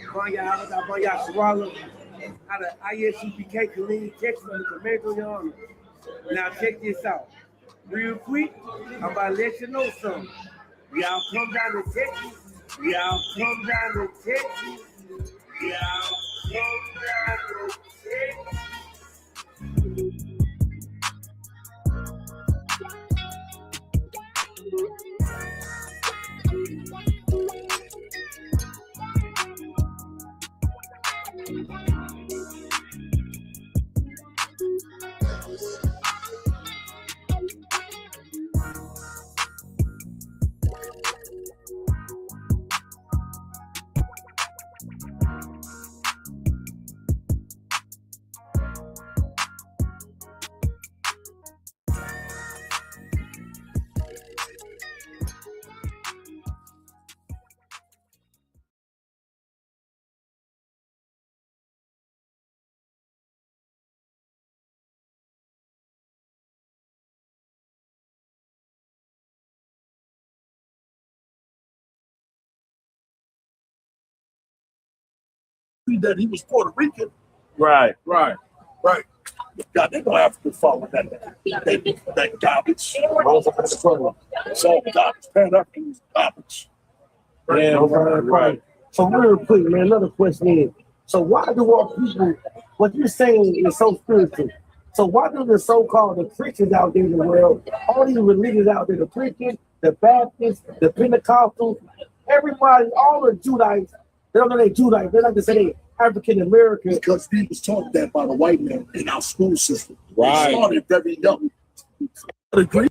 Kwanya Swallow, out of ISUPK, Killeen, Texas, on the Commando Yard. Now check this out. Real quick, I'm about to let you know something. Y'all come down to Texas. Y'all come down to Texas. Y'all come down to Texas. That he was Puerto Rican. Right. God, they're gonna have to follow that garbage. It's all garbage. Pan-African garbage. Yeah, right. So real quick, man, another question is, so why do all people, what you're saying is so spiritual, so why do the so-called the Christians out there in the world, all these religions out there, the Christians, the Baptists, the Pentecostals, everybody, all the Judites, they don't know they Judites, they like to say they African American. Because we was taught that by the white man in our school system. Right. We started very young. Agree?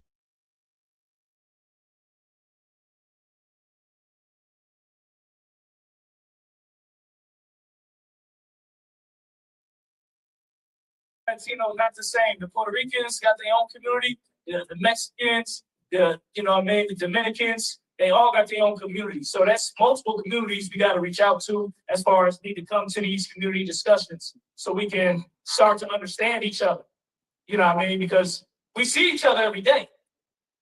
Latino not the same. The Puerto Ricans got their own community. The Mexicans, the Dominicans, they all got their own community. So that's multiple communities we got to reach out to as far as need to come to these community discussions so we can start to understand each other. You know what I mean? Because we see each other every day.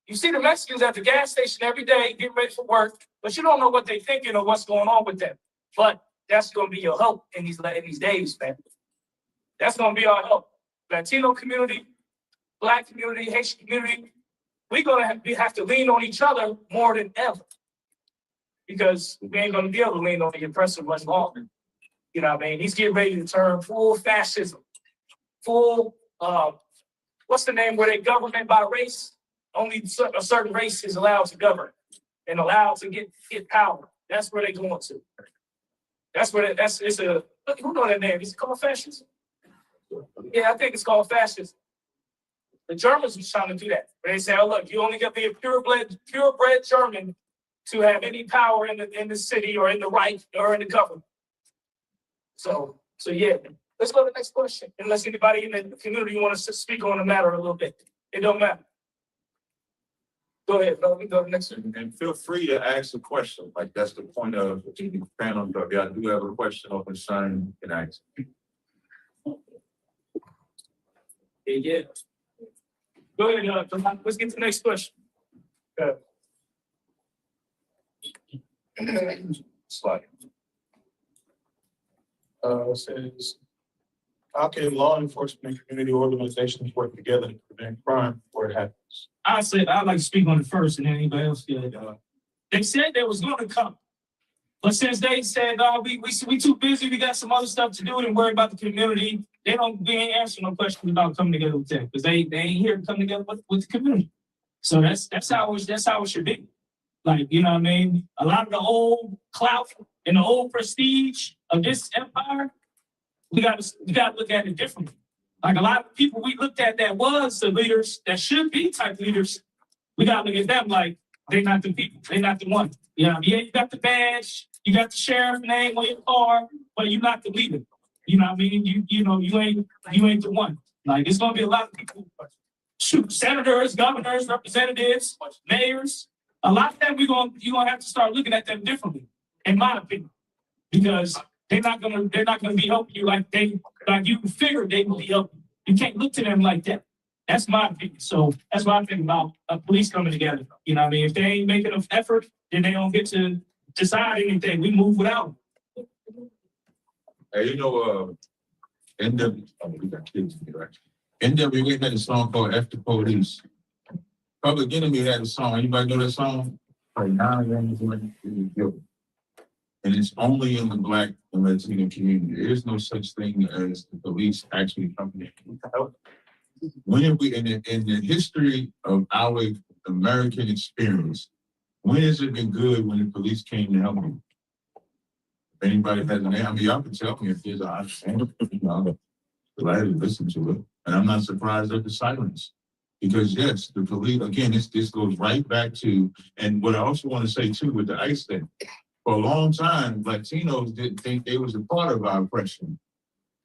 You see the Mexicans at the gas station every day getting ready for work, but you don't know what they're thinking or what's going on with them. But that's going to be your help in these days, man. That's going to be our help. Latino community, Black community, Haitian community, we're going to have to lean on each other more than ever because we ain't going to be able to lean on the oppressor much longer. You know what I mean? He's getting ready to turn full fascism, full, what's the name where they government by race? Only a certain race is allowed to govern and allowed to get power. That's where they're going to. Who know that name? Is it called fascism? Yeah, I think it's called fascism. The Germans was trying to do that. They say, oh, look, you only got to be a purebred German to have any power in the city or in the Reich or in the government. So yeah, let's go to the next question. Unless anybody in the community wants to speak on the matter a little bit. It don't matter. Go ahead, bro. We go to the next one. And feel free to ask a question. Like that's the point of the panel. If y'all do have a question or concern, you can ask. Yeah. Go ahead, let's get to the next question. Slide. It says, how can law enforcement and community organizations work together to prevent crime before it happens? I'd like to speak on it first, and then anybody else get it. They said they was going to come, but since they said, we too busy, we got some other stuff to do and worry about the community. We ain't answering no questions about coming together with them because they ain't here to come together with the community. So that's how it should be. Like, you know what I mean? A lot of the old clout and the old prestige of this empire, we got to look at it differently. Like a lot of people we looked at that was the leaders that should be type leaders, we got to look at them like they're not the people. They're not the one. You know, yeah, you got the badge, you got the sheriff name on your car, but you're not the leader. You know what I mean? You ain't the one. Like it's gonna be a lot of people, senators, governors, representatives, mayors. A lot of them you're gonna have to start looking at them differently, in my opinion, because they're not gonna be helping you like you figured they would be helping. You can't look to them like that. That's my opinion. So that's what I think about police coming together. You know what I mean? If they ain't making an effort, then they don't get to decide anything. We move without them. Hey, you know, we got kids here, right? NWA had a song called After Police. Public Enemy had a song. Anybody know that song? Like, and it's only in the Black and Latino community. There is no such thing as the police actually coming in. When have we, in the history of our American experience, when has it been good when the police came to help you? If anybody has an answer, I mean, y'all can tell me if there's an understanding. I'm glad to listen to it. And I'm not surprised at the silence. Because yes, the police, again, this goes right back to, and what I also want to say too with the ICE thing, for a long time, Latinos didn't think they was a part of our oppression.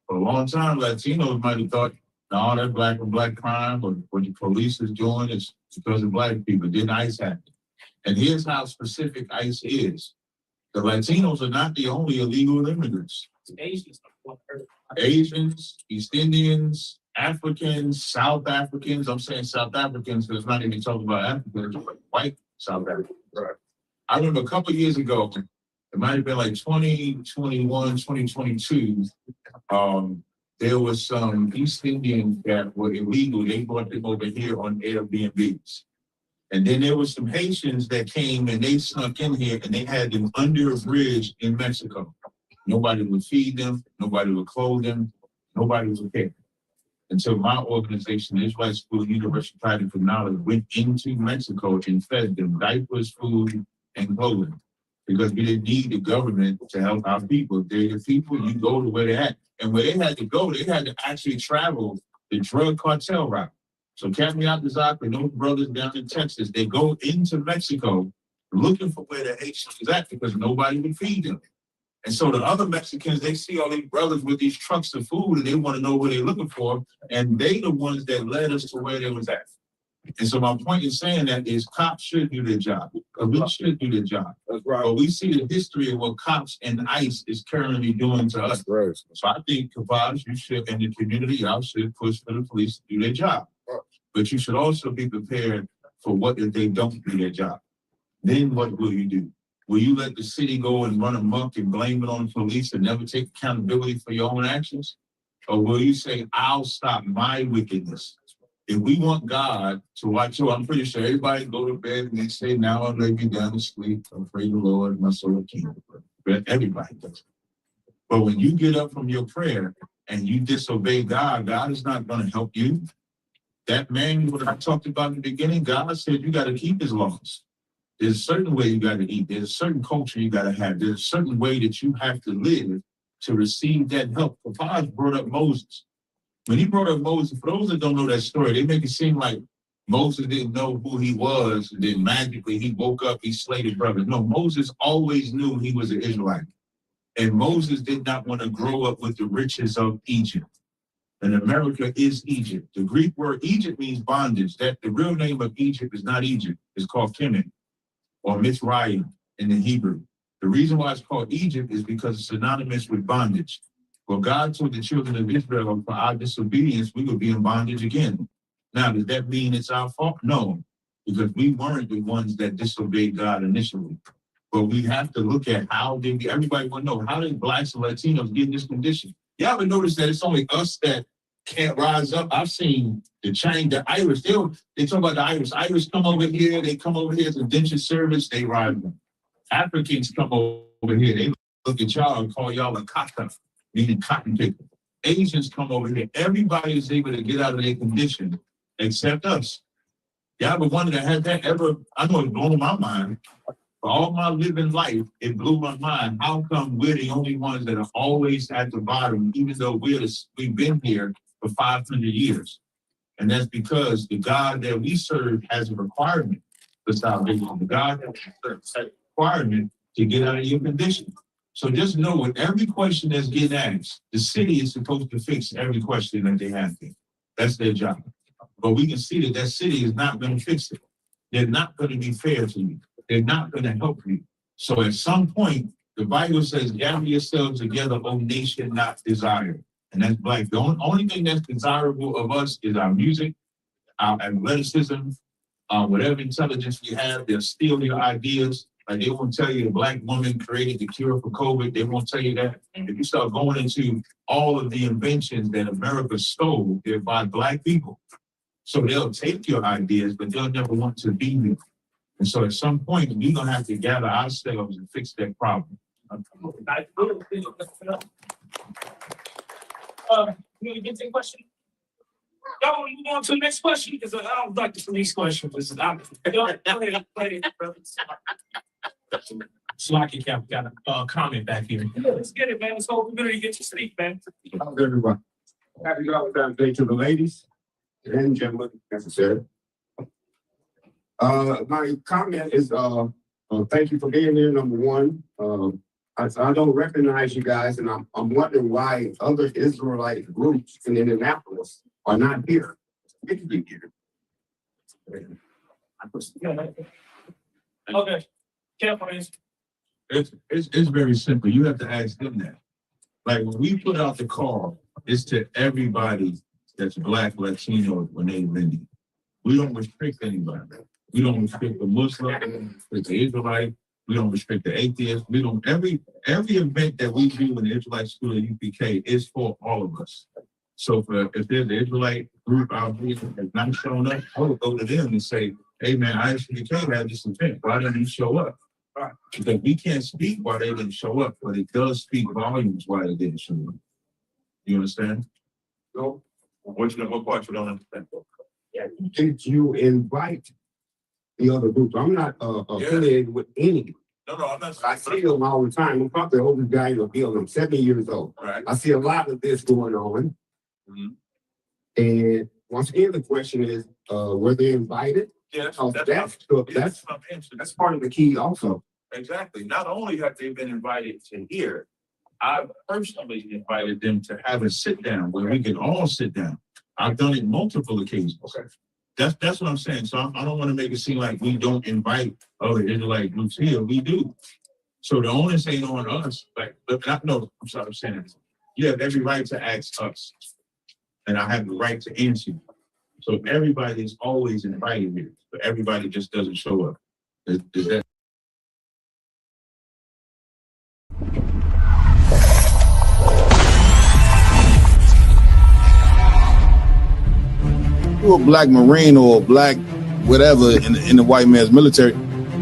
For a long time, Latinos might have thought, no, that black on black crime, or what the police is doing is because of black people. Didn't ICE happen? And here's how specific ICE is. The Latinos are not the only illegal immigrants. Asians, East Indians, Africans, South Africans. I'm saying South Africans because it's not even talking about Africans, but white South Africans. Right. I remember a couple of years ago, it might have been like 2021, 2022. There was some East Indians that were illegal. They brought them over here on Airbnbs. And then there was some Haitians that came and they snuck in here and they had them under a bridge in Mexico. Nobody would feed them. Nobody would clothe them. Nobody would care. Until my organization, the Israelite School University Project for Knowledge, went into Mexico and fed them diapers, food, and clothing. Because we didn't need the government to help our people. If they're the people, you go to where they're at. And where they had to go, they had to actually travel the drug cartel route. So Tazaryach and those brothers down in Texas, they go into Mexico looking for where the Haitians is at because nobody would feed them. And so the other Mexicans, they see all these brothers with these trucks of food and they want to know what they're looking for. And they the ones that led us to where they was at. And so my point in saying that is cops should do their job. We should do their job. That's right. But we see the history of what cops and ICE is currently doing to us. Right. So I think, Chaapash, you should, in the community, y'all should push for the police to do their job. Right. But you should also be prepared for what if they don't do their job. Then what will you do? Will you let the city go and run amok and blame it on the police and never take accountability for your own actions? Or will you say, I'll stop my wickedness? If we want God to watch you, I'm pretty sure everybody go to bed and they say, now I'll lay me down to sleep. I'm afraid of the Lord, my soul king. But everybody does. But when you get up from your prayer and you disobey God, God is not going to help you. That man, what I talked about in the beginning, God said you got to keep his laws. There's a certain way you got to eat. There's a certain culture you got to have. There's a certain way that you have to live to receive that help. Chaapash brought up Moses. When he brought up Moses, for those that don't know that story, they make it seem like Moses didn't know who he was, and then magically he woke up, he slayed his brothers. No, Moses always knew he was an Israelite. And Moses did not want to grow up with the riches of Egypt. And America is Egypt. The Greek word Egypt means bondage. That the real name of Egypt is not Egypt. It's called Kemet or Mitzrayim in the Hebrew. The reason why it's called Egypt is because it's synonymous with bondage. Well, God told the children of Israel, for our disobedience, we would be in bondage again. Now, does that mean it's our fault? No, because we weren't the ones that disobeyed God initially. But we have to look at how did everybody want to know, how did blacks and Latinos get in this condition? You ever notice that it's only us that can't rise up? I've seen the Irish, they talk about the Irish. Irish come over here, they come over here as indentured service, they rise up. Africans come over here, they look at y'all and call y'all a kaka, meaning cotton picker. Asians come over here. Everybody is able to get out of their condition except us. Y'all ever wondered, has that ever, I know it blew my mind. For all my living life, it blew my mind. How come we're the only ones that are always at the bottom, even though we've been here for 500 years? And that's because the God that we serve has a requirement for salvation. The God that we serve has a requirement to get out of your condition. So just know with every question that's getting asked, the city is supposed to fix every question that they have there. That's their job. But we can see that city is not going to fix it. They're not going to be fair to you. They're not going to help you. So at some point, the Bible says, gather yourselves together, O nation not desired. And that's black. The only thing that's desirable of us is our music, our athleticism, whatever intelligence we have. They'll steal your ideas. Like they won't tell you the black woman created the cure for COVID. They won't tell you that. If you start going into all of the inventions that America stole, they're by black people. So they'll take your ideas, but they'll never want to be you. And so at some point, we're gonna have to gather ourselves and fix that problem. You get to the question? Y'all want to move on to the next question? Because I don't like the police question. Slocky Cap got a comment back here. Yeah, let's get it, man. This whole community gets to speak, man. How's everyone? Happy Valentine's Day to the ladies and gentlemen, necessary. My comment is, thank you for being here, number one. I don't recognize you guys, and I'm wondering why other Israelite groups in Indianapolis are not here. Get to be here. Okay. Cap, please. It's very simple. You have to ask them that. Like when we put out the call, it's to everybody that's black, Latino, or Native Indian. We don't restrict anybody. We don't restrict the Muslim, we don't restrict the Israelite, we don't restrict the atheist. We don't every event that we do in the Israelite school at UPK is for all of us. So if there's an Israelite group out here that's not showing up, I would go to them and say, hey man, ISUPK had this event. Why didn't you show up? Because we can't speak why they didn't show up, but it does speak volumes why they didn't show up. You understand? So, What part you don't understand? did you invite the other groups? I'm not affiliated with any. No, I'm not. I see them all the time. I'm probably the oldest guy in the building. I'm 70 years old. Right. I see a lot of this going on. Mhm. And once again, the question is, were they invited? Yeah, That's part of the key also. exactly. Not only have they been invited to here, I've personally invited them to have a sit down where we can all sit down. I've done it multiple occasions. Okay. That's what I'm saying. So I don't want to make it seem like we don't invite other Israelite groups here. We do. So the onus ain't on us. I'm sorry, I'm saying this. You have every right to ask us, and I have the right to answer you. So everybody is always invited here, but everybody just doesn't show up. Is that? You're a black Marine or a black whatever in the white man's military,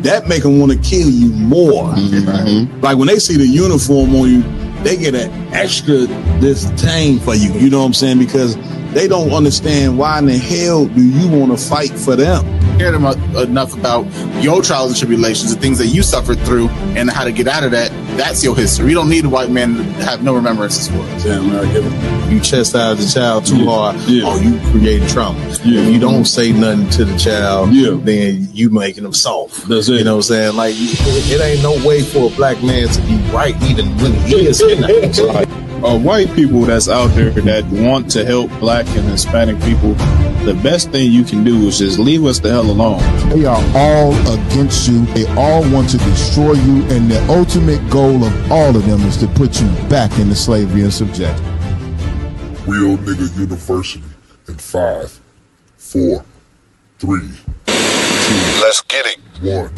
that make them want to kill you more. Mm-hmm. Like when they see the uniform on you, they get an extra disdain for you. You know what I'm saying? Because they don't understand why in the hell do you want to fight for them. Cared enough about your trials and tribulations, the things that you suffered through, and how to get out of that. That's your history. You don't need a white man to have no remembrances for it. Yeah, man, you chastise the child too hard, or you create trauma. Yeah. If you don't say nothing to the child, then you making them soft. That's it. You know what I'm saying? Like, it ain't no way for a black man to be right even when he is kidnapped. White people that's out there that want to help black and Hispanic people, the best thing you can do is just leave us the hell alone. They are all against you. They all want to destroy you, and the ultimate goal of all of them is to put you back into slavery and subjection. Real Nigga University in 5, 4, 3, 2, Let's get it. 1.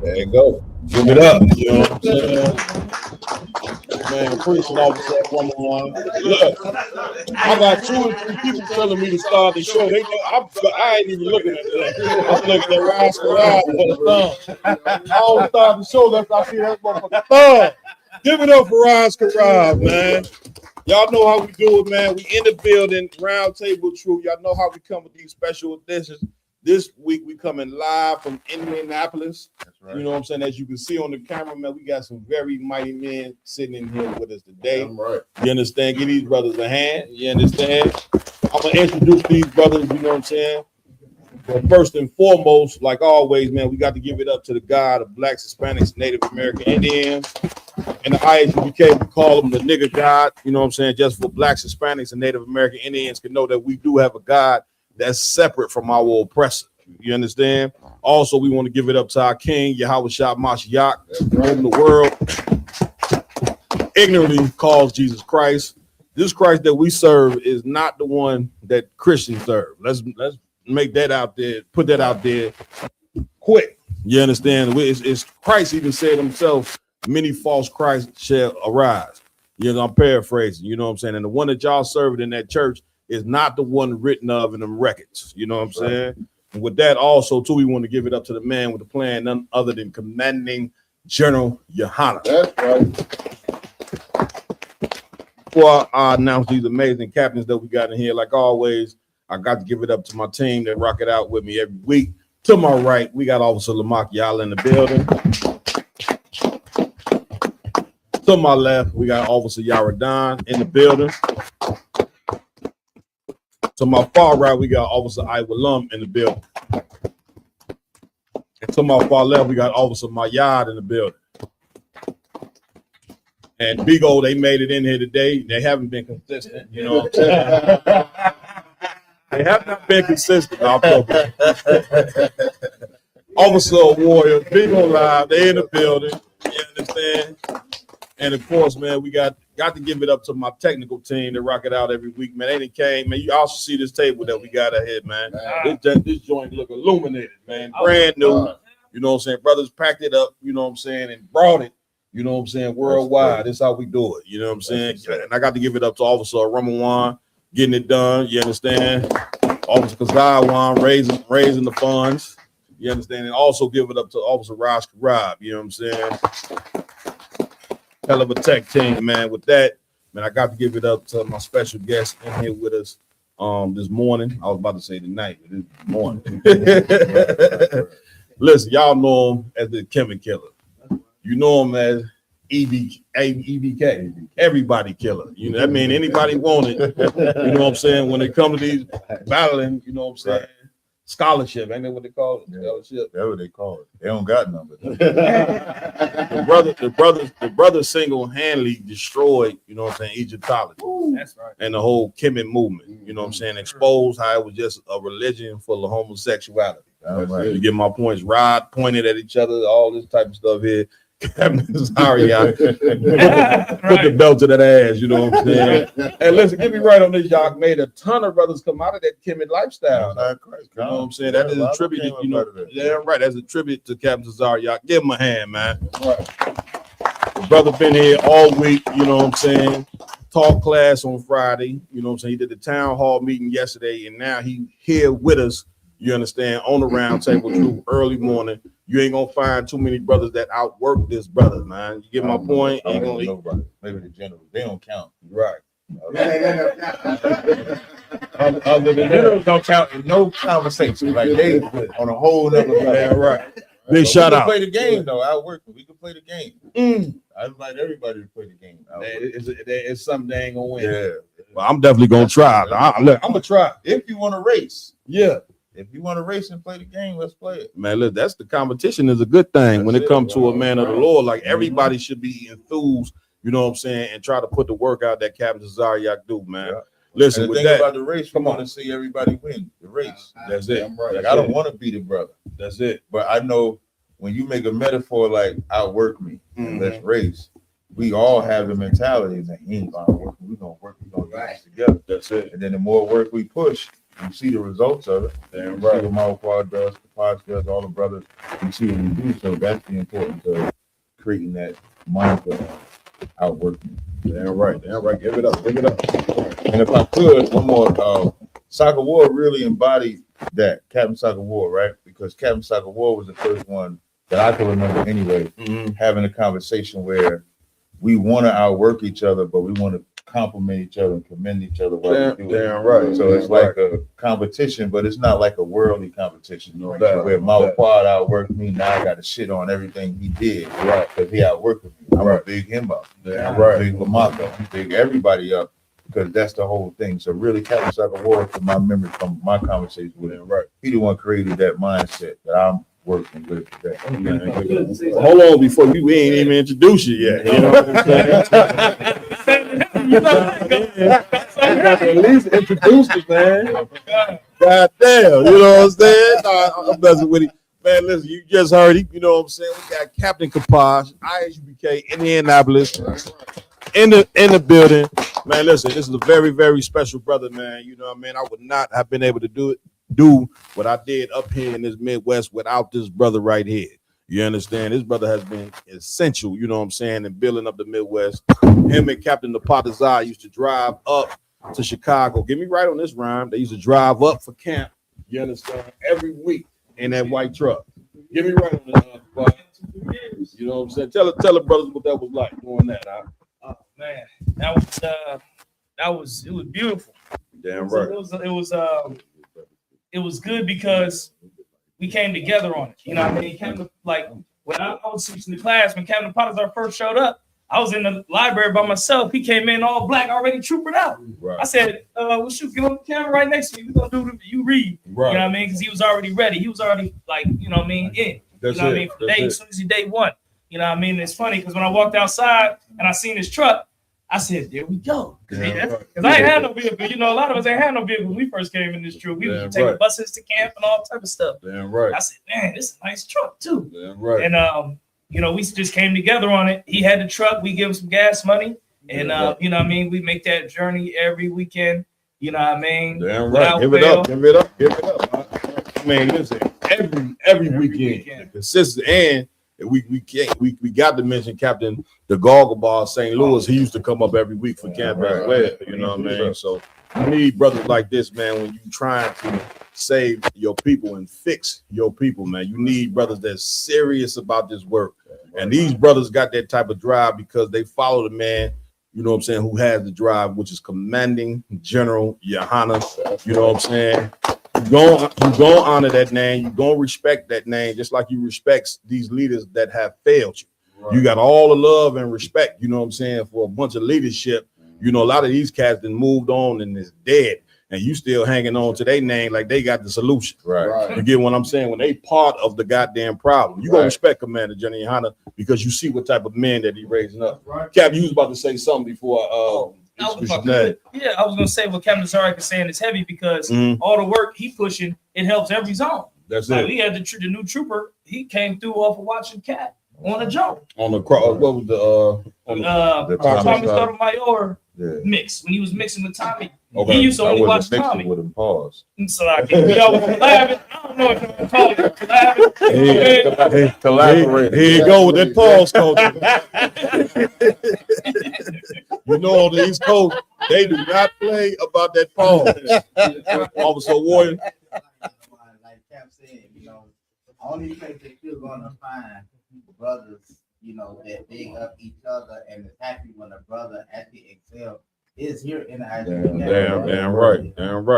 There you go. Give it up. You know what I'm saying? Man, preaching officer at 101. Look, I got 2 or 3 people telling me to start the show. They know I ain't even looking at that. I'm looking at Rise for the thumb. I don't start the show unless I see that motherfucker thumb. Give it up for Rise Karab, man. Y'all know how we do it, man. We in the building, Round Table Truth. Y'all know how we come with these special editions. This week we coming live from Indianapolis. That's right. You know what I'm saying? As you can see on the camera, man, we got some very mighty men sitting in here with us today. That's right. You understand? Give these brothers a hand. You understand? I'm gonna introduce these brothers, you know what I'm saying? But first and foremost, like always, man, we got to give it up to the God of blacks, Hispanics, Native American Indians. And the ISUPK, we call them the nigga God, you know what I'm saying? Just for blacks, Hispanics, and Native American Indians can know that we do have a God that's separate from our oppressor. You understand? Also, we want to give it up to our King, Chaapash, in the world. Ignorantly calls Jesus Christ. This Christ that we serve is not the one that Christians serve. Let's make that out there, put that out there quick. You understand? It's Christ even said himself, many false Christs shall arise. You know, I'm paraphrasing, you know what I'm saying? And the one that y'all served in that church is not the one written of in them records. You know what I'm saying? And with that also, too, we want to give it up to the man with the plan, none other than Commanding General Yohana. That's right. Before I announce these amazing captains that we got in here, like always, I got to give it up to my team that rock it out with me every week. To my right, we got Officer Lamach Yala in the building. To my left, we got Officer Yaradan in the building. To my far right, we got Officer Iwalum in the building. And to my far left, we got Officer Mayad in the building. And Big O, they made it in here today. They haven't been consistent, you know what I'm saying? They have not been consistent. Officer Warrior, Big O Live, they in the building. You understand? And of course, man, we got to give it up to my technical team that rock it out every week, man. They done came, man. You also see this table that we got ahead, man. This joint look illuminated, man. Brand new. You know what I'm saying? Brothers packed it up, you know what I'm saying, and brought it, you know what I'm saying, worldwide. This is how we do it, you know what I'm saying? And I got to give it up to Officer Ramawan getting it done, you understand? Officer Kazawan raising the funds, you understand? And also give it up to Officer Raj Karab, you know what I'm saying? Hell of a tech team, man. With that, man, I got to give it up to my special guest in here with us this morning. I was about to say tonight, but this morning. Listen, y'all know him as the Kemet Killer. You know him as EBK, everybody killer. You know, that mean anybody want it. You know what I'm saying? When it comes to these battling, you know what I'm saying? Scholarship, ain't that what they call it? Scholarship. That's what they call it. They don't got none. the brother single-handedly destroyed, you know what I'm saying, Egyptology. That's right. And the whole Kemet movement, you know what I'm saying, exposed how it was just a religion full of homosexuality. Right. To get my points, Rod pointed at each other, all this type of stuff here. Captain Tazaryach put the belt to that ass, you know what I'm saying? And listen, get me right on this, y'all. Made a ton of brothers come out of that Kemet lifestyle. You know what I'm saying? That is a tribute, you know. Yeah, right. That's a tribute to Captain Tazaryach. Give him a hand, man. The brother been here all week, you know what I'm saying? Talk class on Friday, you know what I'm saying? He did the town hall meeting yesterday, and now he here with us, you understand, on the round table through early morning. You ain't gonna find too many brothers that outwork this brother, man. You get my point? Ain't gonna nobody. Maybe the generals. They don't count. Right. Other than generals don't count in no conversation. Like they on a whole other level. Yeah, right. Big shout out. We can play the game though. Outwork. We can play the game. I invite everybody to play the game. It's something they ain't gonna win. Yeah. Well, I'm definitely gonna try. I'm gonna try. If you want to race. Yeah. If you want to race and play the game, let's play it. Man, look, that's the competition is a good thing when it comes to a man of the Lord. Like everybody should be enthused, you know what I'm saying, and try to put the work out that Captain Tazaryach do, man. Yeah. Listen, and the with thing that, about the race, we want to see everybody win the race. That's it. Right. Like, I don't want to be the brother. That's it. But I know when you make a metaphor like outwork me and let's race, we all have the mentality that he ain't gonna work. We're gonna work. We're gonna do this together. That's it. And then the more work we push, you see the results of it. Damn right. See what Malquad does, Chaapash does, all the brothers. You see what we do. So that's the importance of creating that mindset outworking. Damn right. Damn right. Give it up. Give it up. And if I could, one more. Soccer War really embodied that, Captain Soccer War, right? Because Captain Soccer War was the first one that I can remember anyway, having a conversation where we want to outwork each other, but we want to compliment each other and commend each other while we do it. Damn right. So it's like a competition, but it's not like a worldly competition. No doubt. Where Malquad outworked me, now I got to shit on everything he did, right? Because he outworked me. I'm gonna big him up. Damn right. Big Lamont up. Big everybody up. Because that's the whole thing. So really, Captain Soccer War, from my memory, from my conversation with him, right? He the one created that mindset that I'm working with today. Hold on, before we ain't even introduced you yet. You know what I'm saying? You got to at least introduce us, man. God damn, you know what I'm saying? I'm messing with you. Man, listen, you just heard him. You know what I'm saying? We got Captain Chaapash, ISUBK, Indianapolis, in the building. Man, listen, this is a very, very special brother, man. You know what I mean? I would not have been able to do it do what I did up here in this Midwest without this brother right here. You understand? This brother has been essential, you know what I'm saying, in building up the Midwest. Him and Captain Tazaryach used to drive up to Chicago. Get me right on this rhyme. They used to drive up for camp, you understand, every week in that white truck. Get me right on this. You know what I'm saying? Tell the brothers what that was like doing that. Oh man, it was beautiful. Damn right. It was good because we came together on it. You know what I mean? When I was teaching the class, when Captain Tazaryach first showed up, I was in the library by myself. He came in all black, already troopered out. Right. I said, well, shoot, get on the camera right next to you. We're going to do you read. Right. You know what I mean? Because he was already ready. He was already, like, you know what I mean, in. That's you know what I mean? For day, as soon as he day one. You know what I mean? It's funny because when I walked outside and I seen his truck, I said, there we go. Because I ain't had no vehicle. You know, a lot of us ain't had no vehicle when we first came in this troop. We was taking buses to camp and all type of stuff. Damn right. I said, man, this is a nice truck too. Damn right. And you know, we just came together on it. He had the truck, we give him some gas money, and you know what I mean, we make that journey every weekend. You know what I mean? Damn right. Give it up. I mean, listen, every weekend. Consistent, and we got to mention Captain the Goggle Bar St. Louis. He used to come up every week for camp as well. You know what I mean? So you need brothers like this, man, when you trying to save your people and fix your people, man. You need brothers that's serious about this work. And these brothers got that type of drive because they follow the man, you know what I'm saying, who has the drive, which is Commanding General Yohana. You know what I'm saying? You're gonna honor that name. You're gonna respect that name, just like you respect these leaders that have failed you. Right. You got all the love and respect, you know what I'm saying, for a bunch of leadership. You know, a lot of these cats that moved on and is dead, and you still hanging on to their name like they got the solution. Right. You get what I'm saying? When they part of the goddamn problem, you gonna respect Commander General Yohana because you see what type of men that he raising up. Right. Cap, you was about to say something before. I was gonna say what Captain Tazaryach is saying is heavy because all the work he pushing, it helps every zone. That's like it. We had the new trooper. He came through off of watching Cat on a jump. On the cross. What was the Tommy Sotomayor mix when he was mixing with Tommy. Okay. He used to only watch Tommy. With him, pause. So I don't know if you want to call it collaborate. Here you go with that pause, coach. You know, all these coach, they do not play about that pause. Officer Warrior. Like Cap said, you know, only place that you're gonna find brothers, you know, that big up each other and is happy when a brother actually excels is here in the Damn right. You ain't gonna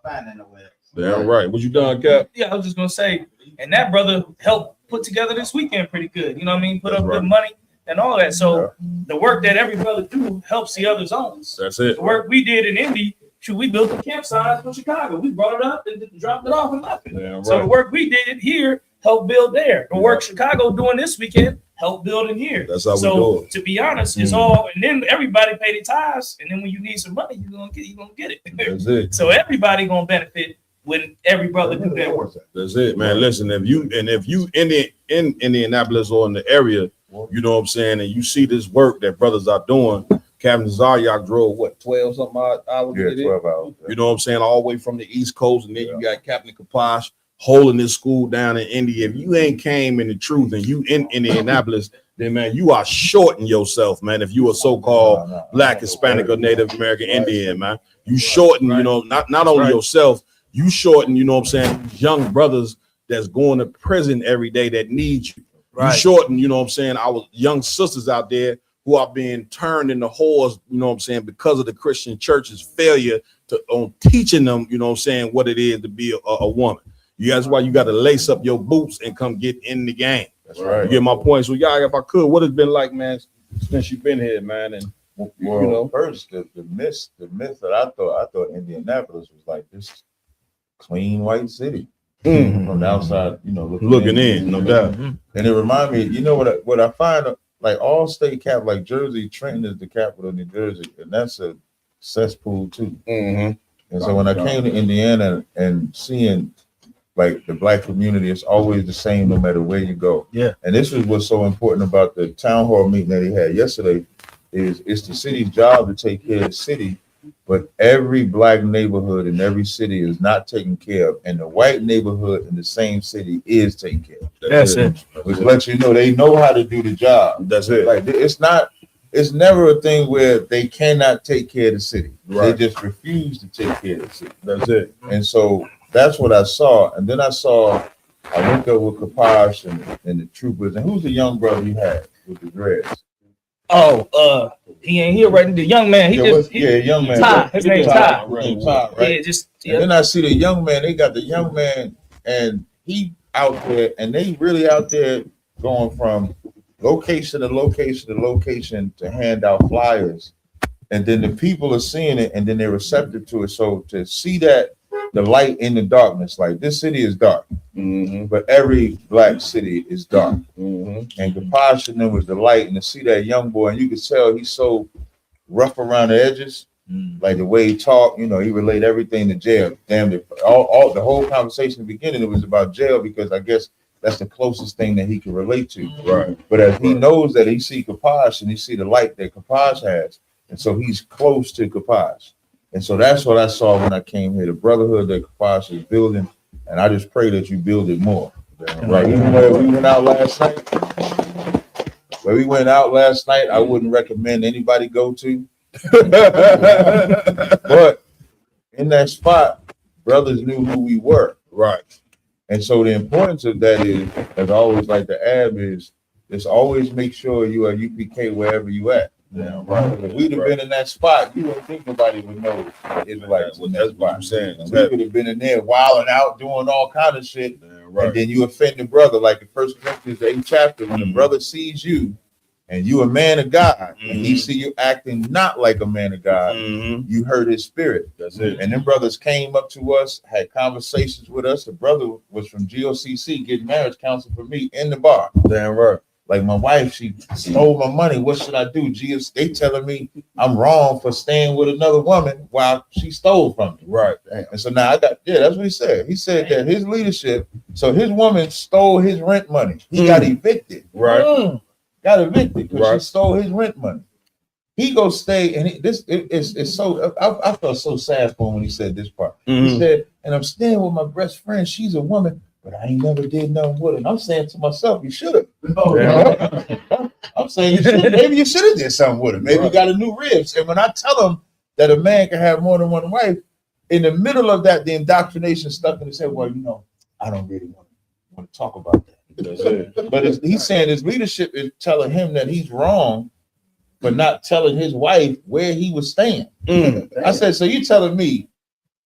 find that nowhere. Damn right. Was you done, Cap? Yeah, I was just gonna say, and that brother helped put together this weekend pretty good. You know what I mean? Put up good money and all that. So the work that every brother do helps the other zones. That's it. The work we did in Indy, we built the campsite for Chicago. We brought it up and dropped it off and left it. So the work we did here helped build there. The work Chicago doing this weekend helped build in here. That's how we do it. To be honest, it's all, and then everybody pay their tithes, and then when you need some money, you're gonna get it. That's it. So everybody gonna benefit when every brother do that work. That's it, man. Listen, if you in Indianapolis or in the area, you know what I'm saying, and you see this work that brothers are doing. Captain Tazaryach drove 12 something hours? Yeah, 12 hours. You know what I'm saying, all the way from the East Coast, and then you got Captain Chaapash holding this school down in India. If you ain't came in the truth and you in Indianapolis, then man, you are shorting yourself, man. If you are so-called Black, Hispanic, or Native American Indian, man, you shorten, you know, not only yourself, you shorten, you know what I'm saying, young brothers that's going to prison every day that need you. You shorten, you know what I'm saying, our young sisters out there who are being turned into whores, you know what I'm saying, because of the Christian church's failure on teaching them, you know what I'm saying, what it is to be a woman. That's why you got to lace up your boots and come get in the game. That's right. You get my point. So, y'all, if I could, what has been like, man, since you've been here, man? And well, you know, first the myth that I thought Indianapolis was like this clean white city from the outside, you know, looking in, no doubt. And it reminded me, you know what I find, like all state cap, like Jersey, Trenton is the capital of New Jersey, and that's a cesspool too. And so when I came to Indiana and seeing like the Black community, it's always the same no matter where you go. Yeah. And this is what's so important about the town hall meeting that he had yesterday is it's the city's job to take care of the city but every black neighborhood in every city is not taken care of, and the white neighborhood in the same city is taken care of. That's it. Which lets you know they know how to do the job. That's it. Like it's never a thing where they cannot take care of the city. Right. They just refuse to take care of the city. That's it. And so that's what I saw. And then I went there with Chaapash and the troopers. And who's the young brother you had with the dreads? Oh, he ain't here right now. The young man. Young man. Ty. His name's Ty. Right. Yeah, And then I see the young man. They got the young man, and he out there, and they really out there going from location to location to location to hand out flyers. And then the people are seeing it, and then they're receptive to it. So to see that the light in the darkness, like this city is dark, but every black city is dark. And Chaapash and them was the light, and to see that young boy, and you could tell he's so rough around the edges, like the way he talked, he relayed everything to jail. Damn it, all the whole conversation in the beginning, it was about jail because I guess that's the closest thing that he can relate to. Right. But as he knows that he see Chaapash and he see the light that Chaapash has, and so he's close to Chaapash. And so that's what I saw when I came here, the brotherhood that Chaapash is building, and I just pray that you build it more. Right. Even where we went out last night, I wouldn't recommend anybody go to. But in that spot, brothers knew who we were. Right. And so the importance of that is, as I always like to add, is just always make sure you are UPK wherever you at. Right. If we'd have been in that spot, you wouldn't think nobody would know Israelites in that spot. What I'm saying. We could have been in there wilding out, doing all kind of shit, right. And then you offend the brother, like in 1 Corinthians 8th chapter, when the brother sees you and you a man of God, and he see you acting not like a man of God, you hurt his spirit. That's it. And them brothers came up to us, had conversations with us. The brother was from GOCC getting marriage counsel for me in the bar. Damn right. Like my wife, she stole my money. What should I do? They telling me I'm wrong for staying with another woman while she stole from me. Right. And so now that's what he said. He said that his leadership, so his woman stole his rent money. He got evicted. Right. Got evicted because she stole his rent money. He go stay, and it's so, I felt so sad for him when he said this part. He said, and I'm staying with my best friend. She's a woman, but I ain't never did nothing with her. And I'm saying to myself, you should have. I'm saying maybe you should have did something with her. Maybe you got a new ribs. And when I tell him that a man can have more than one wife, in the middle of that, the indoctrination stuck in his head. Well, I don't really want to talk about that. But he's saying his leadership is telling him that he's wrong for not telling his wife where he was staying. I said, so you telling me,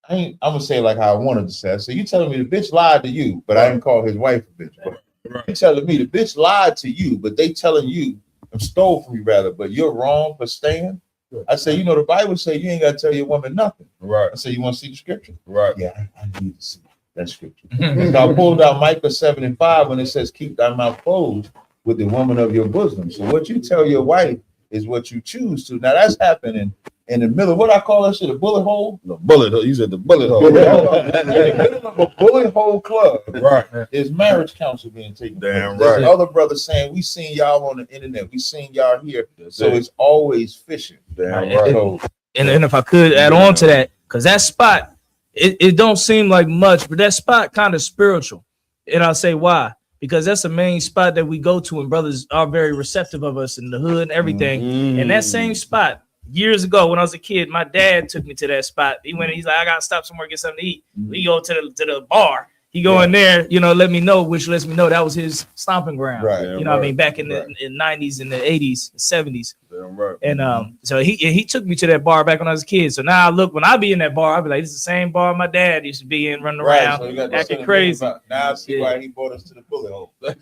I'm gonna say it like how I wanted to say. So you telling me the bitch lied to you, but I didn't call his wife a bitch. But you telling me the bitch lied to you, but they telling you, stole from you rather, but you're wrong for staying. I say, the Bible say you ain't gotta tell your woman nothing. Right. I say, you want to see the scripture? Right. Yeah, I need to see that scripture. So I pulled out Micah 7:5 when it says, keep thy mouth closed with the woman of your bosom. So what you tell your wife is what you choose to. Now that's happening in the middle. What I call that shit, a bullet hole? The bullet hole. You said the bullet hole. In the middle of a bullet hole club, right? Is marriage counsel being taken? Damn place. right. There's other brothers saying, we seen y'all on the internet, we seen y'all here. So it's always fishing. Damn right. So, and if I could add on to that, because that spot, it don't seem like much, but that spot kind of spiritual. And I'll say why. Because that's the main spot that we go to, and brothers are very receptive of us in the hood and everything. And that same spot, years ago when I was a kid, my dad took me to that spot. He's like, I gotta stop somewhere, get something to eat. We go to the bar. He go in there, let me know, which lets me know that was his stomping ground. Right. What I mean, back in the 90s and the 80s, 70s. Right. And so he took me to that bar back when I was a kid. So now I look, when I be in that bar, I be like, this is the same bar my dad used to be in, running around, so acting crazy. Now I see why he brought us to the bullet hole. But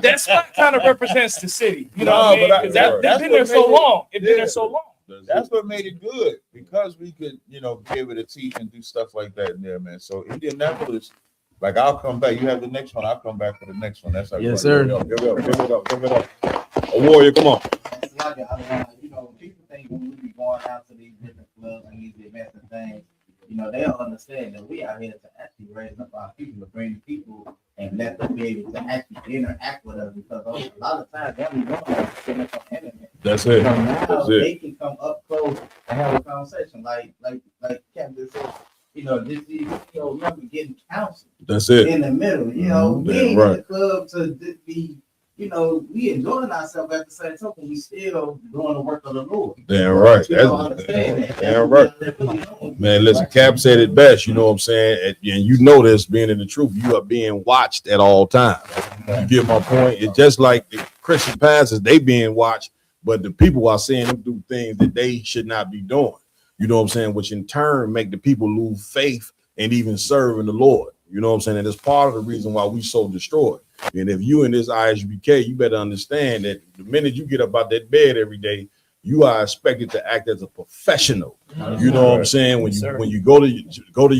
that spot kind of represents the city. You know what I mean? Because that's been there so long. It's been there so long. That's what made it good, because we could, be able to teach and do stuff like that in there, man. So Indianapolis, like, I'll come back. You have the next one, I'll come back for the next one. That's how. Yes, sir. Give it up. A warrior, come on. People think when we be going out to these different clubs and these events and things, they don't understand that we are here to actually raise up our people, to bring people and let them be able to actually interact with us, because a lot of times they only know how to send us on the internet. That's it. Now That's they it. can come up close go and have a conversation like Captain said. Remember getting counsel. That's it. In the middle, we ain't right. in the club to be, we enjoying ourselves at the same time. We still doing the work of the Lord. Damn right. Damn right. Man, listen, Cap said it best. You know what I'm saying? And you know this, being in the truth, you are being watched at all times. You get my point? It's just like the Christian pastors, they being watched, but the people are seeing them do things that they should not be doing. You know what I'm saying? Which in turn make the people lose faith and even serve in the Lord. You know what I'm saying? And it's part of the reason why we so destroyed. And if you in this ISUBK, you better understand that the minute you get up out that bed every day, you are expected to act as a professional. You know what I'm saying? When you go to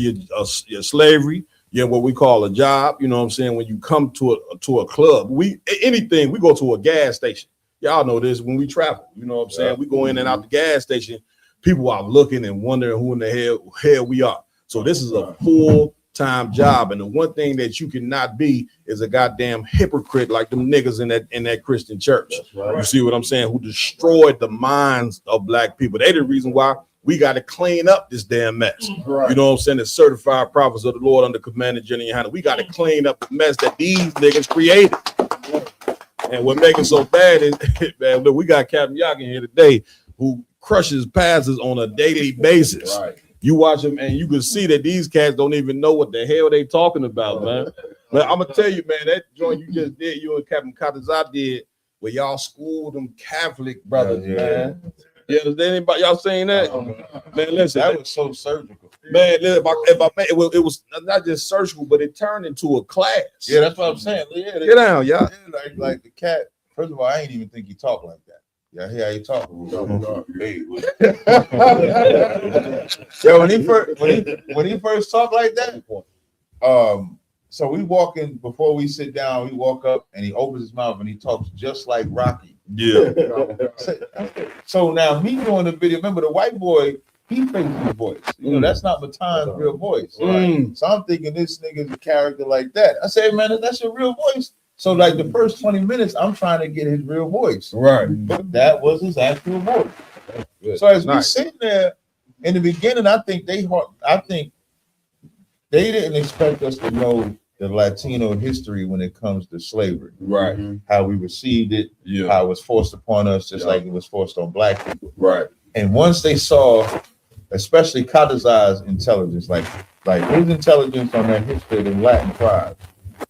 your slavery, what we call a job. You know what I'm saying? When you come to a club, we go to a gas station. Y'all know this when we travel. You know what I'm saying? We go in and out the gas station. People are looking and wondering who in the hell we are. So this is a full-time job, and the one thing that you cannot be is a goddamn hypocrite like them niggas in that Christian church. Right. You see what I'm saying? Who destroyed the minds of black people. They the reason why we got to clean up this damn mess. Right. You know what I'm saying? The certified prophets of the Lord under Commander Jenny Hanna. We got to clean up the mess that these niggas created. And what makes it so bad is, man, look, we got Captain Yak in here today who crushes passes on a daily basis. Right. You watch them and you can see that these cats don't even know what the hell they talking about, man. But I'm gonna tell you, man, that joint you just did, you and Captain Tazaryach did, where y'all schooled them Catholic brothers, man. Yeah, does anybody y'all saying that? Man, listen, that was so surgical. Man, it was not just surgical, but it turned into a class. Yeah, that's what I'm saying. Yeah, get down, y'all. Yeah, like the cat. First of all, I ain't even think he talked like that. Yeah, hear how you talk. Hey. Yeah, when he first talked like that, so we walk in before we sit down. We walk up and he opens his mouth and he talks just like Rocky. Yeah. So now me doing the video. Remember the white boy? He faked his voice. You know that's not Baton's real voice. Right? So I'm thinking this nigga's a character like that. I say, man, that's your real voice. So like the first 20 minutes, I'm trying to get his real voice. Right. But that was his actual voice. So as we sitting there in the beginning, I think they didn't expect us to know the Latino history when it comes to slavery. Right. How we received it, how it was forced upon us, just like it was forced on black people. Right. And once they saw, especially Tazaryach's intelligence, like his intelligence on that history of the Latin tribes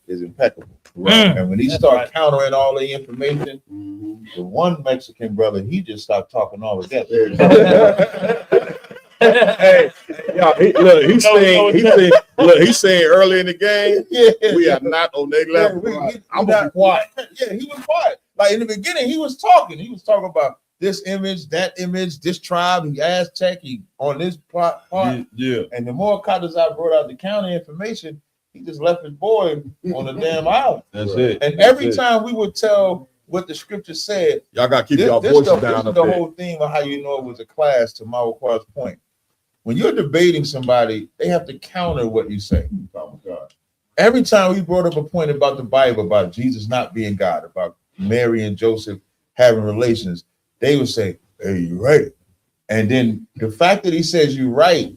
is impeccable. Right. And when he started countering all the information, the one Mexican brother, he just stopped talking altogether. Hey, y'all, he's saying early in the game, we are not on their level. I'm gonna be quiet. Yeah, he was quiet. Like in the beginning, he was talking. He was talking about this image, that image, this tribe, he Aztec, he on this part. Yeah. And the more Tazaryach brought out the county information, he just left his boy on the damn island. That's it. And every time we would tell what the scripture said, y'all got to keep y'all voices down. This is the whole theme of how you know it was a class, to Mawaqua's point. When you're debating somebody, they have to counter what you say. Oh my God. Every time we brought up a point about the Bible, about Jesus not being God, about Mary and Joseph having relations, they would say, hey, you're right. And then the fact that he says you're right,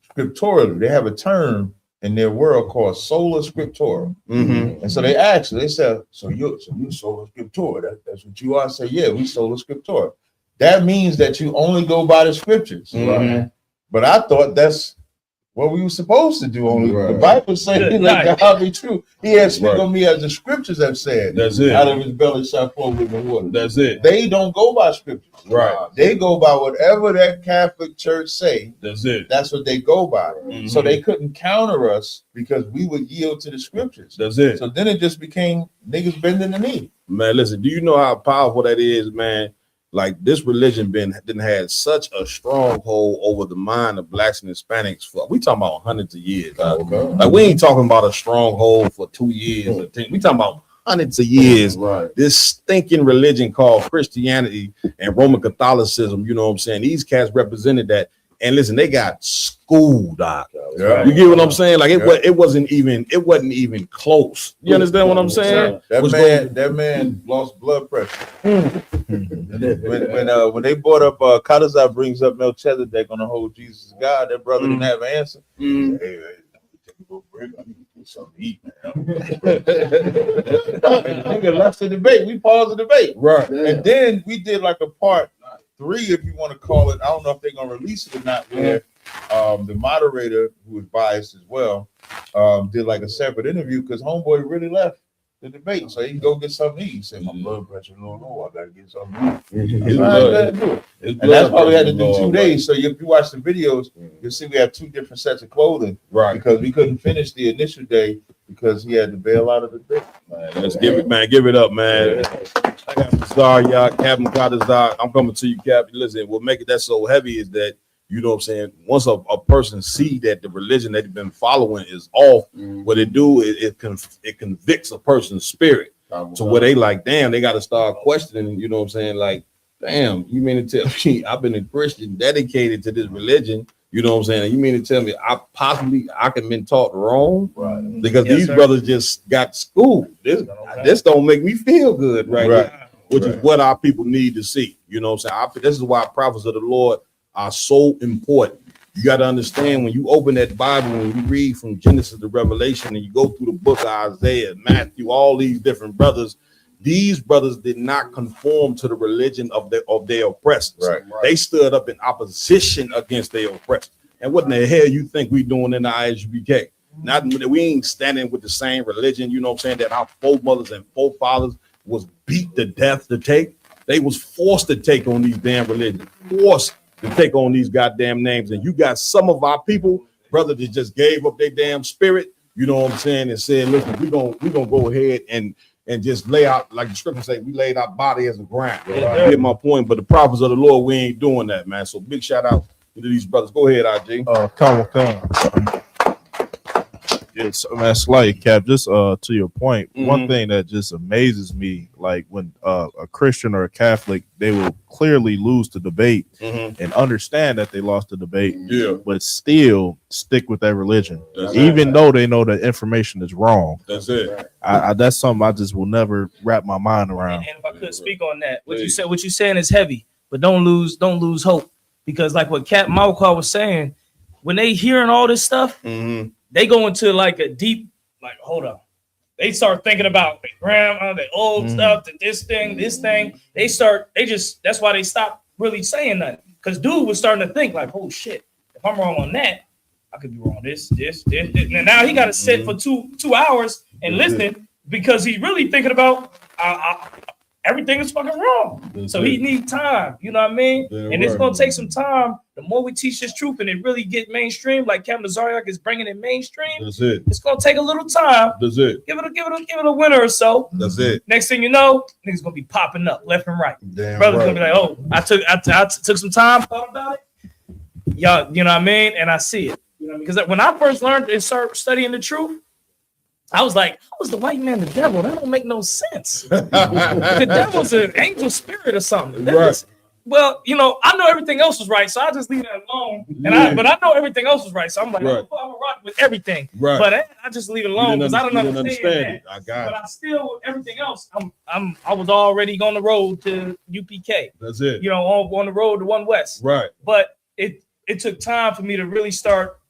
scripturally, they have a term in their world called sola scriptura. Mm-hmm. And so they asked, they said, so you sola scriptura, that's what you are? I say, yeah, we sola scriptura. That means that you only go by the scriptures. Mm-hmm. Right? But I thought that's what we were supposed to do. Only the Bible says, let God be true. He has speak on me as the scriptures have said. That's it. Out of his belly shall flow living water. That's it. They don't go by scriptures. Right. They go by whatever that Catholic church say. That's it. That's what they go by. Mm-hmm. So they couldn't counter us because we would yield to the scriptures. That's it. So then it just became niggas bending the knee. Man, listen, do you know how powerful that is, man? Like this religion didn't have such a stronghold over the mind of blacks and Hispanics for we talking about hundreds of years. Like we ain't talking about a stronghold for 2 years or 10. We talking about hundreds of years. Right. This stinking religion called Christianity and Roman Catholicism, you know what I'm saying? These cats represented that. And listen, they got schooled, Doc. Yeah. You get what I'm saying? Like it wasn't even close. You understand what I'm saying? That man lost blood pressure. When they brought up Tazaryach brings up Melchizedek on the whole Jesus is God, that brother didn't have an answer. Hey, take a little break. I need to get something to eat, man. Nigga left the debate. We paused the debate. Right. And then we did like a part 3, if you want to call it. I don't know if they're gonna release it or not, where the moderator, who was biased as well, did like a separate interview because homeboy really left the debate, so he can go get something to eat. He said, my blood pressure low, low. I gotta get something to eat. And that's why we had to do 2 days. So if you watch the videos, you'll see we have 2 different sets of clothing, right? Because we couldn't finish the initial day because he had to bail out of the debate. Man, let's give it up, man. I got Tazaryach, Captain Tazaryach. I'm coming to you, Captain. Listen, what make it that so heavy is that, you know what I'm saying, once a person see that the religion that they've been following is off, what it do is it convicts a person's spirit to where they like, damn, they got to start questioning, you know what I'm saying, like, damn, you mean to tell me I've been a Christian dedicated to this religion, you know what I'm saying, you mean to tell me I can been taught wrong? Right. Because these brothers just got schooled. This don't make me feel good right now, which is what our people need to see, you know what I'm saying. This is why prophets of the Lord are so important. You got to understand, when you open that Bible and you read from Genesis to Revelation and you go through the book of Isaiah, Matthew, all these different brothers, these brothers did not conform to the religion of their oppressors. Right. They stood up in opposition against their oppressors. And what in the hell you think we doing in the ISUPK? We ain't standing with the same religion, you know what I'm saying, that our foremothers and forefathers was beat to death to take. They was forced to take on these damn religions, forced to take on these goddamn names. And you got some of our people, brother, that just gave up their damn spirit, you know what I'm saying, and said, listen, we gonna go ahead and just lay out, like the scripture say, we laid our body as a ground. You get my point, but the prophets of the Lord, we ain't doing that, man. So big shout out to these brothers. Go ahead, IG. Come. Yes, man, slight Cap. Just to your point, one thing that just amazes me, like when a Christian or a Catholic, they will clearly lose the debate and understand that they lost the debate, but still stick with their religion, even though they know the information is wrong. That's it. That's something I just will never wrap my mind around. And if I could speak on that, what you're saying is heavy, but don't lose hope, because like what Cap Malquah was saying, when they hearing all this stuff, they go into like a deep, like, hold up. They start thinking about their grandma, their old stuff, this thing. That's why they stopped really saying nothing. Because dude was starting to think like, oh shit, if I'm wrong on that, I could be wrong this. And now he got to sit for two hours and listen, because he's really thinking about everything is fucking wrong. So he needs time, you know what I mean? And it's gonna take some time. The more we teach this truth and it really get mainstream, like Captain Tazaryach is bringing it mainstream. That's it. It's gonna take a little time. That's it. Give it a winter or so. That's it. Next thing you know, niggas gonna be popping up left and right. Damn Brothers right. gonna be like, oh, I took some time, thought about it. Y'all, you know what I mean? And I see it. You know what I mean? Because when I first learned and started studying the truth, I was like, how is the white man the devil? That don't make no sense. The devil's an angel spirit or something. Well, you know, I know everything else was right, so I just leave that alone. But I know everything else was right, so I'm like, I'm gonna rock with everything. But I just leave it alone because I don't understand that. But I still, everything else, I was already on the road to UPK. That's it. You know, on the road to One West. Right. But it took time for me to really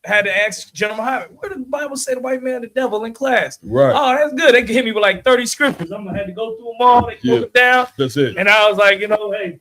had to ask General Muhammad, where did the Bible say the white man the devil in class? Right. Oh, that's good. They could hit me with like 30 scriptures. I'm gonna have to go through them all. They broke it down. That's it. And I was like, you know, hey,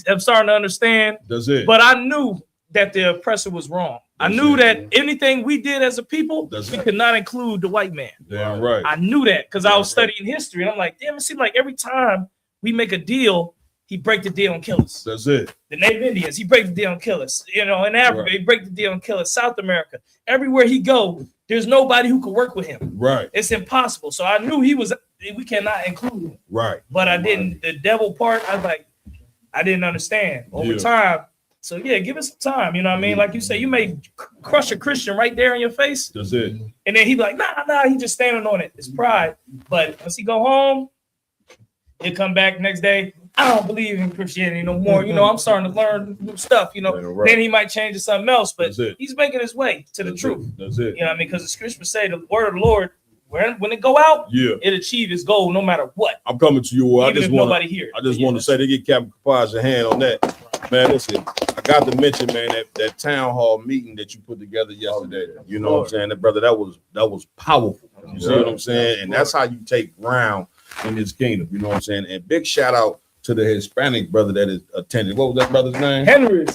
I'm starting to understand. That's it. But I knew that the oppressor was wrong. I knew that anything we did as a people, we could not include the white man. Damn right. I knew that because I was studying history, and I'm like, damn, it seems like every time we make a deal, he break the deal and kill us. That's it. The Native Indians, he break the deal and kill us. You know, in Africa, he break the deal and kill us. South America, everywhere he go, there's nobody who could work with him. Right. It's impossible. So I knew we cannot include him. Right. But I didn't, the devil part, I was like, I didn't understand over time. So yeah, give it some time. You know what I mean? Like you say, you may crush a Christian right there in your face. That's it. And then he'd be like, nah, he just standing on it. It's pride. But once he go home, he'll come back next day. I don't believe in Christianity no more. You know, I'm starting to learn new stuff. You know, then he might change to something else, but he's making his way to the truth. That's it. You know what I mean? Because the scriptures say the word of the Lord, when it go out, it achieve its goal no matter what. I'm coming to you. Even if nobody here. I just want to say to get Captain Chaapash a hand on that. Man, listen, I got to mention, man, that town hall meeting that you put together yesterday. You know what I'm saying? That brother, that was powerful. You see what I'm saying? And that's how you take ground in this kingdom. You know what I'm saying? And big shout out to the Hispanic brother that is attending. What was that brother's name? Henry.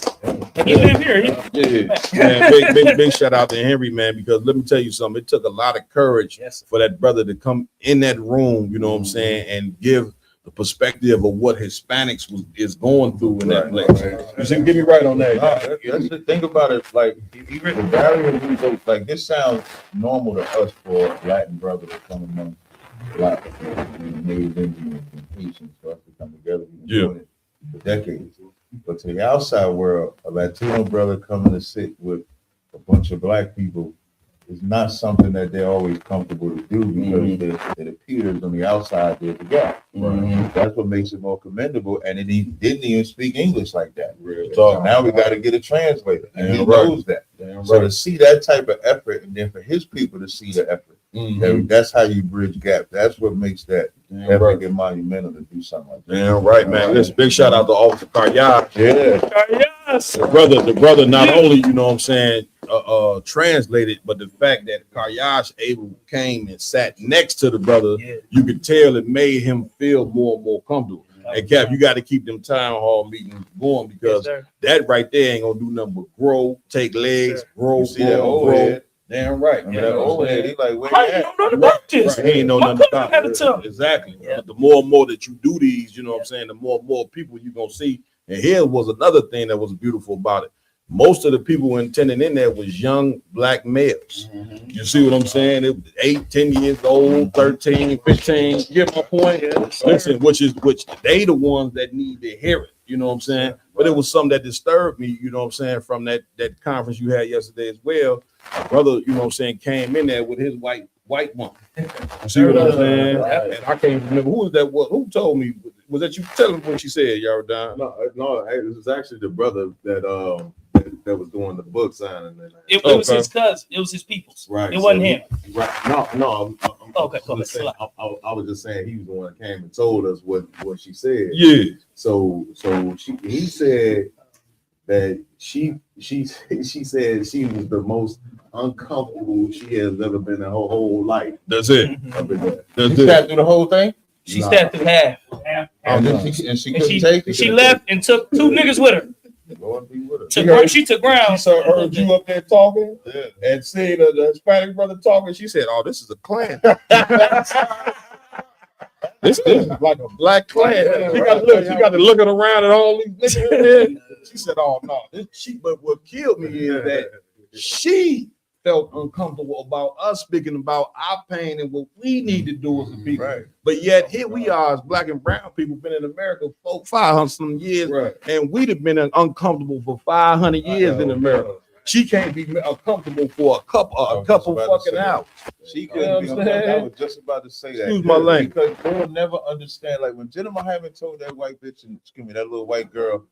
He live here. Man, big shout out to Henry, man, because let me tell you something. It took a lot of courage for that brother to come in that room, you know what I'm saying, and give the perspective of what Hispanics is going through in that place. You see, get me right on that. Let's just think about it. Like, the barrier, like this sounds normal to us for a Latin brother to come among Black Native Indians and Haitians for us to come together. We've been doing it for decades. But to the outside world, a Latino brother coming to sit with a bunch of Black people is not something that they're always comfortable to do because it appears on the outside there's a gap. That's what makes it more commendable. And he didn't even speak English like that. So now we got to get a translator. And he knows that. So to see that type of effort, and then for his people to see the effort, that's how you bridge gaps. That's what makes that epic and monumental to do something like that. Damn right, man. Listen, big shout out to Officer Karyak. The brother not only, you know what I'm saying, translated, but the fact that Karyash Abel came and sat next to the brother, you could tell it made him feel more and more comfortable. And Cap, you got to keep them town hall meetings going because that right there ain't gonna do nothing but grow, take legs, grow. Damn right. I mean, that old head, he like, wait, I don't know nothing about this. He ain't know nothing about it. Exactly. But the more and more that you do these, you know what I'm saying, the more and more people you're gonna see. And here was another thing that was beautiful about it. Most of the people attending in there was young Black males. You see what I'm saying? It was 8, 10 years old, 13, 15. You get my point? Listen, which they the ones that need to hear it. You know what I'm saying? But it was something that disturbed me, you know what I'm saying, from that conference you had yesterday as well. My brother, you know what I'm saying, came in there with his white woman. You see what I'm saying? And I can't remember who was that. Who told me? Was that you? Tell him what she said, y'all down. No, it was actually the brother that was doing the book signing. It was his cousin. It was his people's. Right. It wasn't him. Right. No. Okay. I was just saying he was the one that came and told us what she said. Yeah. So he said that she said she was the most uncomfortable she has ever been in her whole life. That's it. She sat through the whole thing. She sat through half. And she couldn't take it. She left and took 2 niggas with her. She took ground. So heard you up there talking and seeing the Hispanic brother talking. She said, "Oh, this is a clan. This is like a Black clan." You got to look around at all these niggas. She said, "Oh no." But what killed me is that she felt uncomfortable about us speaking about our pain and what we need to do as a people. Right. But yet here we are as Black and brown people, been in America for 500 some years, and we'd have been uncomfortable for 500 years in America. She can't be uncomfortable for a couple fucking hours. She couldn't be uncomfortable. I was just about to say that. Excuse my language. Because they will never understand. Like when Jennifer Hammond told that white bitch, that little white girl,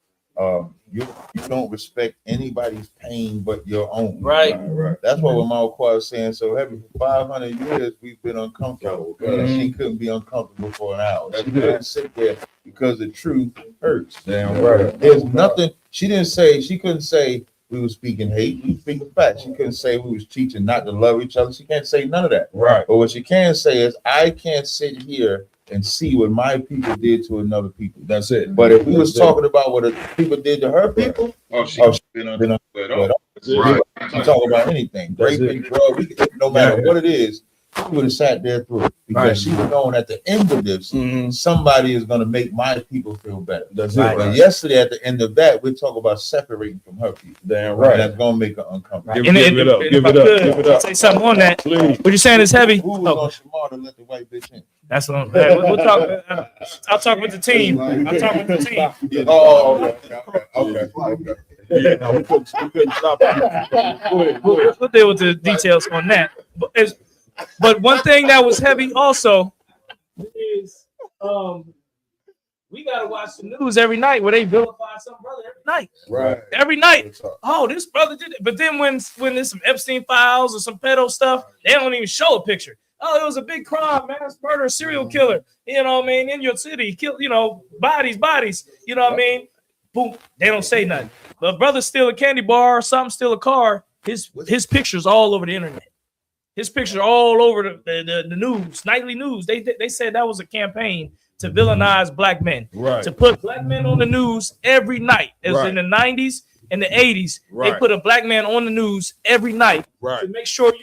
you don't respect anybody's pain but your own. Right. That's what Malqua is saying. So heavy for 500 years we've been uncomfortable. And she couldn't be uncomfortable for an hour. She couldn't sit there because the truth hurts. Damn right. There's nothing. She couldn't say we were speaking hate. We were speaking facts. She couldn't say we was teaching not to love each other. She can't say none of that. Right. But what she can say is I can't sit here and see what my people did to another people. That's it. But if we was talking about what the people did to her people, She been on right. She talk about anything, raping, drugs, no matter what it is. She would have sat there through it because she was knowing at the end of this, somebody is going to make my people feel better. That's it. But yesterday, at the end of that, we talk about separating from her people. Damn right. And that's going to make her uncomfortable. Give it up. Say something on that. Please. What you saying is heavy. Who was on Shamar to let the white bitch in? That's what we'll talk. I'll talk with the team. I'll talk with the team. Okay. Yeah, no, we couldn't stop it. We'll deal with the details on that. But one thing that was heavy also is We gotta watch the news every night where they vilify some brother every night. Right. Every night. Oh, this brother did it. But then when there's some Epstein files or some pedo stuff, they don't even show a picture. Oh, it was a big crime, mass murder, serial killer. You know what I mean? In your city, kill, bodies. You know what I mean? Boom. They don't say nothing. But brother steal a candy bar or something, steal a car. His pictures all over the internet. His pictures all over the news, nightly news. They said that was a campaign to villainize black men, Right. to put black men on the news every night. It was in the 90s and the 80s. Right. They put a black man on the news every night Right. to make sure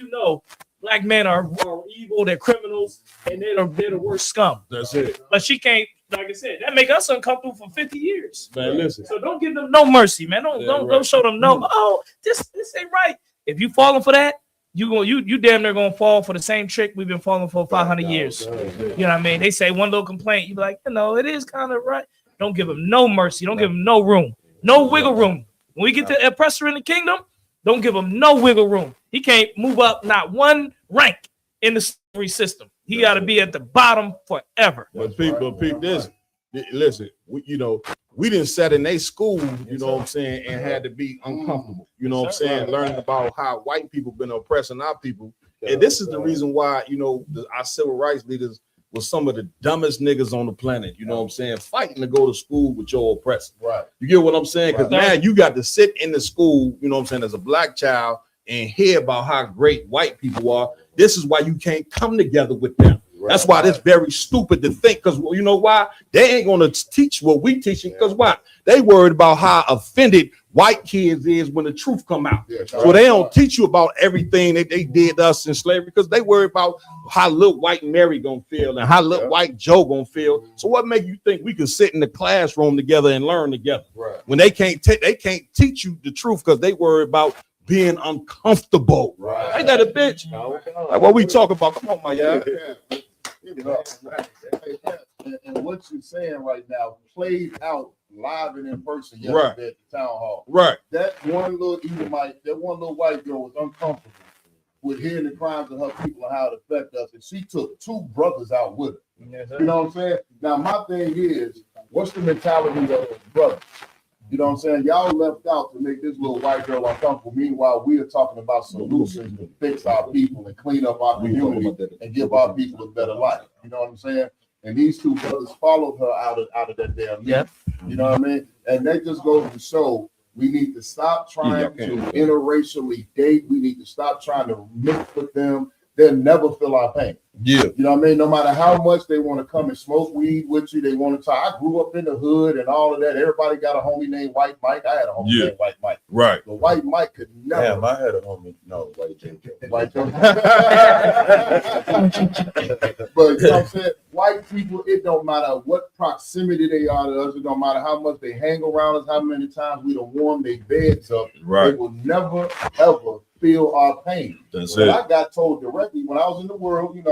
black men are evil, they're criminals, and they're the worst scum. That's it. But she can't, like I said, that make us uncomfortable for 50 years. Man, listen. So don't give them no mercy, man. Don't show them no. Oh, this ain't right. If you falling for that, you damn near gonna fall for the same trick we've been falling for 500 years. You know what I mean? They say one little complaint, you be like, it is kind of right. Don't give them no mercy. Don't give them no room, no wiggle room. When we get the oppressor in the kingdom, don't give him no wiggle room. He can't move up not one rank in the slavery system. He got to be at the bottom forever. But people, this. Listen, we didn't set in a school, you know what I'm saying, and had to be uncomfortable, you know what I'm saying, learning about how white people been oppressing our people. And this is the reason why, our civil rights leaders were some of the dumbest niggas on the planet, you know what I'm saying, fighting to go to school with your oppressor. Right. You get what I'm saying? Because now you got to sit in the school, you know what I'm saying, as a black child and hear about how great white people are. This is why you can't come together with them. That's why it's very stupid to think, because you know why? They ain't gonna teach what we teaching, because why? They worried about how offended white kids is when the truth come out. So they don't teach you about everything that they did to us in slavery, because they worry about how little white Mary gonna feel and how little white Joe gonna feel. So what make you think we can sit in the classroom together and learn together when they can't teach you the truth, because they worry about being uncomfortable. Ain't that a bitch? Like what we talk about? Come on, my guy. And what you're saying right now played out live and in person yesterday at the town hall. Right. That one little Edomite, that one little white girl was uncomfortable with hearing the crimes of her people and how it affected us. And she took two brothers out with her. You know what I'm saying? Now, my thing is, what's the mentality of those brothers? You know what I'm saying? Y'all left out to make this little white girl uncomfortable. Meanwhile, we are talking about solutions to fix our people and clean up our community and give our people a better life. You know what I'm saying? And these two brothers followed her out of that damn meeting. You know what I mean? And that just goes to show we need to stop trying to interracially date. We need to stop trying to mix with them. They'll never feel our pain. Yeah. You know what I mean? No matter how much they want to come and smoke weed with you, they want to talk. I grew up in the hood and all of that. Everybody got a homie named White Mike. I had a homie named White Mike. Right. But White Mike could never. Damn, I had a homie. No, White JJ. White JJ. But you know what I'm saying? White people, it don't matter what proximity they are to us. It don't matter how much they hang around us, how many times we don't warm their beds up. Right. They will never, ever feel our pain. That's it. I got told directly when I was in the world, in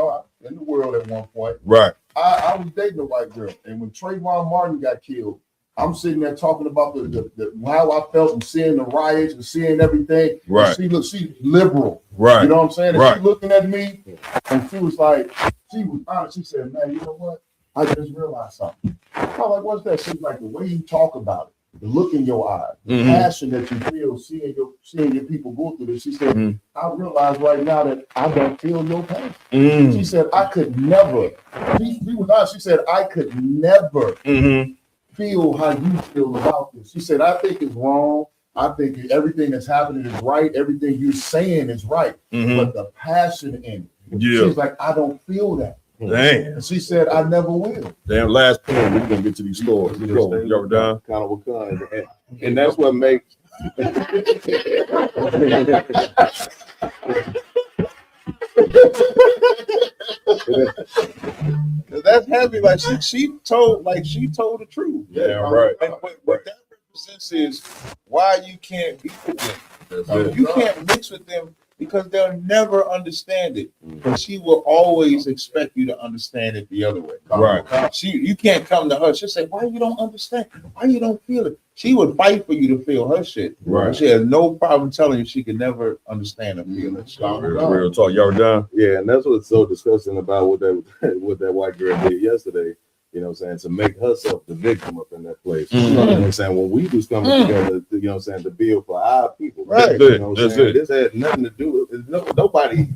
the world at one point. Right. I was dating a white girl, and when Trayvon Martin got killed, I'm sitting there talking about the how I felt and seeing the riots and seeing everything. Right. She's liberal. Right. You know what I'm saying? And right. She looking at me, and she was honest. She said, "Man, you know what? I just realized something." I was like, "What's that?" She's like, "The way you talk about it, the look in your eyes, the passion that you feel, seeing your people go through this." She said, "I realize right now that I don't feel your pain." She said, "I could never." She was honest. She said, "I could never feel how you feel about this." She said, "I think it's wrong. I think everything that's happening is right. Everything you're saying is right. But the passion in it." She's like, "I don't feel that." Damn. And she said, "I never will." Damn, last point. We're gonna get to these scores. You're done. Kind of what kind, and that's what makes. That's heavy. Like she told the truth. Yeah, right. And what that represents is why you can't be with them. You can't mix with them because they'll never understand it. But she will always expect you to understand it the other way. Right. You can't come to her. She'll say, "Why you don't understand? Why you don't feel it?" She would fight for you to feel her shit. Right. She has no problem telling you she can never understand or feel it. Real talk. Y'all done? Yeah, and that's what's so disgusting about what that white girl did yesterday. You know what I'm saying? To make herself the victim up in that place. You know what I'm saying? When we was coming together, you know what I'm saying, to build for our people. Right. You know what I'm That's saying? it. This had nothing to do with nobody,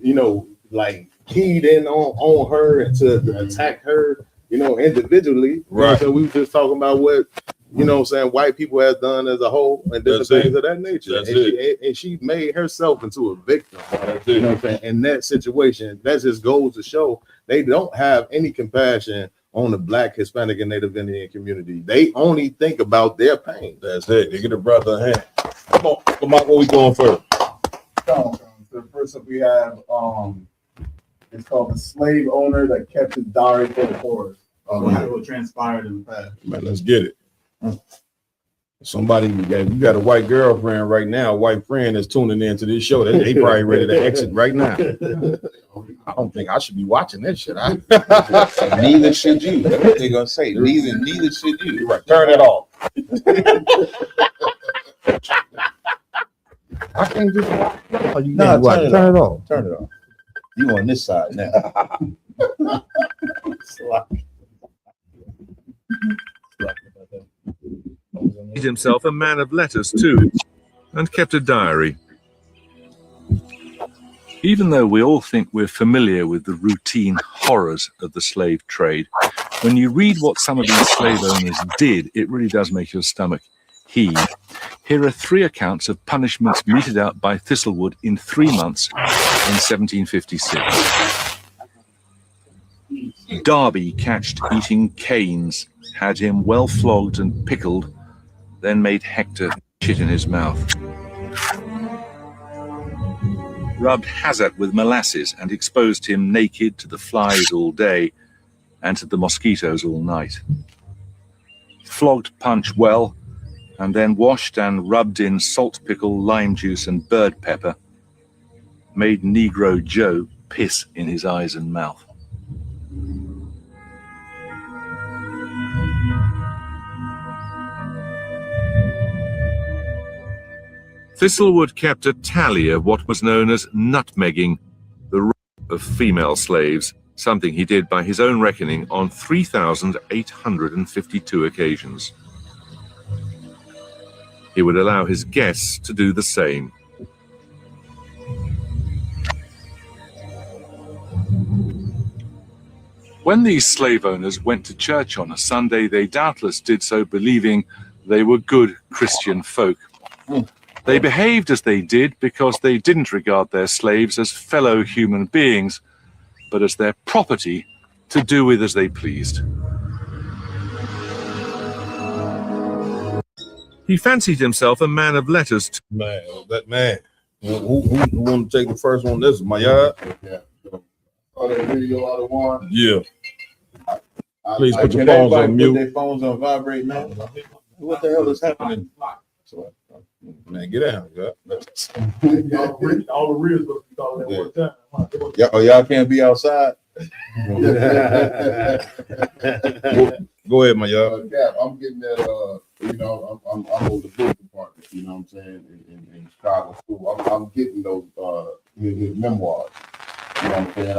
you know, like keyed in on her and to attack her, you know, individually. Right. So we were just talking about what, you know what I'm saying, white people have done as a whole and different things of that nature. And she made herself into a victim. You know what I'm saying? In that situation, that just goes to show they don't have any compassion on the Black, Hispanic, and Native Indian community. They only think about their pain. That's it. They get a brother a hand. Come on, where we going first? The first up we have it's called The Slave Owner That Kept His Dowry for the Poor. What transpired in the past. Man, let's get it. Somebody, you got a white girlfriend right now, a white friend that's tuning into this show. They probably ready to exit right now. I don't think I should be watching this shit. Neither should you. That's what they're gonna say. Neither should you. Right. Turn it off. I can't just watch. Oh, you No, turn it off. Turn it off. You on this side now. Made himself a man of letters too, and kept a diary. Even though we all think we're familiar with the routine horrors of the slave trade, when you read what some of these slave owners did, it really does make your stomach heave. Here are 3 accounts of punishments meted out by Thistlewood in 3 months in 1756. Darby catched eating canes, had him well flogged and pickled, then made Hector shit in his mouth. Rubbed Hazard with molasses and exposed him naked to the flies all day and to the mosquitoes all night. Flogged Punch well, and then washed and rubbed in salt pickle, lime juice, and bird pepper. Made Negro Joe piss in his eyes and mouth. Thistlewood kept a tally of what was known as nutmegging, the rape of female slaves, something he did by his own reckoning on 3,852 occasions. He would allow his guests to do the same. When these slave owners went to church on a Sunday, they doubtless did so believing they were good Christian folk. They behaved as they did because they didn't regard their slaves as fellow human beings, but as their property to do with as they pleased. He fancied himself a man of letters. Man, that man. Who want to take the first one? This is my yard. Yeah. Oh, that video out of one. Yeah. Please put your phones on mute. Put their phones on vibrate now. What the hell is happening? Man, get out. All the reels supposed to be calling at one time. Y'all can't be outside. Go ahead, my yard. Yeah, I'm getting that. You know, I'm over the book department. You know what I'm saying? In Chicago school, I'm getting those his memoirs. You know what I'm saying?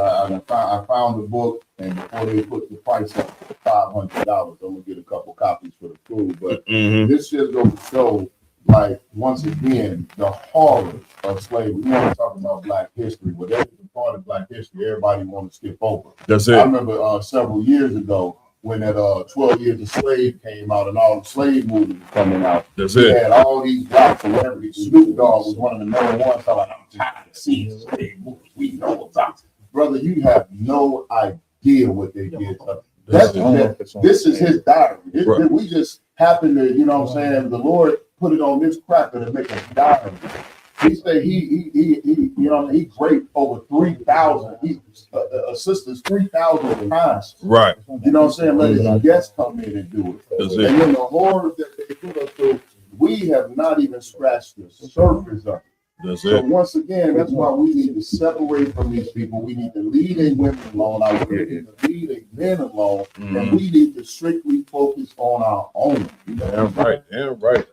I found the book, and before they put the price up to $500, I'm gonna get a couple copies for the school. But this just goes to show, like, once again, the horror of slavery. We want to talk about Black history, but that's the part of Black history everybody want to skip over. That's it. I remember several years ago when that 12 Years a Slave came out and all the slave movies were coming out. That's we it. had all these Black celebrities. Snoop Dogg was one of the number one. So I'm tired of seeing slave movies. We know about. Brother, you have no idea what they did. This is his diary. We just happen to, you know what I'm saying, the Lord put it on this cracker to make a diary. He said he you know, he raped over 3,000. He assisted 3,000 times. Right. You know what I'm saying? Let his guests come in and do it. That's and it. then the horrors that they put us through, we have not even scratched the surface of it. That's So it. once again, that's why we need to separate from these people. We need to leave their women alone. I need to leave their men alone, and we need to strictly focus on our own. Damn right. Damn right.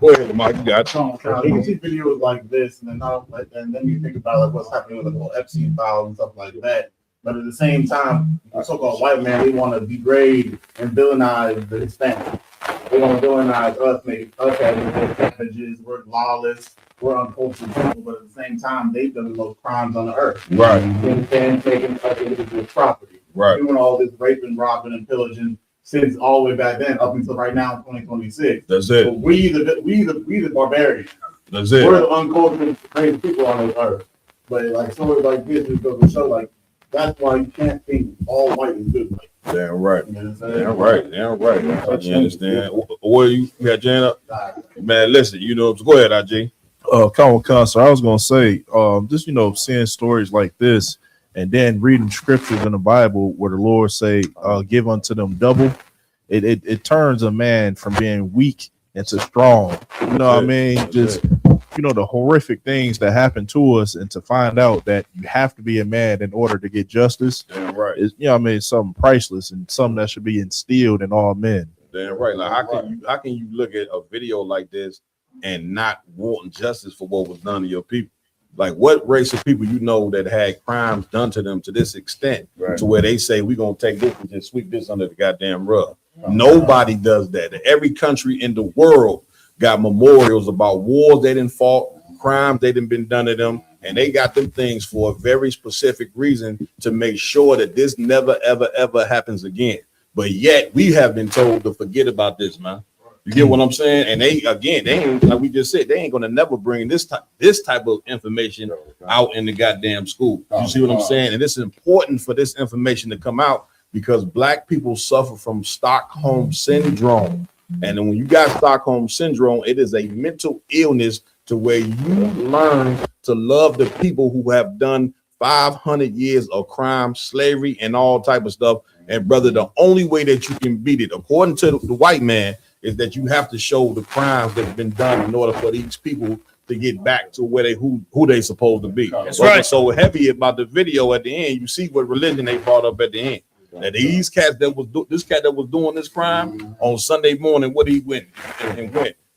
Go ahead, Mike. You got You can see videos like this, and then you think about like what's happening with the whole Epstein files and stuff like that. But at the same time, the so-called white man, they want to degrade and villainize the Hispanic. They want to villainize us, make us as savages, we're lawless, we're uncultured people, but at the same time, they've done the most crimes on the earth. Right. You understand? Taking other individuals' property. Right. Doing all this raping, robbing, and pillaging since all the way back then up until right now in 2026. That's it. So we the barbarians. That's it. We're the uncultured crazy people on this earth. But like stories like this just goes to show like that's why you can't think all white is good. Like, damn right. you know what I'm saying? Damn right. Damn right. You understand? Where you got Jan up? Man, listen, you know, go ahead, IJ. So I was gonna say, just seeing stories like this, and then reading scriptures in the Bible where the Lord say, "Give unto them double." It turns a man from being weak into strong. You know what I mean? Just the horrific things that happen to us, and to find out that you have to be a man in order to get justice. Damn right. Is something priceless and something that should be instilled in all men. Damn right. Like how can you look at a video like this and not wanting justice for what was done to your people? Like, what race of people you know that had crimes done to them to this extent, to where they say we're gonna take this and just sweep this under the goddamn rug? Nobody does that. Every country in the world got memorials about wars they didn't fought, crimes they didn't been done to them, and they got them things for a very specific reason to make sure that this never ever happens again. But yet we have been told to forget about this, man. You get what I'm saying? And they ain't, like we just said, they ain't gonna never bring this type of information out in the goddamn school. You see what I'm saying? And it's important for this information to come out because Black people suffer from Stockholm syndrome. And then when you got Stockholm syndrome, it is a mental illness to where you learn to love the people who have done 500 years of crime, slavery, and all type of stuff. And brother, the only way that you can beat it, according to the white man, is that you have to show the crimes that have been done in order for these people to get back to where who they supposed to be. That's right. So heavy about the video at the end, you see what religion they brought up at the end. Now these cats this cat that was doing this crime on Sunday morning, what he went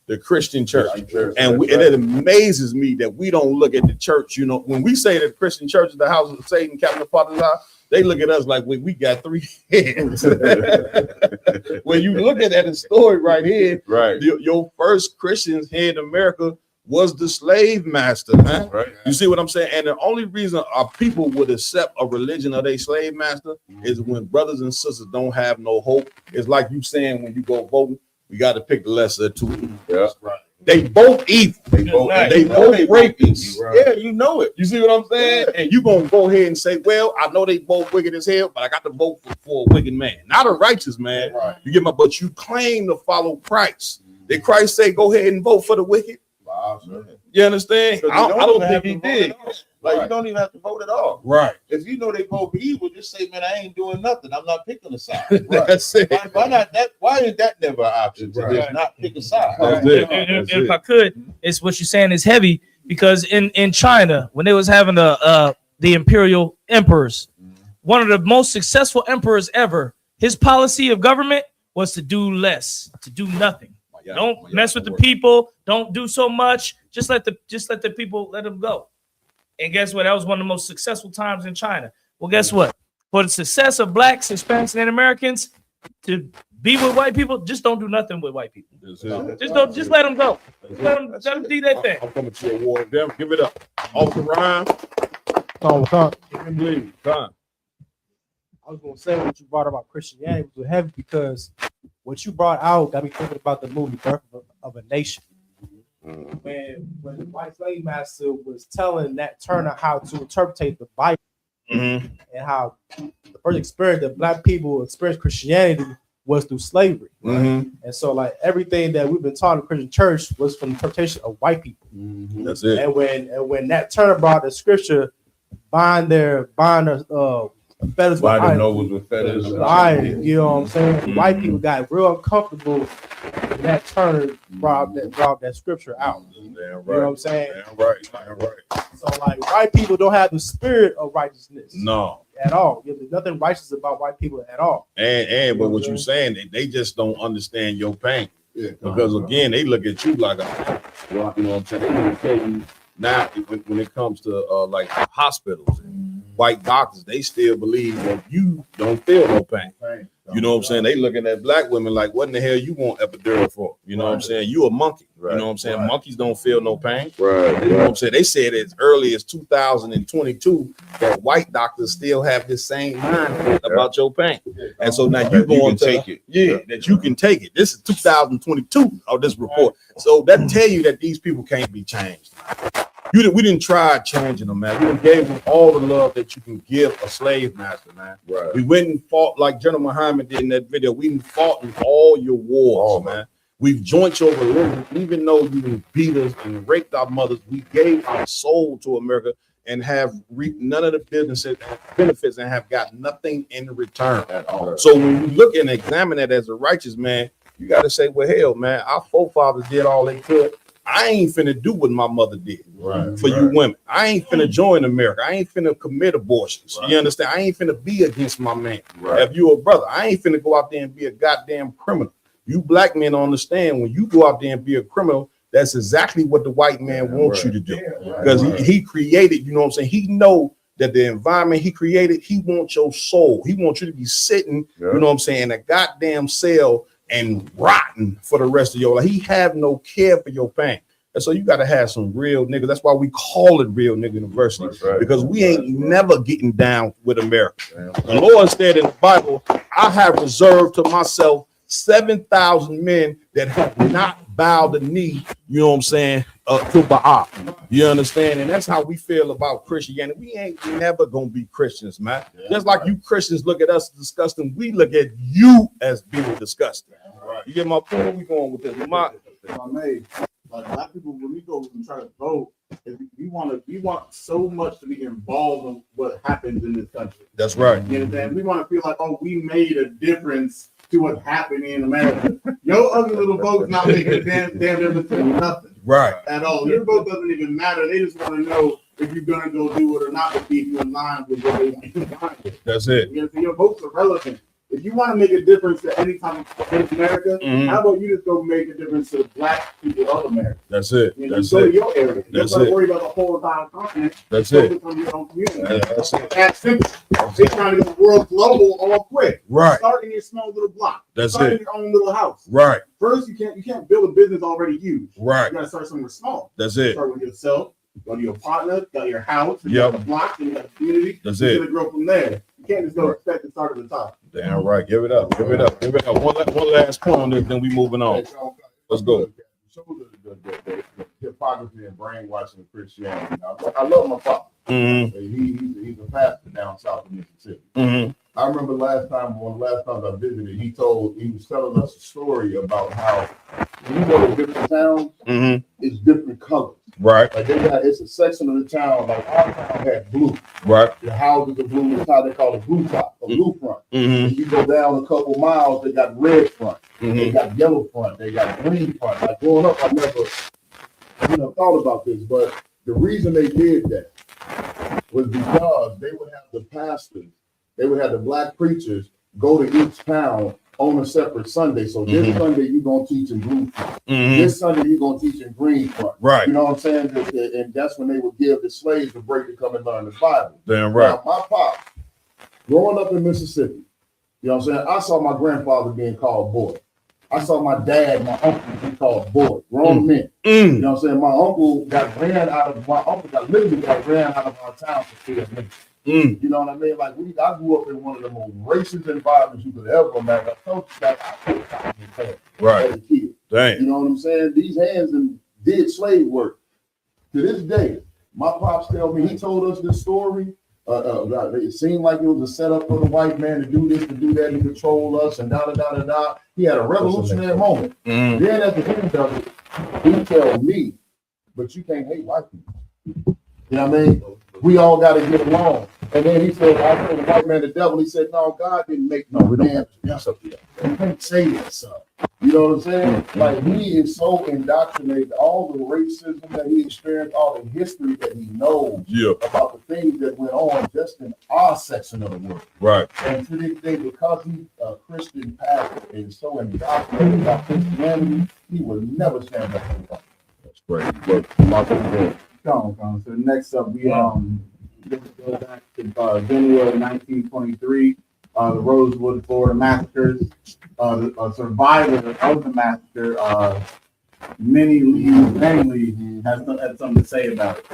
the Christian church, and it amazes me that we don't look at the church. You know, when we say that the Christian church is the house of Satan, Captain Tazaryach, they look at us like we got 3 heads. When you look at the story right here, right, your first Christians here in America was the slave master, man. Right. You see what I'm saying? And the only reason our people would accept a religion of their slave master is when brothers and sisters don't have no hope. It's like you saying when you go voting, we got to pick the lesser of two evils. Yeah. Right. They both evil. They both rapists. Right. Yeah, you know it. You see what I'm saying? Yeah. And you gonna go ahead and say, well, I know they both wicked as hell, but I got to vote for a wicked man, not a righteous man. Right. You get my, but you claim to follow Christ. Did Christ say, go ahead and vote for the wicked? You understand? I don't think he did. Like, you don't even have to vote at all. Right. If you know they vote for evil, just say, man, I ain't doing nothing. I'm not picking a side. Right. That's it. Why not that? Why is that never an option to just not pick a side? If I could, it's what you're saying is heavy because in China, when they was having the imperial emperors, one of the most successful emperors ever, his policy of government was to do less, to do nothing. Don't mess with the people. Don't do so much. Just let the people let them go. And guess what? That was one of the most successful times in China. Well, guess what? For the success of blacks, Hispanics, and Americans to be with white people, just don't do nothing with white people. Just let them go. Let them do their thing. I'm coming to your award. Them, give it up. Off the rhyme. I was gonna say what you brought about Christianity was heavy because what you brought out got me thinking about the movie Birth of a Nation. When the white slave master was telling Nat Turner how to interpret the Bible and how the first experience that black people experienced Christianity was through slavery. And so like everything that we've been taught in the Christian church was from the interpretation of white people. That's it. And when Nat Turner brought the scripture, bind their feathers with iron. You know what I'm saying? White people got real uncomfortable when Nat Turner brought that scripture out. You know what I'm saying? Right. So like white people don't have the spirit of righteousness. No. At all. There's nothing righteous about white people at all. But what you're saying, they just don't understand your pain. Yeah. Because again, they look at you like you know what I'm saying? They can tell you now when it comes to like hospitals white doctors, they still believe that you don't feel no pain. You know what I'm saying? They looking at black women like, what in the hell you want epidural for? You know what I'm saying? You a monkey. You know what I'm saying? Monkeys don't feel no pain. You know what I'm saying? They said as early as 2022 that white doctors still have this same mindset about your pain. And so now you going to take it. Yeah, that you can take it. This is 2022 of this report. So that tell you that these people can't be changed. We didn't try changing them, man. We done gave them all the love that you can give a slave master, man. We went and fought like General Muhammad did in that video. We fought in all your wars, man. We've joined your religion, even though you beat us and raped our mothers. We gave our soul to America and have reaped none of the businesses and benefits and have got nothing in return at all. So when you look and examine it as a righteous man, you got to say, well, hell, man, our forefathers did all they could. I ain't finna do what my mother did for you women. I ain't finna join America. I ain't finna commit abortions. You understand? I ain't finna be against my man. If you a brother, I ain't finna go out there and be a goddamn criminal. You black men don't understand when you go out there and be a criminal, that's exactly what the white man wants you to do. Because he created, you know what I'm saying? He know that the environment he created, he wants your soul. He wants you to be sitting, you know what I'm saying, in a goddamn cell and rotten for the rest of your life. He have no care for your pain. And so you got to have some real niggas. That's why we call it Real Nigga University, because we ain't never getting down with America. The Lord said in the Bible, I have reserved to myself 7,000 men that have not bowed the knee, you know what I'm saying, to Baal. You understand? And that's how we feel about Christianity. We ain't never gonna be Christians, man. Just like you Christians look at us disgusting, we look at you as being disgusting. You get my point? Where we going with this? If I may, like black people, when we go and try to vote, we want so much to be involved in what happens in this country. That's right. You understand? We want to feel like, oh, we made a difference to what's happening in America. Your ugly little vote's not making a damn difference to nothing. Right. At all. Your vote doesn't even matter. They just want to know if you're gonna go do it or not to keep you in line with what they want you in line with. That's it. You know, your votes are relevant. If you want to make a difference to any type of in America, how about you just go make a difference to the black people of America? That's it. You know, That's go it. to your area. That's Don't it. worry about the whole entire continent. That's Focus it. on your own community. That's it. That's simple. They're trying to go world global all quick. Right. Start in your small little block. That's Start it. in your own little house. Right. First, you can't build a business already huge. Right. You gotta start somewhere small. That's it. Start with yourself. Go to your partner. Got your house. You Yep. got the block. And you got the community. That's You're it. gonna grow from there. You can't just go expect to start at the top. Damn right. Give it up. Give it up. Give it up. One last point on this, then we moving on. Let's go. Show the hypocrisy and brainwashing of Christianity. Now, I love my father. He's a pastor down south of Mississippi. I remember one of the last times I visited, he was telling us a story about how when you go to different towns, it's different colors. Right. Like it's a section of the town, like our town had blue. Right. The houses are blue, it's how they call it blue top, or blue front. If you go down a couple miles, they got red front, they got yellow front, they got green front. Like growing up, I never thought about this, but the reason they did that was because they would have the pastors, they would have the black preachers go to each town on a separate Sunday. So this Sunday you're gonna teach in blue front. This Sunday you're gonna teach in green front. Right. You know what I'm saying? And that's when they would give the slaves a break to come and learn the Bible. Damn right. Now, my pop, growing up in Mississippi, you know what I'm saying? I saw my grandfather being called boy. I saw my dad, my uncle being called boy. Grown men. You know what I'm saying? My uncle got ran out of our town for stealing niggas. You know what I mean? Like I grew up in one of the most racist environments you could ever imagine. I told you that I could have been right as a kid. Dang. You know what I'm saying? These hands did slave work. To this day, my pops tell me, he told us this story. It seemed like it was a setup for the white man to do this, to do that, to control us, and da. He had a revolutionary moment. Then at the end of it, he told me, but you can't hate white people. You know what I mean? We all got to get along. And then he said, I told the white man the devil. He said, no, God didn't make no damn. You can't say that, son. You know what I'm saying? Like, he is so indoctrinated, all the racism that he experienced, all the history that he knows about the things that went on just in our section of the world. Right. And to this day, because he's a Christian pastor and so indoctrinated about Christianity, he will never stand up for God. That's great. So next up, This goes back to January 1923, the Rosewood, Florida massacres. A survivor of the massacre, Minnie Lee Langley, had something to say about it.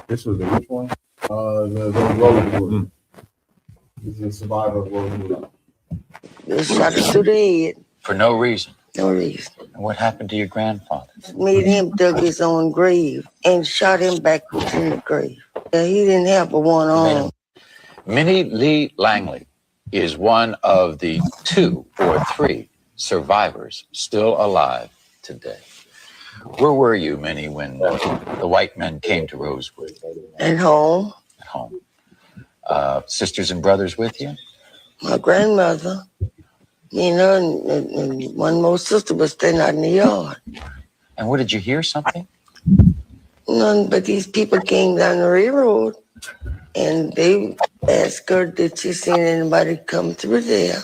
This was the which one? The Rosewood. This is a survivor of Rosewood. They shot us through the head. For no reason. No reason. And what happened to your grandfather? Made him dug his own grave and shot him backwards in the grave. He didn't have a one arm. Minnie Lee Langley is one of the 2 or 3 survivors still alive today. Where were you, Minnie, when the white men came to Rosewood? At home. At home. Sisters and brothers with you? My grandmother, me and her, and one more sister was standing out in the yard. And what, did you hear something? None but these people came down the railroad and they asked her, did she see anybody come through there?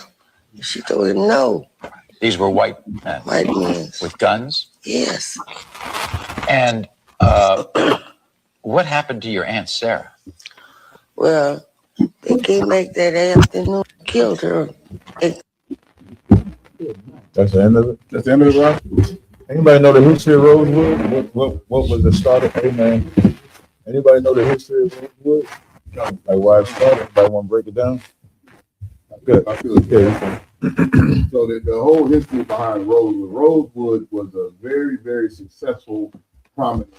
She told him no. These were white men? White men. With guns? Yes. And what happened to your Aunt Sarah? Well, they came back that afternoon, killed her. That's the end of it? That's the end of it, right? Anybody know the history of Rosewood? What was the start of? Hey, man. Anybody know the history of Rosewood? Like why it started? Anybody want to break it down? Good. I feel it. So the whole history behind Rosewood was a very, very successful, prominent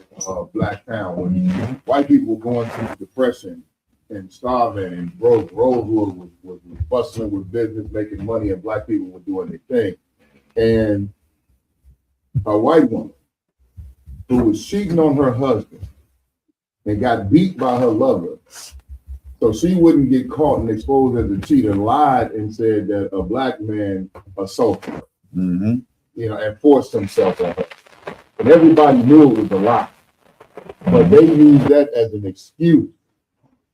black town. When white people were going through depression and starving, and Rosewood was bustling with business, making money, and black people were doing their thing. And a white woman who was cheating on her husband and got beat by her lover, so she wouldn't get caught and exposed as a cheater, lied and said that a black man assaulted her, you know, and forced himself on her. And everybody knew it was a lie, but they used that as an excuse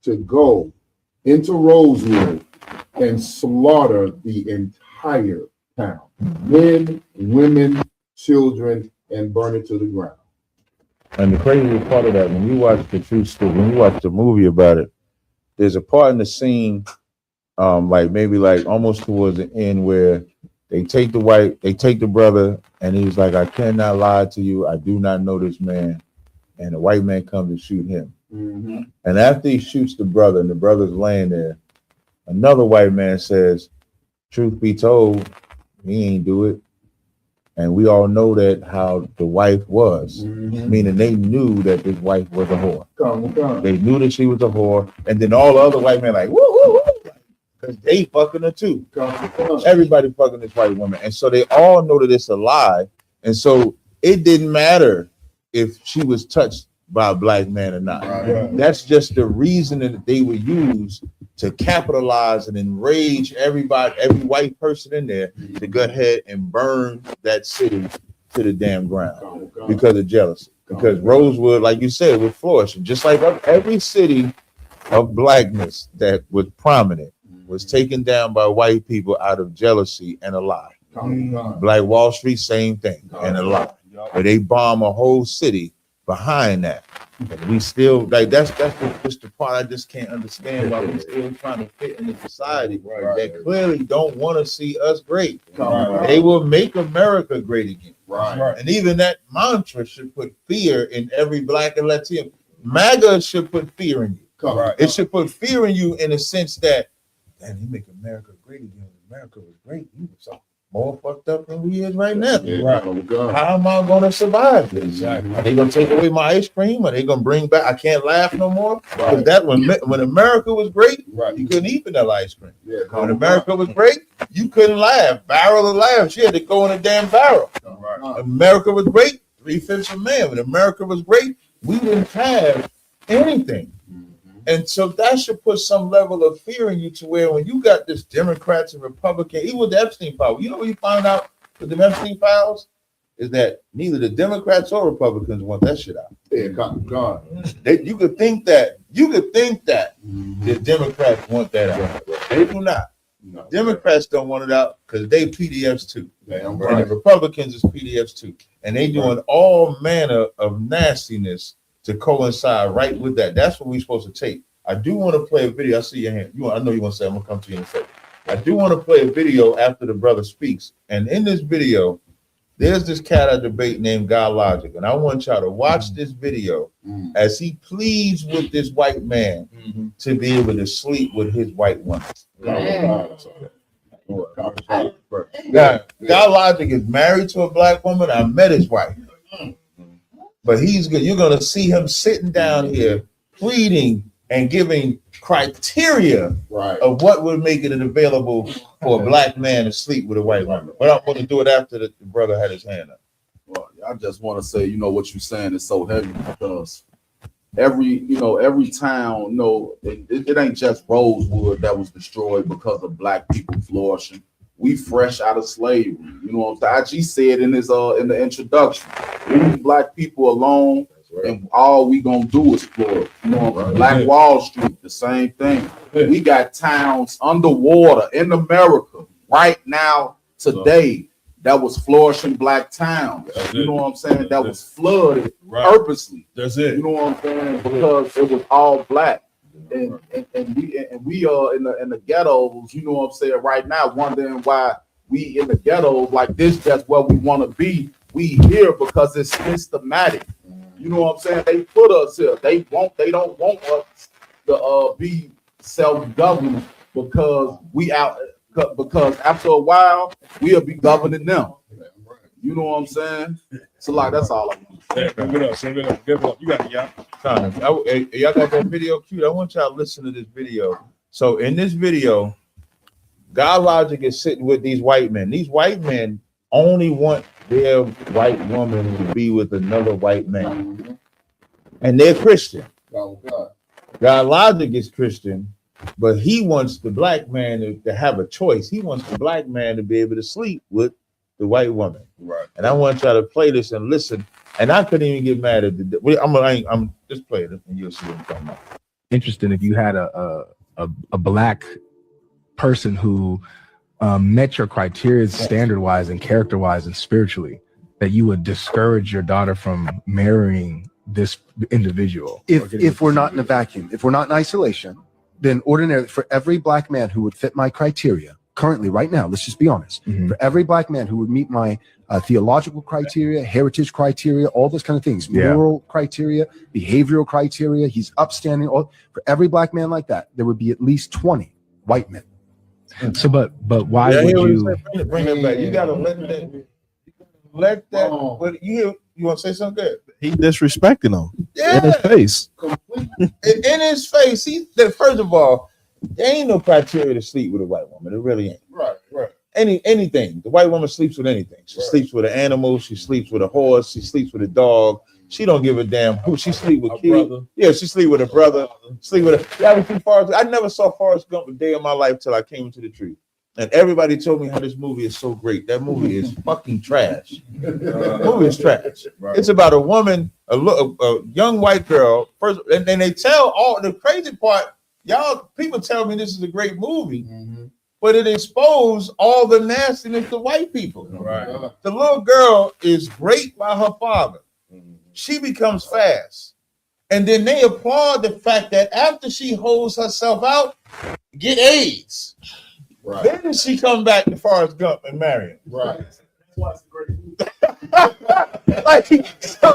to go into Rosewood and slaughter the entire town, men, women, children, and burn it to the ground. And the craziest part of that, when you watch the true story, when you watch the movie about it, there's a part in the scene, like maybe like almost towards the end, where they take the brother, and he's like, I cannot lie to you. I do not know this man. And the white man comes and shoot him. And after he shoots the brother, and the brother's laying there, another white man says, truth be told, he ain't do it. And we all know that how the wife was, meaning they knew that this wife was a whore. They knew that she was a whore, and then all the other white men like, woo, woo, woo, because they fucking her too. Everybody fucking this white woman, and so they all know that it's a lie, and so it didn't matter if she was touched by a black man or not. That's just the reason that they would use to capitalize and enrage everybody, every white person in there, to go ahead and burn that city to the damn ground because of jealousy. Because Rosewood, like you said, was flourishing, just like every city of blackness that was prominent was taken down by white people out of jealousy and a lie. Black Wall Street, same thing, and a lie. But they bomb a whole city behind that. And we still like that's just the part I just can't understand why we still trying to fit in the society that clearly don't want to see us great. They will make America great again. And even that mantra should put fear in every black and Latino. MAGA should put fear in you. It should put fear in you in the sense that, damn, you make America great again. America was great. You were so more fucked up than we is right now. How am I going to survive this? Are they going to take away my ice cream? Are they going to bring back? I can't laugh no more. Because that when America was great, you couldn't eat vanilla ice cream. When America was great, you couldn't laugh. Barrel of laughs, you had to go in a damn barrel. America was great, 3/5 of man. When America was great, we didn't have anything. And so that should put some level of fear in you to where when you got this Democrats and Republicans, even with the Epstein files, you know what you find out with the Epstein files? Is that neither the Democrats or Republicans want that shit out. You could think that the Democrats want that out. They do not. Democrats don't want it out because they PDFs too. And the Republicans is PDFs too. And they doing all manner of nastiness to coincide right with that. That's what we're supposed to take. I do want to play a video. I see your hand. I know you want to say, I'm going to come to you in a second. I do want to play a video after the brother speaks. And in this video, there's this cat I debate named God Logic. And I want y'all to watch this video as he pleads with this white man to be able to sleep with his white woman. God Logic is married to a black woman. I met his wife. But he's good. You're going to see him sitting down here pleading and giving criteria of what would make it available for a black man to sleep with a white woman. But I'm going to do it after the brother had his hand up. Well, I just want to say, what you're saying is so heavy because every town, it ain't just Rosewood that was destroyed because of black people flourishing. We fresh out of slavery. You know what I'm saying? IG said in his in the introduction, leave black people alone. And all we gonna do is flourish. Black Wall Street, the same thing. We got towns underwater in America right now today that was flourishing black towns. You know what I'm saying? That was flooded purposely. That's it. You know what I'm saying? Because it was all black. And we are in the ghettos. You know what I'm saying? Right now, wondering why we in the ghettos like this. That's where we want to be. We here because it's systematic. You know what I'm saying? They put us here. They don't want us to be self-governed because because after a while we'll be governing them. You know what I'm saying? So like that's all I want. Give it up. You got it, y'all. Y'all got that video cute. I want y'all to listen to this video. So in this video, God Logic is sitting with these white men. These white men only want their white woman to be with another white man. And they're Christian. God Logic is Christian, but he wants the black man to have a choice. He wants the black man to be able to sleep with the white woman. Right. And I want y'all to play this and listen. And I couldn't even get mad at the. I'm just playing it and you'll see what I'm talking about. Interesting if you had a black person who met your criteria standard-wise and character-wise and spiritually, that you would discourage your daughter from marrying this individual. If we're not in a vacuum, if we're not in isolation, then ordinarily for every black man who would fit my criteria currently right now, let's just be honest, for every black man who would meet my theological criteria, heritage criteria, all those kind of things, moral criteria, behavioral criteria, he's upstanding, for every black man like that, there would be at least 20 white men. So, but why would you bring it back? You gotta let that. But you want to say something good? He disrespecting him. Yeah. In his face. In his face. First of all, there ain't no criteria to sleep with a white woman. It really ain't. Right. Anything. The white woman sleeps with anything. She sleeps with an animal. She sleeps with a horse. She sleeps with a dog. She don't give a damn who she sleep with. Yeah, she sleep with a brother. Sleep with a. I never saw Forrest Gump a day in my life till I came into the tree. And everybody told me how this movie is so great. That movie is fucking trash. The movie is trash. Right. It's about a woman, a young white girl. First, and they tell all the crazy part. Y'all, people tell me this is a great movie, but it exposed all the nastiness of white people. Right. The little girl is raped by her father. She becomes fast. And then they applaud the fact that after she holds herself out, get AIDS. Right. Then she come back to Forrest Gump and marry him. Right. Like,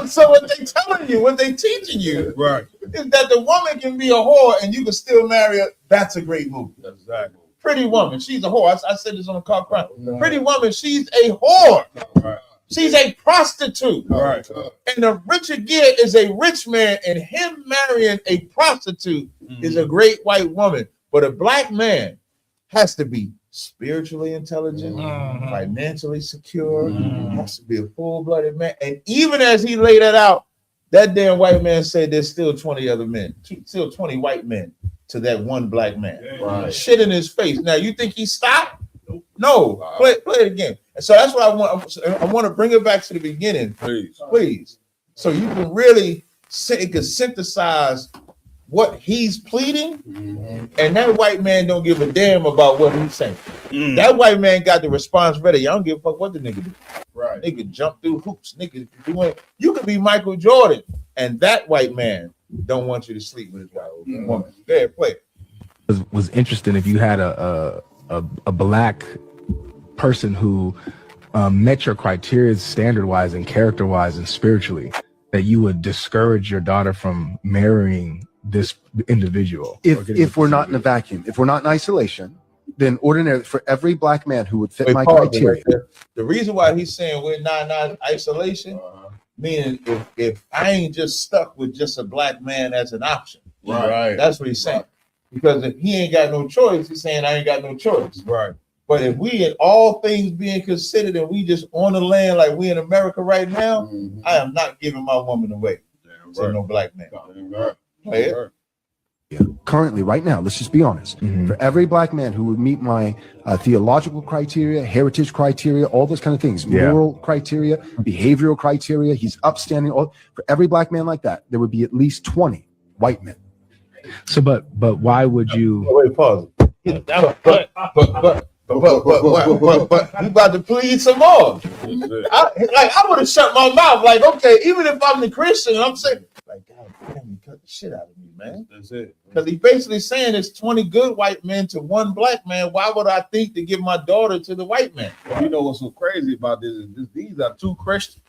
so what they telling you, what they teaching you, right, is that the woman can be a whore and you can still marry her. That's a great movie. Exactly. Pretty Woman, she's a whore. I said this on the car crime. Right. Pretty Woman, she's a whore. Right. She's a prostitute. Right. And the Richard Gere is a rich man, and him marrying a prostitute is a great white woman. But a black man has to be spiritually intelligent, financially secure, has to be a full-blooded man. And even as he laid that out, that damn white man said there's still 20 other men, still 20 white men to that one black man. Right. Shit in his face. Now, you think he stopped? No. Play it again. And so that's what I want. I want to bring it back to the beginning, please. So you can really synthesize what he's pleading, and that white man don't give a damn about what he's saying. That white man got the response ready. Y'all don't give a fuck what the nigga do. Right. Nigga jump through hoops. Nigga you could be Michael Jordan, and that white man don't want you to sleep with his white woman. Go ahead, play. Was interesting if you had a black person who met your criteria standard wise and character wise and spiritually, that you would discourage your daughter from marrying this individual. If we're not in a vacuum, if we're not in isolation, then ordinarily for every black man who would fit my criteria. The reason why he's saying we're not in isolation, meaning if I ain't just stuck with just a black man as an option. Right. That's what he's saying. Because if he ain't got no choice, he's saying I ain't got no choice. Right. But if we in all things being considered and we just on the land like we in America right now, I am not giving my woman away to no black man. Play it. Currently, right now, let's just be honest. For every black man who would meet my theological criteria, heritage criteria, all those kind of things, moral criteria, behavioral criteria, he's upstanding. For every black man like that, there would be at least 20 white men. So, but why would you? Wait, pause. But we about to plead some more. I would have shut my mouth. Like, okay, even if I'm the Christian, I'm saying, like, God damn, you cut the shit out of me, man. That's it. Because he's basically saying it's 20 good white men to one black man. Why would I think to give my daughter to the white man? You know what's so crazy about this is these are two Christians.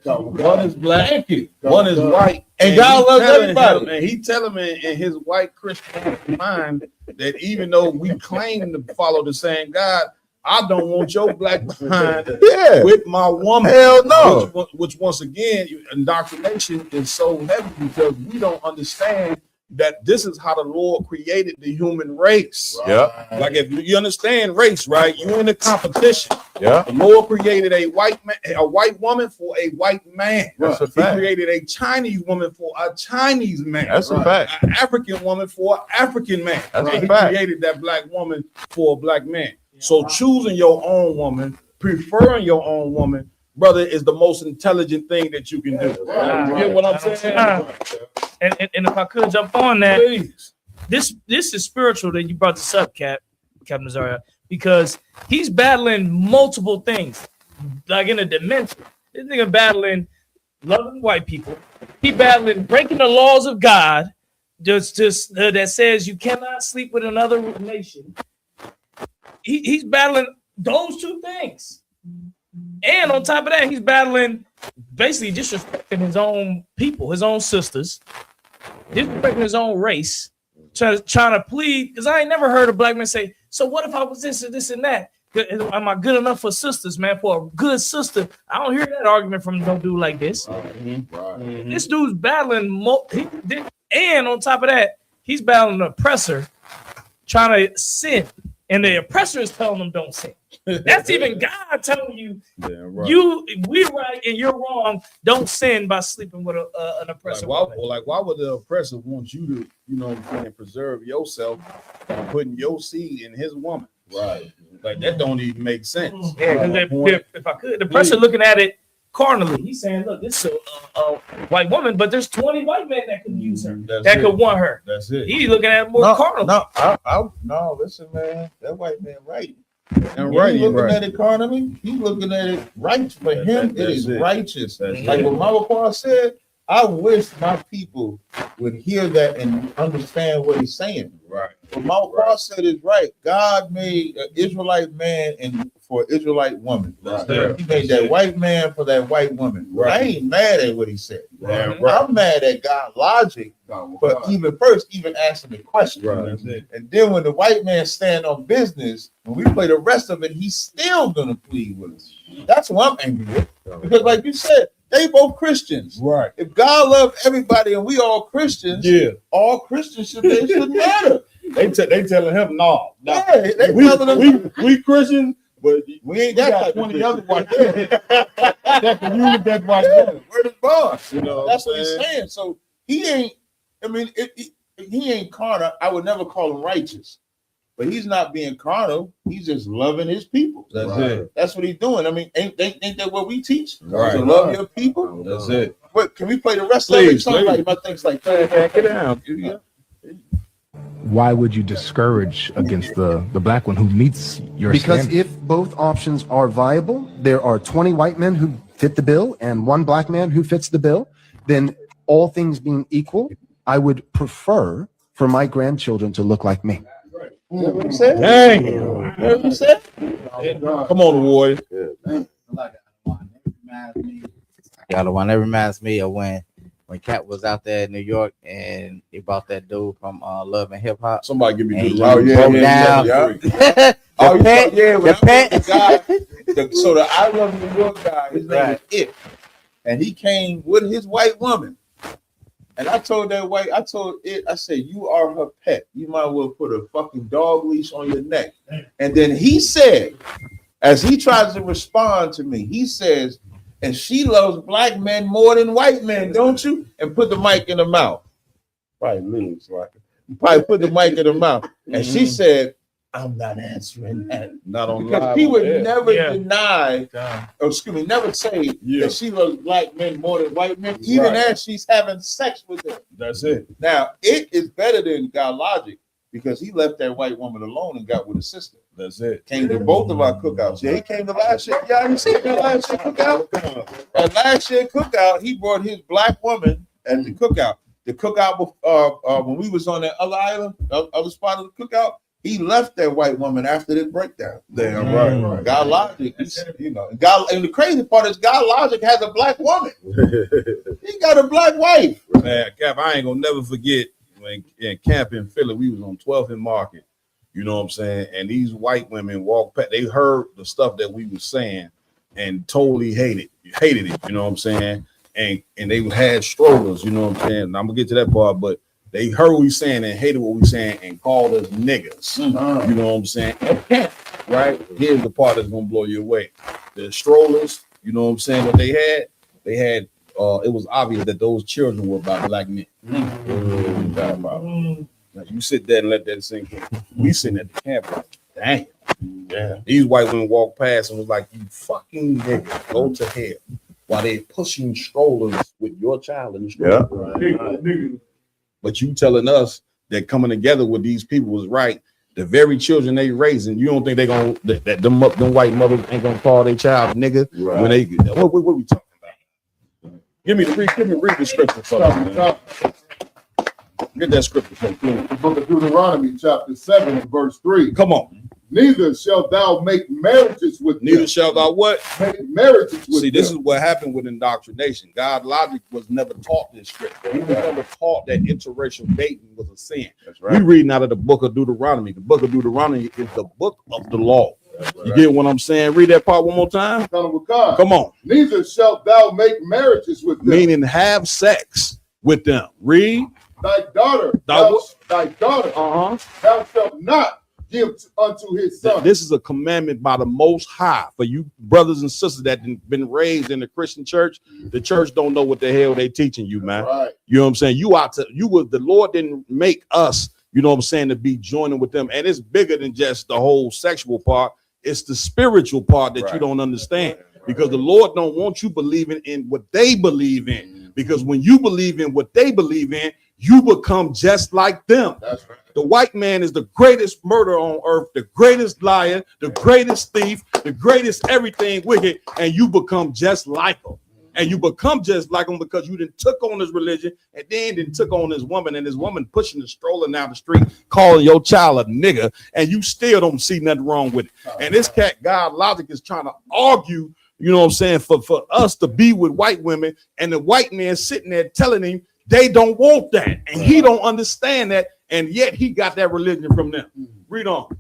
One is black, one is white. And God loves everybody. And he telling me in his white Christian mind that even though we claim to follow the same God, I don't want your black behind with my woman. Hell no. Which once again, indoctrination is so heavy because we don't understand that this is how the Lord created the human race. Yeah. Like if you understand race, right? You're in a competition. Yeah. The Lord created a white man, a white woman for a white man. That's a He fact. created a Chinese woman for a Chinese man. That's a fact. An African woman for an African man. That's a He fact. created that black woman for a black man. So choosing your own woman, preferring your own woman, brother, is the most intelligent thing that you can do. You get what I'm saying? And if I could jump on that, Please. this is spiritual that you brought this up, Captain Tazaryach, because he's battling multiple things, like in a dimension. This nigga battling loving white people. He battling breaking the laws of God, just that says you cannot sleep with another nation. He's battling those two things, and on top of that, he's battling basically disrespecting his own people, his own sisters, disrespecting his own race, trying to plead. Because I ain't never heard a black man say, "So what if I was this and this and that? Am I good enough for sisters, man? For a good sister?" I don't hear that argument from no dude like this. This dude's battling, and on top of that, he's battling an oppressor, trying to sin, and the oppressor is telling him don't sin. That's even God telling you, we're right and you're wrong. Don't sin by sleeping with an oppressor. Why would the oppressor want you to, preserve yourself by putting your seed in his woman? Right. Like that don't even make sense. Yeah, if I could, the oppressor looking at it carnally, he's saying, "Look, this is a white woman, but there's 20 white men that could use her, could want her." That's it. He's looking at it more carnally. No, listen, man, that white man right. And He's looking at it carnally. He's looking at it right for him. It is righteous. Like what Mama Paul said, I wish my people would hear that and understand what he's saying. Right. What Mama Paul said is right. God made an Israelite man and for an Israelite woman. Right. He made that white man for that white woman. Right. I ain't mad at what he said. Right. I'm mad at God's logic. But even asking the question. Right. And then when the white man stand on business, when we play the rest of it, he's still gonna plead with us. That's what I'm angry with. Because like you said, they both Christians. Right. If God loved everybody and we all Christians, all Christians should matter. They telling him no. Yeah, they telling him we Christians, but we ain't that 20 other white men that can use that white man. Where the boss? That's what he's saying. So he ain't. I mean, he ain't carnal. I would never call him righteous, but he's not being carnal. He's just loving his people. That's it. That's what he's doing. I mean, ain't that what we teach? Right. To love your people. That's it. What can we play the rest of it? Somebody might think like that. Get down. why would you discourage against the black one who meets your Because standard? if both options are viable, there are 20 white men who fit the bill and 1 black man who fits the bill, then all things being equal, I would prefer for my grandchildren to look like me. What he said? Dang. What he said? Come on, Warrior. Y'all, the one that reminds me of when Cap was out there in New York and he brought that dude from Love and Hip Hop. Somebody give me and good. he broke down. Oh, The pet, yeah, the pet. So the I Love New York guy, his name is It, and he came with his white woman. And I told It, I said, you are her pet. You might well put a fucking dog leash on your neck. And then he said, as he tries to respond to me, he says, and she loves black men more than white men, don't you? And put the mic in her mouth. Probably lose, right? Probably put the mic in her mouth. And she said, I'm not answering that. Not on because live. he would Yeah. never Yeah. deny, or excuse me, never say that she loves black men more than white men, even as she's having sex with them. That's it. Now, It is better than God Logic because he left that white woman alone and got with his sister. That's it. Came to both of our cookouts. Yeah, he came to last year. Y'all didn't see that last year cookout? At last year cookout, he brought his black woman at the cookout. The cookout when we was on that other island, other spot of the cookout, he left that white woman after the breakdown. Damn right. God Logic, and the crazy part is God Logic has a black woman. He got a black wife. Man, Cap, I ain't gonna never forget when in camp in Philly, we was on 12th and Market. You know what I'm saying? And these white women walked past, they heard the stuff that we was saying and totally hated it, you know what I'm saying? And they had strollers, you know what I'm saying? And I'm gonna get to that part, but they heard what we saying and hated what we saying and called us niggas. You know what I'm saying? Right? Here's the part that's gonna blow you away. The strollers, you know what I'm saying, that they had it was obvious that those children were about black men. Now, you sit there and let that sink in. We sitting at the camp like, damn. Yeah. These white women walked past and was like, you fucking nigga, go to hell. While they pushing strollers with your child in the stroller. Right. But you telling us that coming together with these people was right. The very children they raising, you don't think they gonna that them white mothers ain't gonna call their child nigga when they what we talking about? Give me read the scripture for us. Get that scripture from the book of Deuteronomy, chapter 7, and verse 3. Come on. Neither shalt thou make marriages with them. Neither shalt thou what? Make marriages with See, them. this is what happened with indoctrination. God Logic was never taught this scripture. He was never taught that interracial dating was a sin. That's right. We reading out of the book of Deuteronomy. The book of Deuteronomy is the book of the law. Right. You get what I'm saying? Read that part one more time. Come on. Neither shalt thou make marriages with them. Meaning have sex with them. Read. Thy daughter, thou shalt not give unto his son. This is a commandment by the Most High for you brothers and sisters that have been raised in the Christian church. The church don't know what the hell they teaching you, man. Right. You know what I'm saying? The Lord didn't make us, you know what I'm saying, to be joining with them. And it's bigger than just the whole sexual part. It's the spiritual part that you don't understand. Because the Lord don't want you believing in what they believe in. Because when you believe in what they believe in, you become just like them. That's right. The white man is the greatest murderer on earth, the greatest liar, the greatest thief, the greatest everything wicked, and you become just like him. And you become just like him because you didn't took on his religion and then didn't took on his woman, and his woman pushing the stroller down the street, calling your child a nigga, and you still don't see nothing wrong with it. And this cat, God Logic, is trying to argue, you know what I'm saying, for us to be with white women, and the white man sitting there telling him they don't want that, and he don't understand that, and yet he got that religion from them. Read on.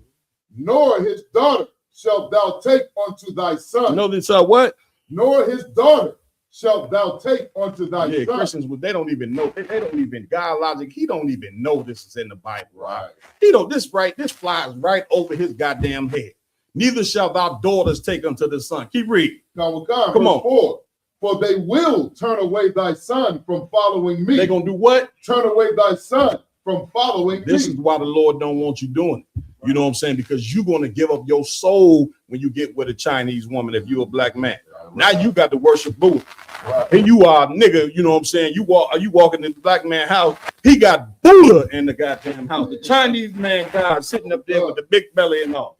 Nor his daughter shalt thou take unto thy son. No, this what? Nor his daughter shalt thou take unto thy son. Christians, they don't even know. They don't even, God Logic, he don't even know this is in the Bible. Right. He don't, this flies right over his goddamn head. Neither shall thy daughters take unto the son. Keep reading. Now, God, come on. 4. For they will turn away thy son from following me. They're going to do what? Turn away thy son from following This me. is why the Lord don't want you doing it. You know what I'm saying? Because you're going to give up your soul when you get with a Chinese woman if you're a black man. Now you got to worship Buddha. And you are a nigga, you know what I'm saying? You walking in the black man house, he got Buddha in the goddamn house. The Chinese man God sitting up there with the big belly and all.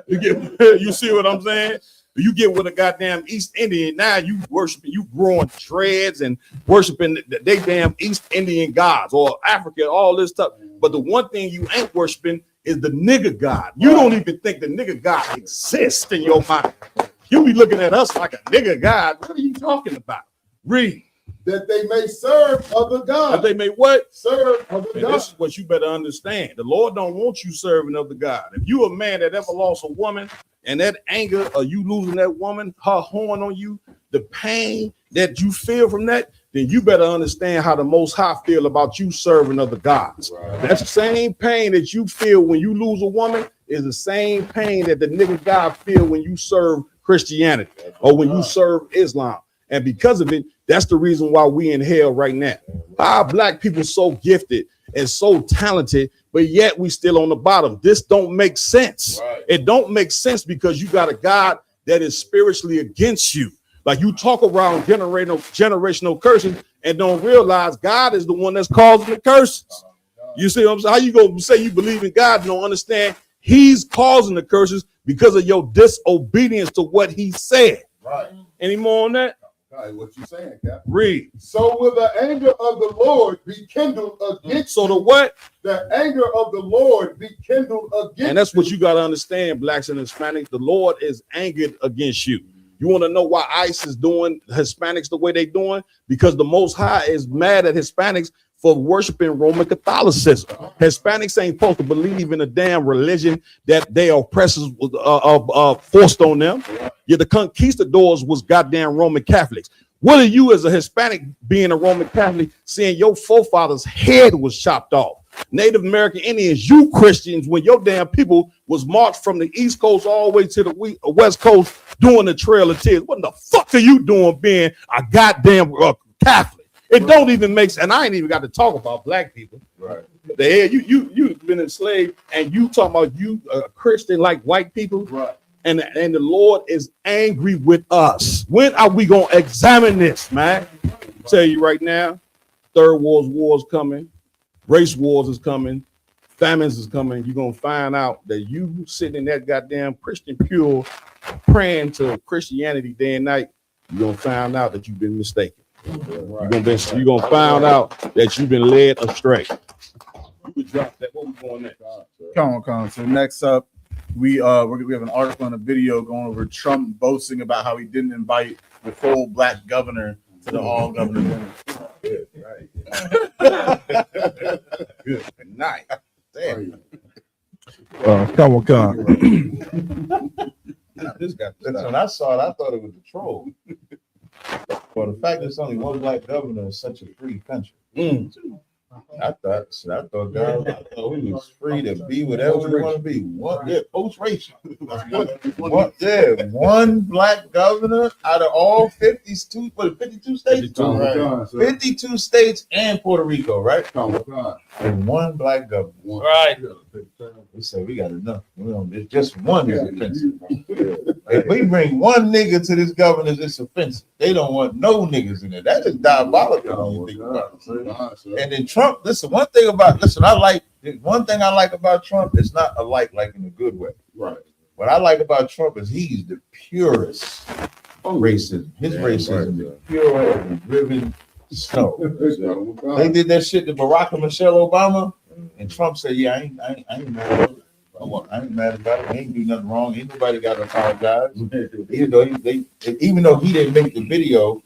You see what I'm saying? You get with a goddamn East Indian, now you worshiping, you growing dreads and worshiping they damn East Indian gods or Africa, all this stuff. But the one thing you ain't worshiping is the nigga God. You don't even think the nigga God exists in your mind. You be looking at us like a nigga God. What are you talking about? Read. That they may serve other gods. That they may what? Serve other And gods. this is what you better understand. The Lord don't want you serving other God. If you a man that ever lost a woman and that anger of you losing that woman, her horn on you, the pain that you feel from that, then you better understand how the Most High feel about you serving other gods. That's the same pain that you feel when you lose a woman is the same pain that the nigga God feel when you serve Christianity or when you serve Islam. And because of it, that's the reason why we in hell right now. Our black people so gifted and so talented, but yet we still on the bottom. This don't make sense. It don't make sense because you got a God that is spiritually against you. Like you talk around generational curses and don't realize God is the one that's causing the curses. You see what I'm saying? How you gonna say you believe in God and don't understand he's causing the curses because of your disobedience to what he said. Right. Any more on that? Right, what you saying, Cap? Read. So will the anger of the Lord be kindled against So the what? The anger of the Lord be kindled against. And that's what you got to understand, blacks and Hispanics. The Lord is angered against you. You want to know why ICE is doing Hispanics the way they doing? Because the Most High is mad at Hispanics for worshiping Roman Catholicism. Hispanics ain't supposed to believe in a damn religion that their oppressors forced on them. Yeah, the conquistadors was goddamn Roman Catholics. What are you as a Hispanic being a Roman Catholic seeing your forefathers' head was chopped off? Native American Indians, you Christians, when your damn people was marched from the East Coast all the way to the West Coast doing the Trail of Tears. What the fuck are you doing being a goddamn Catholic? It don't even make sense. And I ain't even got to talk about black people. Right. The hell, you've been enslaved and you talking about you a Christian like white people. Right. And the Lord is angry with us. When are we going to examine this, man? Tell you right now, third world war is coming. Race wars is coming. Famines is coming. You're going to find out that you sitting in that goddamn Christian pew praying to Christianity day and night. You're going to find out that you've been mistaken. You're going to find out that you've been led astray. You would drop that. What we going next? Come on. So next up, we have an article and a video going over Trump boasting about how he didn't invite the full black governor to the all governor dinner. Good, right. Good night. Damn. Come on. This guy, when I saw it, I thought it was a troll. Well, the fact there's only one black governor is such a free country. I thought we was free to be whatever we want to be. Post-racial. One black governor out of all 52 states? 52 states and Puerto Rico, right? And one black governor. Right. We say we got enough. It's just one is offensive. If we bring one nigga to this governor, it's offensive. They don't want no niggas in there. That is diabolical when you think about it. And then Trump, one thing I like about Trump is not like in a good way. Right. What I like about Trump is he's the purest racism. His racism is pure and driven snow. They did that shit to Barack and Michelle Obama, and Trump said, "Yeah, I ain't mad about it. I ain't mad about it. He ain't do nothing wrong. Ain't nobody got to apologize." Even though he didn't make the video,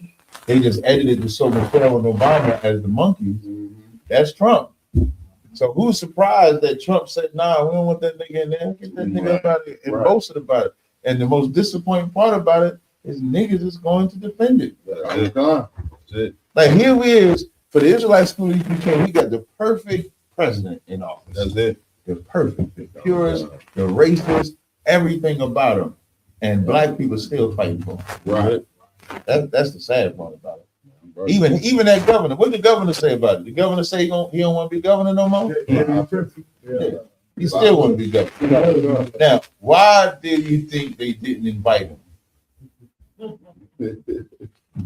they just edited to show Michelle and Obama as the monkeys. That's Trump. So who's surprised that Trump said, "Nah, we don't want that nigga in there. Get that nigga up out of it," and boasted about it. And the most disappointing part about it is niggas is going to defend it. Like here we is for the Israelite school UPK, we got the perfect president in office. That's it. The perfect, the purest, the racist, everything about him, and black people still fighting for him. Right. That's the sad part about it. Right. Even that governor, what did the governor say about it? The governor say he don't want to be governor no more. Yeah. He still want to be governor. Now, why do you think they didn't invite him?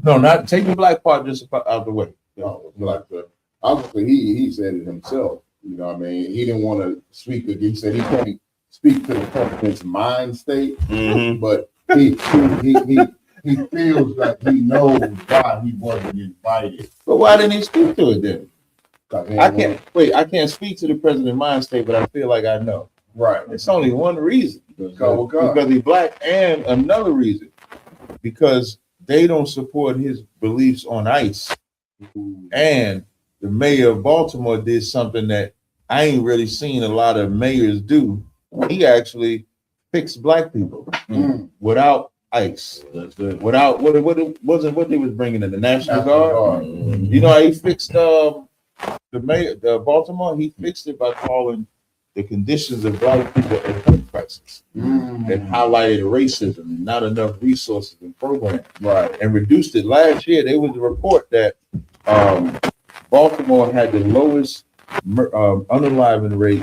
No, not take the black part just out the way. No, obviously he said it himself. You know what I mean? He didn't want to speak. He said he can't speak to the president's mind state, but he feels like he knows why he wasn't invited. But why didn't he speak to it then? I can't speak to the president's mind state, but I feel like I know. Right. It's only one reason. Because he's black, and another reason. Because they don't support his beliefs on ICE. And the mayor of Baltimore did something that I ain't really seen a lot of mayors do. He actually fixed black people without ICE. Without what they was bringing in the National Guard. You know how he fixed the mayor, Baltimore? He fixed it by calling the conditions of black people a health crisis, and highlighted racism and not enough resources and programs, and reduced it. Last year, there was a report that Baltimore had the lowest unalignment rate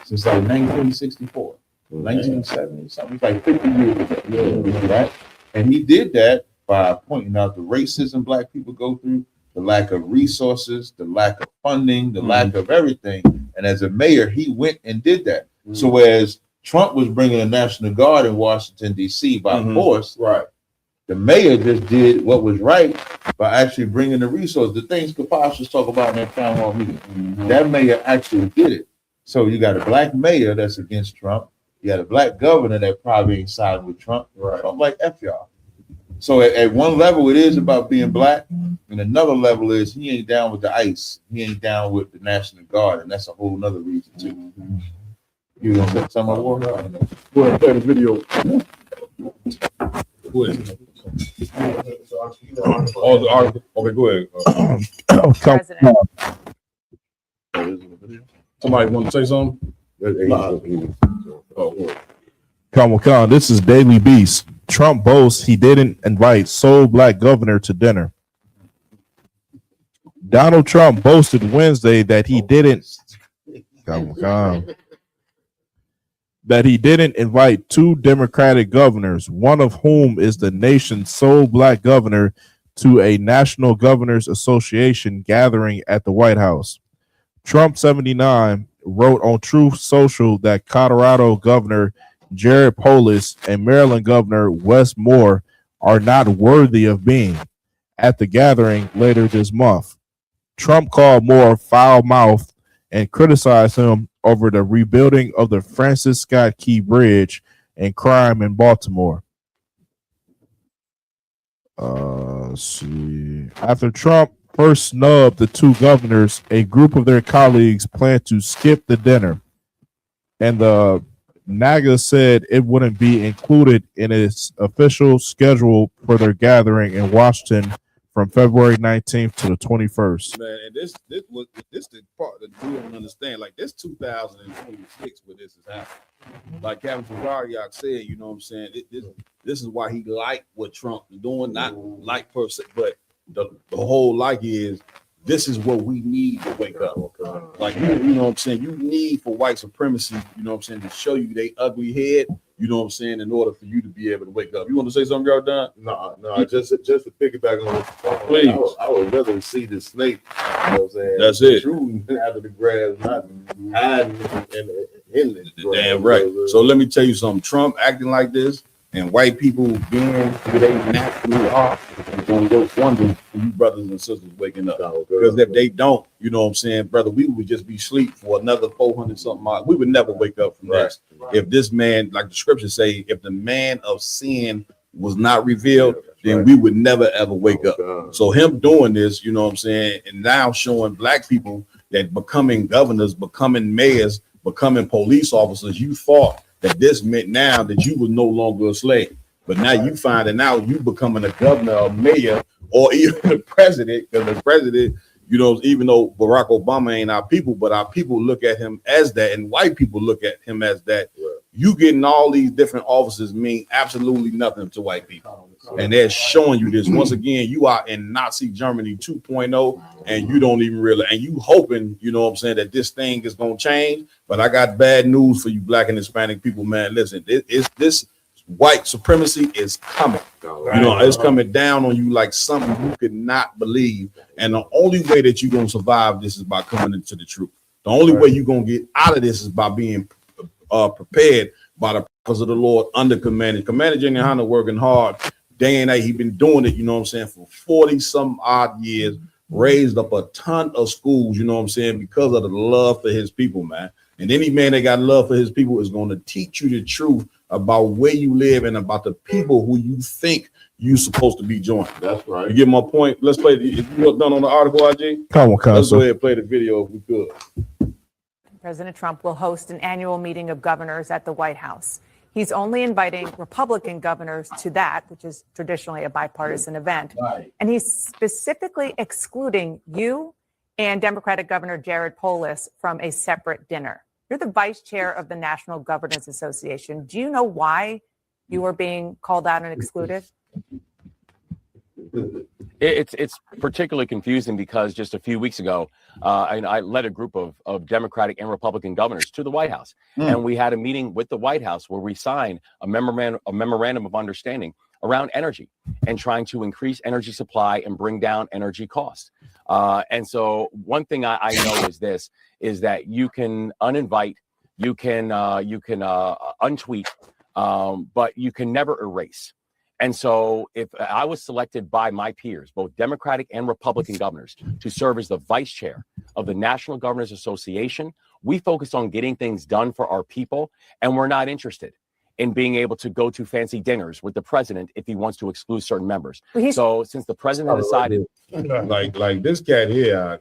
since like 1964, 1970, something like 50 years ago, right? And he did that by pointing out the racism black people go through, the lack of resources, the lack of funding, the lack of everything. And as a mayor, he went and did that. So whereas Trump was bringing a National Guard in Washington, D.C. by force, the mayor just did what was right by actually bringing the resources. The things Chaapash was talking about in that town hall meeting, that mayor actually did it. So you got a black mayor that's against Trump. You got a black governor that probably ain't siding with Trump. So I'm like, F y'all. So at one level, it is about being black, and another level is he ain't down with the ICE. He ain't down with the National Guard, and that's a whole nother reason too. You gonna say something more? Go ahead, play the video. Go ahead. Oh, the article. Okay, go ahead. Somebody want to say something? Come on. This is Daily Beast. Trump boasts he didn't invite sole black governor to dinner. Donald Trump boasted Wednesday that he didn't. That he didn't invite two Democratic governors, one of whom is the nation's sole black governor, to a National Governors Association gathering at the White House. Trump 79 wrote on Truth Social that Colorado Governor Jared Polis and Maryland Governor Wes Moore are not worthy of being at the gathering later this month. Trump called Moore foul-mouthed and criticized him over the rebuilding of the Francis Scott Key Bridge and crime in Baltimore. After Trump first snubbed the two governors, a group of their colleagues planned to skip the dinner, and the NAGA said it wouldn't be included in its official schedule for their gathering in Washington from February 19th to the 21st. Man, and this the part that we don't understand. Like this 2026 where this is happening. Like Captain Tazaryach said, you know what I'm saying? This is why he liked what Trump is doing, not like per se, but the whole like is this is what we need to wake up. Like you know what I'm saying? You need for white supremacy, you know what I'm saying, to show you they ugly head, you know what I'm saying, in order for you to be able to wake up. You want to say something, y'all done? No, just to piggyback on this, please. I would rather see the snake, you know what I'm saying? That's it. Shooting out of the grass, not hiding in the grass. Damn right. So let me tell you something. Trump acting like this and white people being who they naturally are, it's gonna go wonders for you brothers and sisters waking up. Because if they don't, you know what I'm saying, brother, we would just be asleep for another 400 something miles. We would never wake up from this. If this man, like the scriptures say, if the man of sin was not revealed, then we would never ever wake up. So him doing this, you know what I'm saying, and now showing black people that becoming governors, becoming mayors, becoming police officers, you thought that this meant now that you were no longer a slave. But now you finding out you becoming a governor or mayor or even the president, because the president, you know, even though Barack Obama ain't our people, but our people look at him as that, and white people look at him as that. You getting all these different offices mean absolutely nothing to white people. And they're showing you this. Once again, you are in Nazi Germany 2.0, and you don't even realize, and you hoping, you know what I'm saying, that this thing is going to change. But I got bad news for you black and Hispanic people, man. Listen, this white supremacy is coming. You know, it's coming down on you like something you could not believe. And the only way that you're gonna survive this is by coming into the truth. The only way you're gonna get out of this is by being prepared by the purpose of the Lord under Commander Jenny Hunter, working hard day and night. He been doing it, you know what I'm saying, for 40 some odd years, raised up a ton of schools, you know what I'm saying, because of the love for his people, man. And any man that got love for his people is going to teach you the truth about where you live and about the people who you think you're supposed to be joining. That's right. You get my point? Let's play. If you look done on the article, IG, come on, let's go ahead and play the video if we could. President Trump will host an annual meeting of governors at the White House. He's only inviting Republican governors to that, which is traditionally a bipartisan event. Right. And he's specifically excluding you and Democratic Governor Jared Polis from a separate dinner. You're the vice chair of the National Governors Association. Do you know why you are being called out and excluded? It's particularly confusing because just a few weeks ago, I led a group of Democratic and Republican governors to the White House, and we had a meeting with the White House where we signed a memorandum of understanding around energy and trying to increase energy supply and bring down energy costs. And so one thing I know is that you can uninvite, you can untweet, but you can never erase. And so if I was selected by my peers, both Democratic and Republican governors, to serve as the vice chair of the National Governors Association, we focus on getting things done for our people, and we're not interested in being able to go to fancy dinners with the president if he wants to exclude certain members. So since the president decided, like this cat here,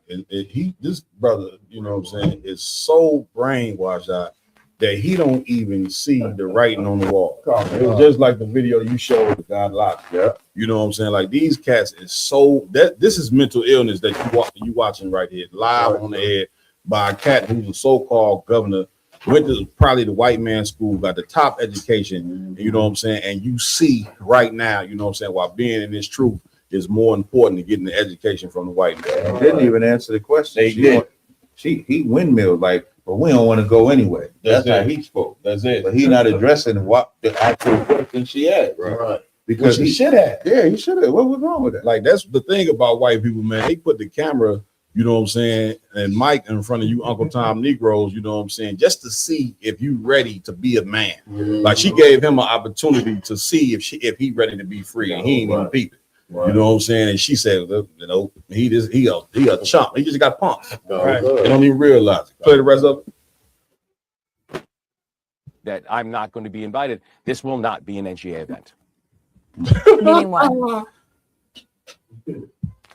this brother, you know what I'm saying, is so brainwashed out that he don't even see the writing on the wall. It was just like the video you showed with God Locked. Yeah, you know what I'm saying. Like these cats is so that this is mental illness that you watching right here live on the air by a cat who's a so-called governor, went to probably the white man school, got the top education. You know what I'm saying. And you see right now, you know what I'm saying, while being in this truth is more important than getting the education from the white man. They didn't even answer the question. They did. He windmilled like, but we don't want to go anyway. That's how he spoke. That's it. But he not addressing what the actual question she had, right? Because he should have. Yeah, he should have. What was wrong with that? Like that's the thing about white people, man. They put the camera, you know what I'm saying, and Mike in front of you, Uncle Tom Negroes, you know what I'm saying, just to see if you ready to be a man. Like she gave him an opportunity to see if he ready to be free, and he ain't even peeping. You know what I'm saying? And she said, you know, he a chump. He just got pumped. Right? They don't even realize it. Play the rest of it. that I'm not going to be invited. This will not be an NGA event. Meaning what?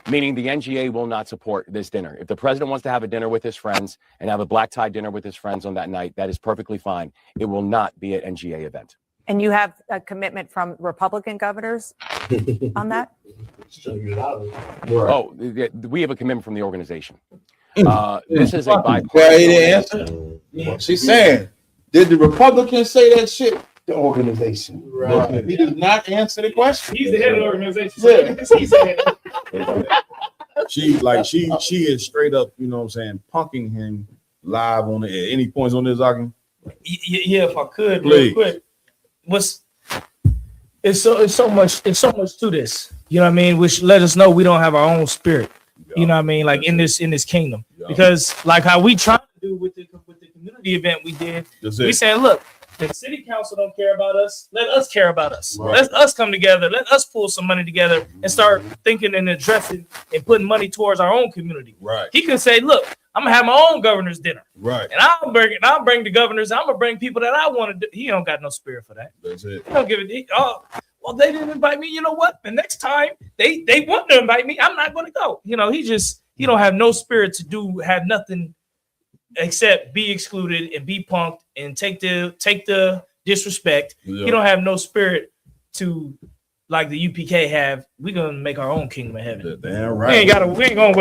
Meaning the NGA will not support this dinner. If the president wants to have a dinner with his friends and have a black tie dinner with his friends on that night, that is perfectly fine. It will not be an NGA event. And you have a commitment from Republican governors on that? Oh, we have a commitment from the organization. This is a bipartisan. She's saying, did the Republicans say that shit? The organization. Right. He did not answer the question. He's the head of the organization. She is straight up, you know what I'm saying, punking him live on the air. Any points on this, Ogden? Yeah, if I could, Please. real quick. It's so much to this. You know what I mean? Which let us know we don't have our own spirit. You know what I mean? Like in this kingdom. Because like how we tried to do with the community event we did, we said, look, the city council don't care about us. Let us care about us. Right. Let us come together. Let us pull some money together and start thinking and addressing and putting money towards our own community. Right. He could say, look, I'm gonna have my own governor's dinner. Right. And I'll bring the governors. I'm gonna bring people that I want to do. He don't got no spirit for that. That's it. He don't give a oh, well, they didn't invite me. You know what? The next time they want to invite me, I'm not gonna go. You know, he don't have no spirit to have nothing except be excluded and be punked and take the disrespect. Yeah. He don't have no spirit to like the UPK have. We're gonna make our own kingdom of heaven. Damn right. We ain't gonna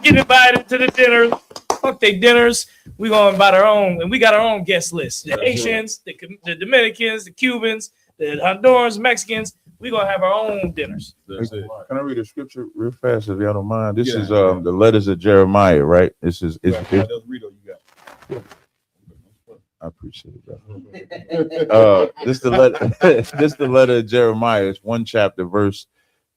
get invited to the dinners. Fuck they dinners. We gonna invite our own, and we got our own guest list. The Haitians, the Dominicans, the Cubans, the Hondurans, Mexicans. We gonna have our own dinners. That's it. Can I read a scripture real fast if y'all don't mind? This Yeah. is the letters of Jeremiah, right? This is Rito, you got. I appreciate it, bro. This the letter. This the letter of Jeremiah. It's 1 chapter, verse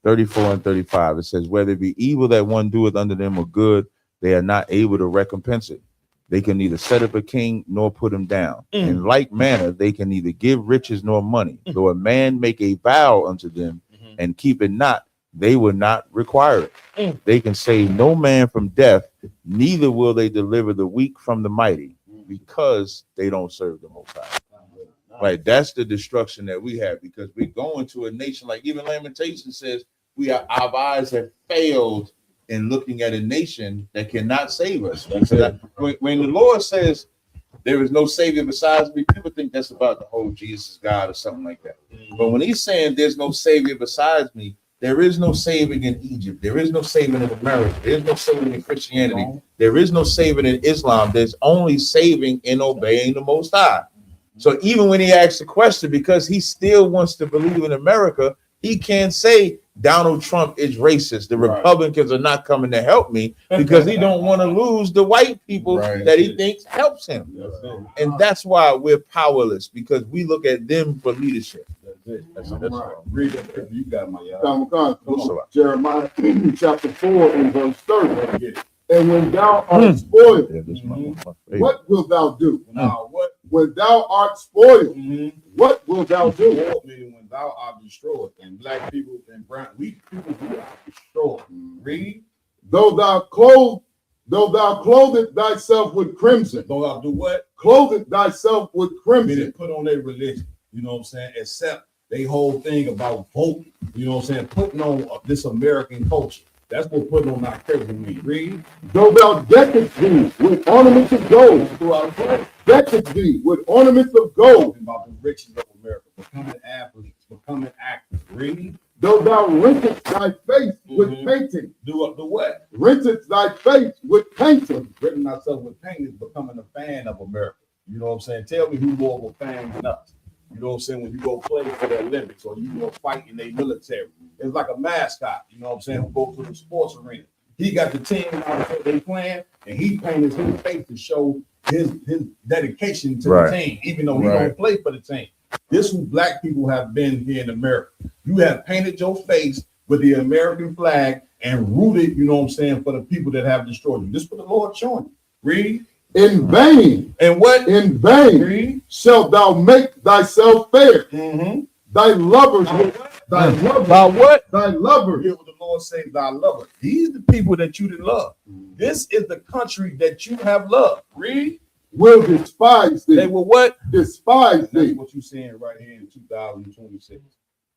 34 and 35. It says, "Whether it be evil that one doeth unto them or good, they are not able to recompense it. They can neither set up a king nor put him down. In like manner, they can neither give riches nor money. Though a man make a vow unto them and keep it not, they will not require it. They can save no man from death, neither will they deliver the weak from the mighty, because they don't serve the Most High." Right, that's the destruction that we have, because we're going to a nation, like even Lamentation says, our eyes have failed in looking at a nation that cannot save us. When the Lord says there is no savior besides me, people think that's about the whole Jesus God or something like that. But when he's saying there's no savior besides me, there is no saving in Egypt. There is no saving in America. There is no saving in Christianity. There is no saving in Islam. There's only saving in obeying the Most High. So even when he asks the question, because he still wants to believe in America, he can't say Donald Trump is racist. The Republicans are not coming to help me, because he don't want to lose the white people that he thinks helps him. And that's why we're powerless, because we look at them for leadership. That's Read it. You got my Jeremiah chapter 4 and verse 30. And when thou art spoiled, what wilt thou do? When thou art spoiled, what wilt thou do? Meaning when thou art destroyed, and black people and brown weak people who are destroyed. Read. Though thou clotheth thyself with crimson. Though thou do what? Clotheth thyself with crimson. Meaning put on their religion. You know what I'm saying? Except they whole thing about voting. You know what I'm saying? Putting on this American culture. That's what putting on our crimson mean. Read. Though thou deckest thee with ornaments of gold. Deckest thee with ornaments of gold. Talking about the riches of America. Becoming athletes. Becoming actors. Read. Though thou rentest thy face with painting. Do what? Rentest thy face with painting. Written ourselves with painting is becoming a fan of America. You know what I'm saying? Tell me who more of a fan than us. You know what I'm saying? When you go play for the Olympics or you go fight in the military, it's like a mascot. You know what I'm saying? Who go to the sports arena. He got the team out there they playing, and he painted his face to show his dedication to the team, even though he don't play for the team. This is who black people have been here in America. You have painted your face with the American flag and rooted, you know what I'm saying, for the people that have destroyed you. This is what the Lord showing you. Read. In vain. And what? In vain shalt thou make thyself fair. Thy lovers. Thy lovers. Thy what? Thy lovers. Hear what the Lord say, thy lovers. These are the people that you did love. This is the country that you have loved. Read. Will despise thee. They will what? Despise thee. That's what you're saying right here in 2026.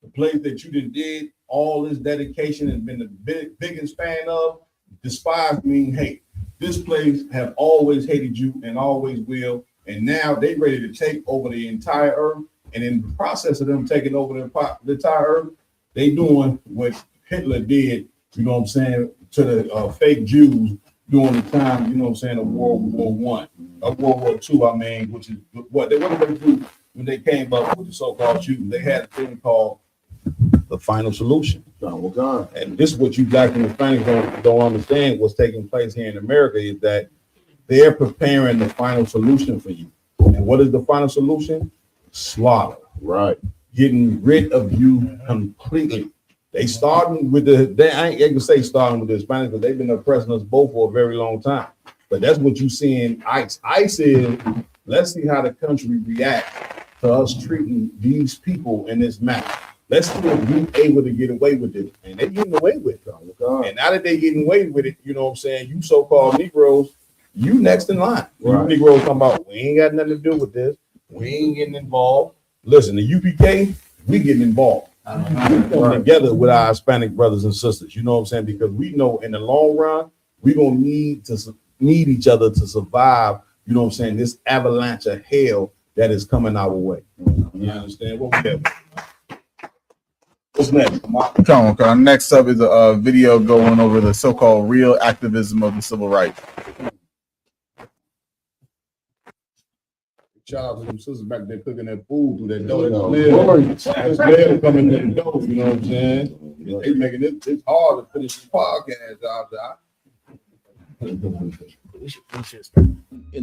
The place that you did all this dedication and been the biggest fan of, despise mean hate. This place have always hated you and always will, and now they ready to take over the entire earth. And in the process of them taking over the entire earth, they doing what Hitler did, you know what I'm saying, to the fake Jews during the time, you know what I'm saying, of World War II, I mean, which is what they do when they came up with the so-called Jews. They had a thing called the final solution. And this is what you black and Hispanics don't understand what's taking place here in America is that they're preparing the final solution for you. And what is the final solution? Slaughter. Right. Getting rid of you completely. They starting with I ain't gonna say starting with the Hispanics, because they've been oppressing us both for a very long time. But that's what you see in ICE. ICE is, let's see how the country reacts to us treating these people in this manner. Let's see if we able to get away with it. And they're getting away with it. And now that they're getting away with it, you know what I'm saying, you so-called Negroes, you next in line. You Negroes talking about, we ain't got nothing to do with this. We ain't getting involved. Listen, the UPK, we getting involved. We come together with our Hispanic brothers and sisters. You know what I'm saying? Because we know in the long run, we're going to need each other to survive, you know what I'm saying, this avalanche of hell that is coming our way. You understand? What we have? What's next? Come on, next up is a video going over the so-called real activism of the civil rights. Shout out to them sisters back there cooking that food through that door. That's Blair coming in the door, you know what I'm saying? They making it's hard to finish the podcast out there. In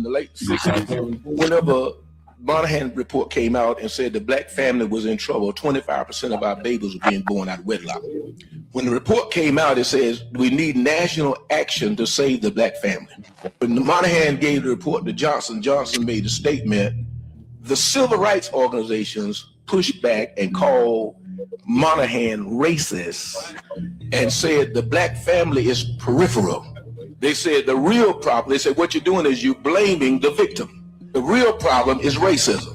the late 60s, whenever Monahan report came out and said the black family was in trouble. 25% of our babies were being born out of wedlock. When the report came out, it says we need national action to save the black family. When Monahan gave the report to Johnson, Johnson made a statement. The civil rights organizations pushed back and called Monahan racist and said the black family is peripheral. They said the real problem, they said what you're doing is you're blaming the victim. The real problem is racism.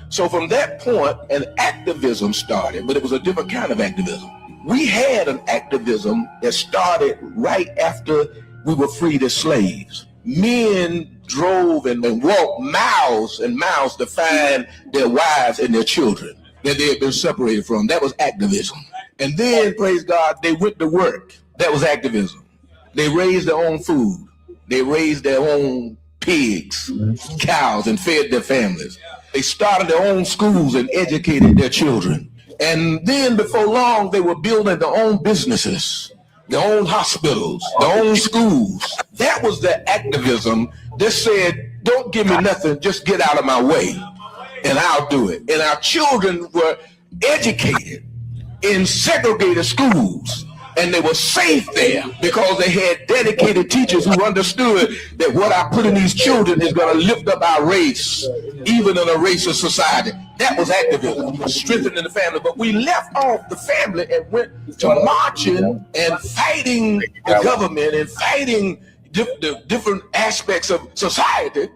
So from that point, an activism started, but it was a different kind of activism. We had an activism that started right after we were freed as slaves. Men drove and walked miles and miles to find their wives and their children that they had been separated from. That was activism. And then, praise God, they went to work. That was activism. They raised their own food. They raised their own pigs, cows, and fed their families. They started their own schools and educated their children. And then before long, they were building their own businesses, their own hospitals, their own schools. That was the activism that said, don't give me nothing, just get out of my way, and I'll do it. And our children were educated in segregated schools, and they were safe there because they had dedicated teachers who understood that what I put in these children is going to lift up our race, even in a racist society. That was activism, strengthening the family. But we left off the family and went to marching and fighting the government and fighting the different aspects of society.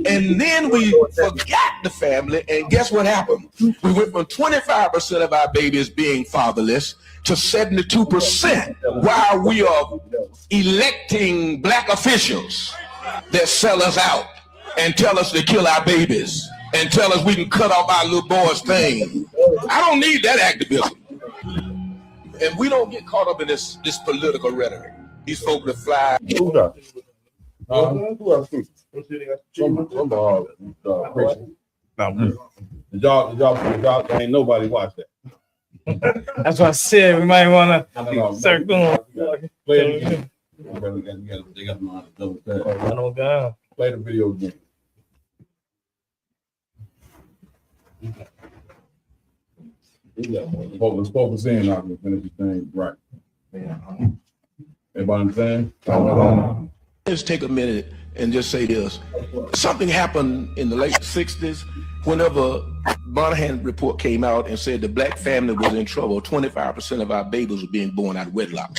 And then we forgot the family, and guess what happened? We went from 25% of our babies being fatherless to 72% while we are electing black officials that sell us out and tell us to kill our babies and tell us we can cut off our little boys' thing. I don't need that activism. And we don't get caught up in this political rhetoric. These folks that fly. Y'all ain't nobody watch that. That's what I said. We might want to start going. Play it again. They got to double tap. I don't go. Play the video again. Let's focus in on it, finish the thing right. Everybody understand? Let's take a minute and just say this. Something happened in the late 60s whenever Monahan report came out and said the black family was in trouble. 25% of our babies were being born out of wedlock.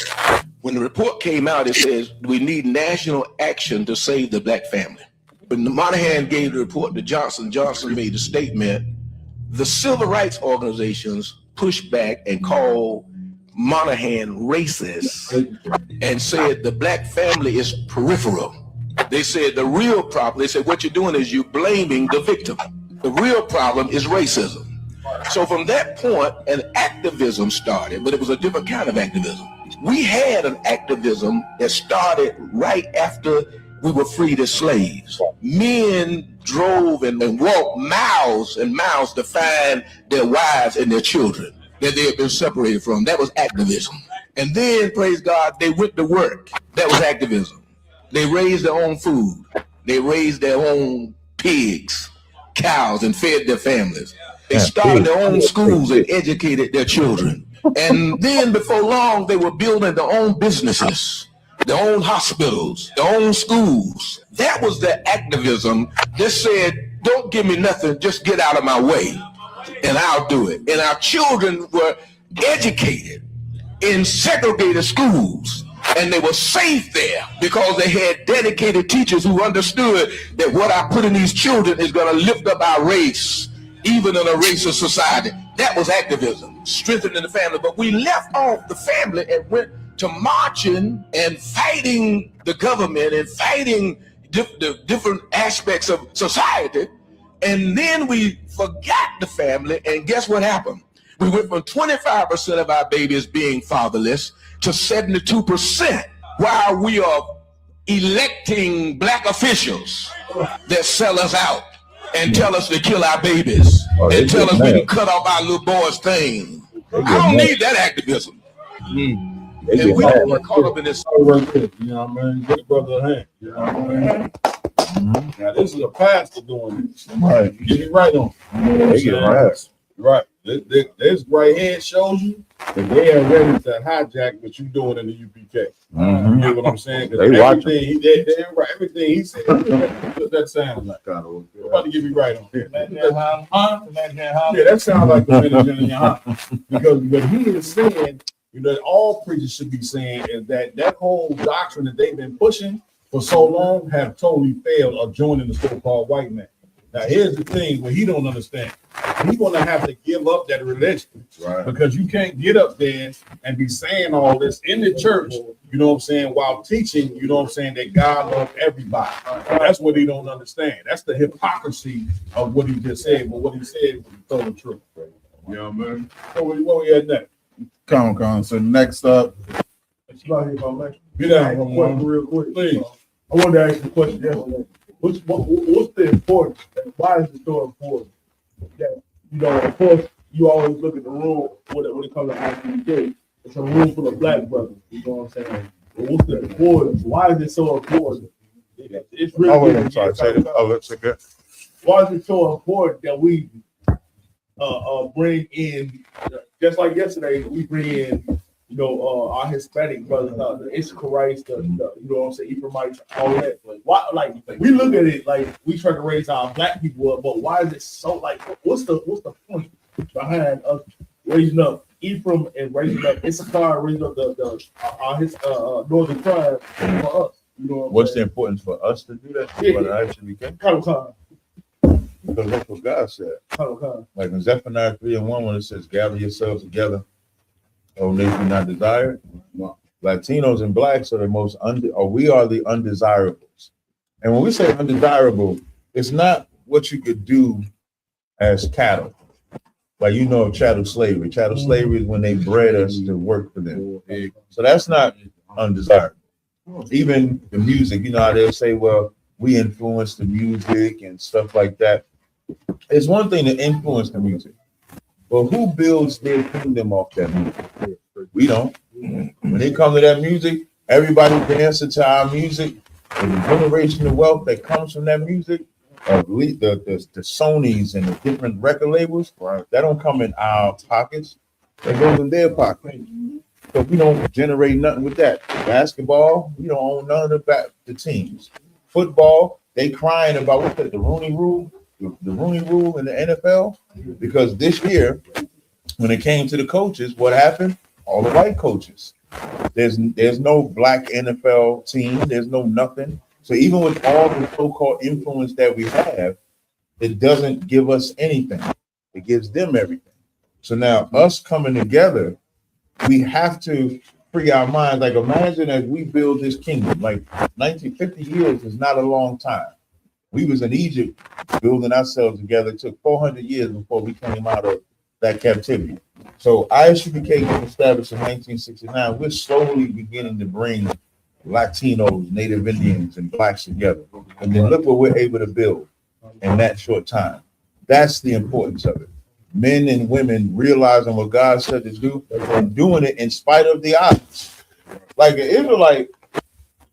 When the report came out, it says we need national action to save the black family. When Monahan gave the report to Johnson, Johnson made a statement. The civil rights organizations pushed back and called Monahan racist and said the black family is peripheral. They said the real problem, they said what you're doing is you're blaming the victim. The real problem is racism. So from that point, an activism started, but it was a different kind of activism. We had an activism that started right after we were freed as slaves. Men drove and walked miles and miles to find their wives and their children that they had been separated from. That was activism. And then, praise God, they went to work. That was activism. They raised their own food. They raised their own pigs, cows, and fed their families. They started their own schools and educated their children. And then before long, they were building their own businesses, their own hospitals, their own schools. That was the activism that said, don't give me nothing, just get out of my way, and I'll do it. And our children were educated in segregated schools, and they were safe there because they had dedicated teachers who understood that what I put in these children is going to lift up our race, even in a racist society. That was activism, strengthening the family. But we left off the family and went to marching and fighting the government and fighting the different aspects of society. And then we forgot the family, and guess what happened? We went from 25% of our babies being fatherless to 72% while we are electing black officials that sell us out and tell us to kill our babies and tell us we can cut off our little boys' thing. I don't need that activism. And we don't get caught up in this. You know what I mean? Give brother a hand. You know what I mean? Now this is a pastor doing this. Right. You get it right on. They get right. Right. This right here shows you that they are ready to hijack what you doing in the UPK. You get what I'm saying? They watching. Everything he said, what that sound like? Nobody give me right on. Yeah, that sounds like the manager in your house. Because what he is saying, that all preachers should be saying is that whole doctrine that they've been pushing for so long have totally failed of joining the so-called white man. Now, here's the thing what he don't understand. He's going to have to give up that religion. Right. Because you can't get up there and be saying all this in the church, while teaching, that God loves everybody. That's what he don't understand. That's the hypocrisy of what he just said. But what he said was totally true. You know what I mean? What we at next? Come on. So next up. Get down real quick, please. I wanted to ask you a question yesterday. What's the importance? Why is it so important that of course, you always look at the room when it comes to IPK. It's a room full of black brothers. You know what I'm saying? But what's the importance? Why is it so important? It's really. I'm sorry. Say that. Oh, let's get. Why is it so important that we bring in, just like yesterday, we bring in, our Hispanic brothers, the Issacharites, you know what I'm saying, Ephraimites, all that. Why, we look at it like we try to raise our black people up, but why is it so, what's the point behind us raising up Ephraim and raising up Issachar, raising up his northern tribe for us? What's the importance for us to do that? Yeah. What it actually became? Because that's what God said. Like in Zephaniah 3:1, when it says, "Gather yourselves together, O nation not desired." Latinos and blacks are the most we are the undesirables. And when we say undesirable, it's not what you could do as cattle. Like chattel slavery. Chattel slavery is when they bred us to work for them. So that's not undesirable. Even the music, how they'll say, well, we influence the music and stuff like that. It's one thing to influence the music, but who builds their kingdom off that music? We don't. When they come to that music, everybody dancing to our music, and the generational wealth that comes from that music, the Sonys and the different record labels, that don't come in our pockets. That goes in their pocket. So we don't generate nothing with that. Basketball, we don't own none of the teams. Football, they crying about what's that, the Rooney Rule? The Rooney Rule in the NFL? Because this year, when it came to the coaches, what happened? All the white coaches. There's no black NFL team. There's no nothing. So even with all the so-called influence that we have, it doesn't give us anything. It gives them everything. So now us coming together, we have to free our minds. Like imagine as we build this kingdom, like 50 years is not a long time. We was in Egypt building ourselves together. It took 400 years before we came out of that captivity. So ISUPK was established in 1969. We're slowly beginning to bring Latinos, Native Indians, and blacks together. And then look what we're able to build in that short time. That's the importance of it. Men and women realizing what God said to do and doing it in spite of the odds. Like an Israelite,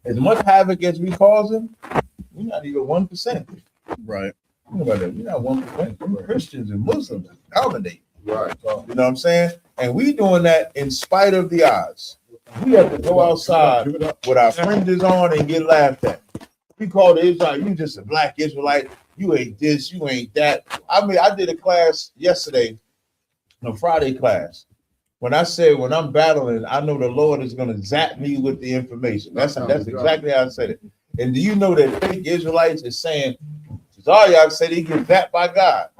as much havoc as we causing, we're not even 1%. Right. Think about that. We're not 1%. Christians and Muslims dominate. Right. You know what I'm saying? And we doing that in spite of the odds. We have to go outside with our fringes on and get laughed at. We call the Israelite, you just a black Israelite. You ain't this, you ain't that. I mean, I did a class yesterday, a Friday class. When I said, when I'm battling, I know the Lord is going to zap me with the information. That's exactly how I said it. And do you know that fake Israelites is saying, Tazaryach said he gets zapped by God.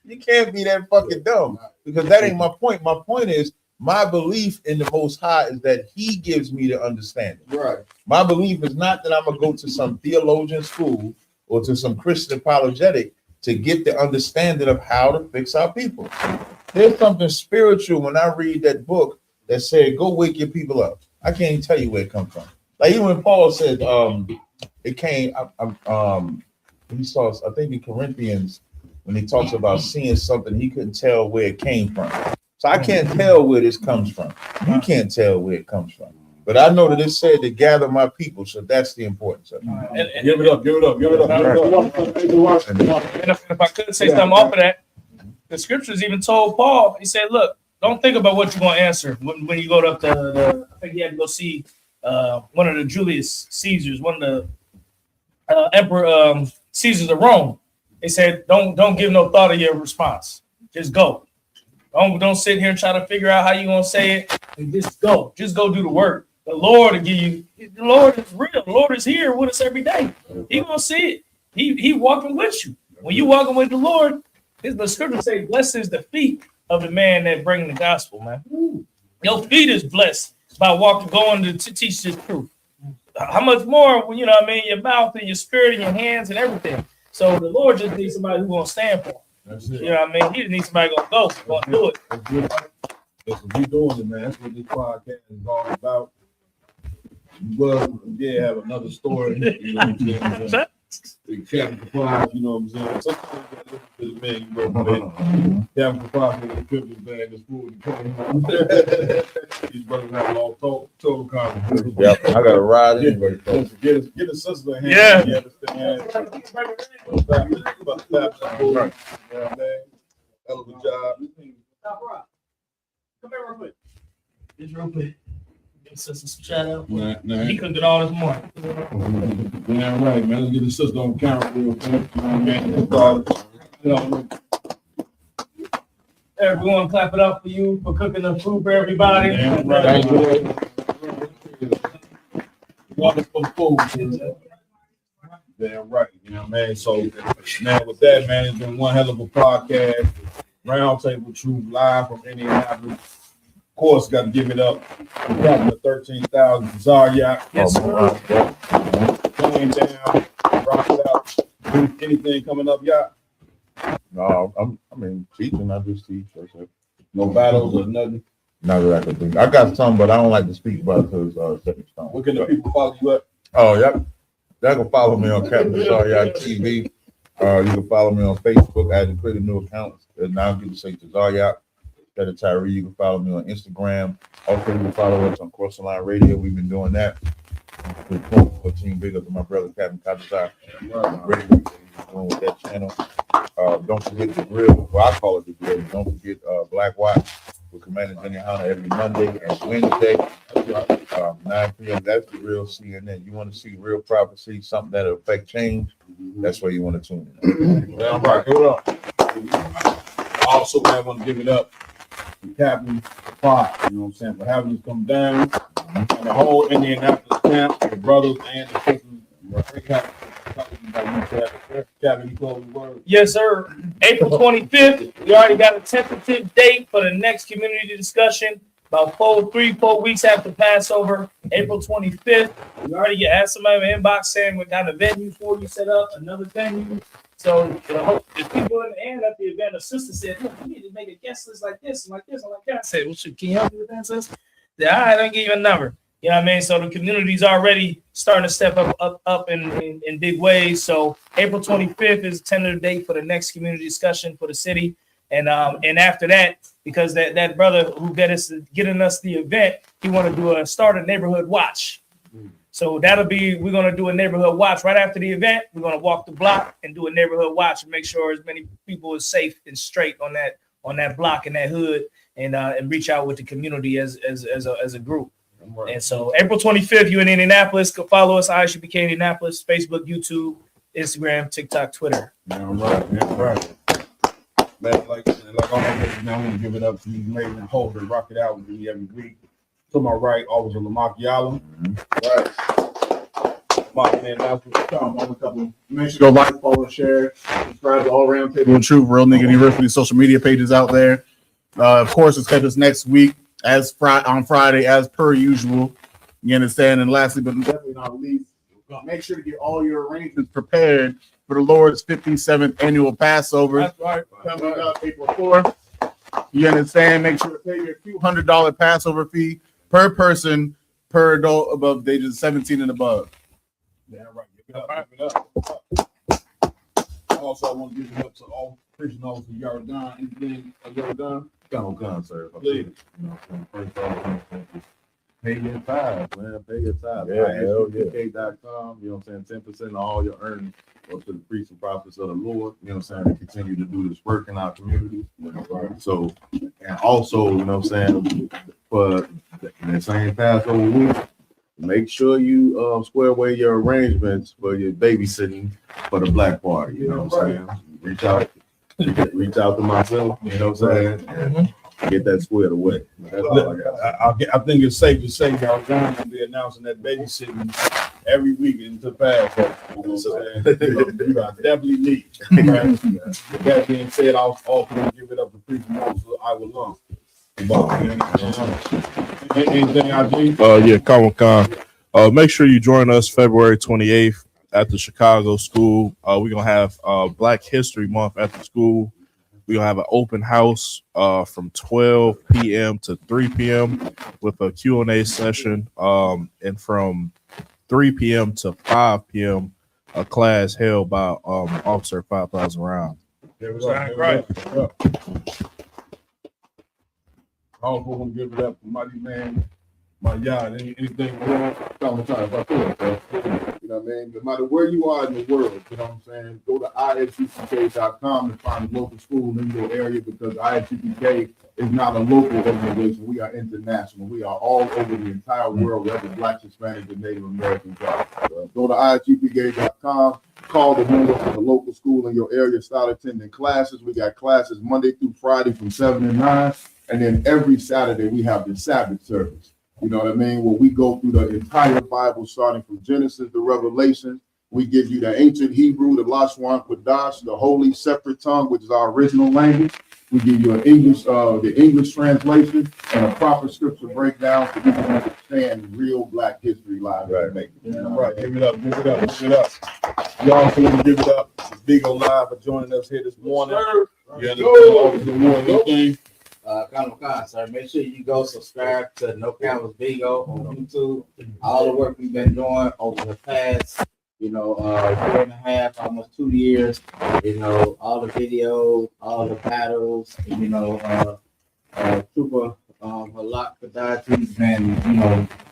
You can't be that fucking dumb, because that ain't my point. My point is, my belief in the Most High is that He gives me the understanding. Right. My belief is not that I'm gonna go to some theologian school or to some Christian apologetic to get the understanding of how to fix our people. There's something spiritual when I read that book that said, "Go wake your people up." I can't even tell you where it comes from. Like even when Paul said, it came. He saw, I think in Corinthians, when he talks about seeing something, he couldn't tell where it came from. So I can't tell where this comes from. You can't tell where it comes from. But I know that it said to gather my people, so that's the importance of it. Give it up, give it up, give it up. And if I could say something off of that, the scriptures even told Paul, he said, look, don't think about what you're going to answer when you go up to I think he had to go see one of the Julius Caesars, one of the Emperor Caesars of Rome. They said, don't give no thought of your response. Just go. Don't sit here and try to figure out how you're going to say it. And just go. Just go do the work. The Lord will give you. The Lord is real. The Lord is here with us every day. He going to see it. He walking with you. When you walking with the Lord, the scripture say, blessed is the feet of the man that bring the gospel, man. Your feet is blessed by going to teach this truth. How much more when, you know what I mean, your mouth and your spirit and your hands and everything. So the Lord just needs somebody who's going to stand for him. That's it. You know what I mean? He just needs somebody going to do it. That's what we doing it, man. That's what this podcast is all about. Well, yeah, have another story. You know what I'm saying? Captain Chaapash, you know what I'm saying? Sometimes you gotta listen to the man you work with. Captain Chaapash with the Christmas bag that's full of these brothers have all total conversation. Yeah, I got to ride anyway. Get a sister in here. Yeah. You understand? Yeah, man. Hell of a job. Come here real quick. Just real quick. Give sister some shout out. Nah. He cooked it all this morning. Damn right, man. Let's get the sister on camera real quick. You know what I mean? Everyone clap it up for you for cooking the food for everybody. Damn right. Wonderful food. Damn right. You know what I mean? So, man, with that, man, it's been one hell of a podcast. Roundtable Truth live from Indianapolis. Of course, got to give it up. We got the 13,000 Tazaryach. Yes, sir. Came down, rock it out. Anything coming up, y'all? No, I mean, teaching, I just teach. That's it. No battles or nothing? Not that I can think. I got some, but I don't like to speak about it because stepping stone. Where can the people follow you at? Oh, yeah. Y'all can follow me on Captain Tazaryach TV. You can follow me on Facebook. I had to create a new account. And now I'm going to say Tazaryach. Got a Tyree. You can follow me on Instagram. Also, you can follow us on Cross the Line Radio. We've been doing that. For Team Big up to my brother, Captain Tazaryach. Doing with that channel. Don't forget the grill. Well, I call it the grill. Don't forget Black Watch with Commander Jenny Hunter every Monday and Wednesday, 9 p.m. That's the real CNN. You want to see real prophecy, something that'll affect change. That's where you want to tune in. Damn right. Hold up. Also, man, I want to give it up to Captain Chaapash, you know what I'm saying, for having us come down. And the whole Indianapolis camp, the brothers and the sisters. Captain, you close the word. Yes, sir. April 25th. We already got a tentative date for the next community discussion. About 4 weeks after Passover, April 25th. We already asked somebody in the inbox saying what kind of venue for you set up, another venue. So the people in the end at the event, a sister said, look, you need to make a guest list like this and like this and like that. I said, well, can you help me with that, sis? All right, I'll give you a number. You know what I mean? So the community's already starting to step up in big ways. So April 25th is a tentative date for the next community discussion for the city. And after that, because that brother who getting us the event, he want to start a neighborhood watch. So we're going to do a neighborhood watch right after the event. We're going to walk the block and do a neighborhood watch and make sure as many people is safe and straight on that block in that hood and reach out with the community as a group. Right. And so April 25th, you in Indianapolis, go follow us, ISUPK Indianapolis, Facebook, YouTube, Instagram, TikTok, Twitter. Damn right. Man, like all my now I'm gonna give it up to these amazing hosts that rock it out with me every week. To my right, Officer Lamar Yalla. Right. Man, that's what we're talking about. Make sure to like, follow, share, subscribe to All Roundtable and Truth, Real Nigga University social media pages out there. Of course, it's catch us next week on Friday, as per usual. You understand? And lastly, but definitely not least, make sure to get all your arrangements prepared for the Lord's 57th annual Passover. That's right. Coming up April 4th. You understand? Make sure to pay your few $100 Passover fee per person, per adult above the ages of 17 and above. Yeah, right. Give it up. Also, I want to give it up to all Christian officers of Yardan. Anything of Yardan? Gun, sir. Please. First of all, Pay your tithes, man. Pay your tithes. Yeah, hell yeah. ISUPK.com, you know what I'm saying? 10% of all your earnings go to the priests and prophets of the Lord, you know what I'm saying? To continue to do this work in our community. So, and also, you know what I'm saying? For the same Passover week, make sure you square away your arrangements for your babysitting for the black party. You know what I'm saying? Reach out to myself, you know what I'm saying? And get that squared away. That's all I got. I think it's safe to say y'all going to be announcing that babysitting every week into Passover. You know what I'm saying? You are definitely need. Right? With that being said, I'll also give it up to Priest Moses. I will love. Anything I do? Yeah, Comic Con. Make sure you join us February 28th at the Chicago School. We're gonna have Black History Month at the school. We're gonna have an open house from 12 p.m. to 3 p.m. with a Q&A session. And from 3 p.m. to 5 p.m. a class held by Officer 5,000 Round. Right. I also want to give it up for Mighty Man, my yard. Anything wrong? About that, bro. You know what I mean? No matter where you are in the world, you know what I'm saying? Go to ISUPK.com and find a local school in your area, because ISUPK is not a local organization. We are international. We are all over the entire world, whether Blacks, Hispanics, and Native Americans are. Go to ISUPK.com, call the number for the local school in your area, start attending classes. We got classes Monday through Friday from 7 to 9. And then every Saturday we have the Sabbath service. You know what I mean? Where we go through the entire Bible, starting from Genesis to Revelation. We give you the ancient Hebrew, the Lashwan Kodash, the holy separate tongue, which is our original language. We give you an English, the English translation, and a proper scripture breakdown so you can understand real Black history live. Right. Right. Give it up. Give it up. Give it up. Y'all also want to give it up to Big O Live for joining us here this morning. You understand? Comic Con, sir. Make sure you go subscribe to No Campus Bigo on YouTube. All the work we've been doing over the past, year and a half, almost 2 years. All the videos, all the battles, Trooper Halak Kadaji's been,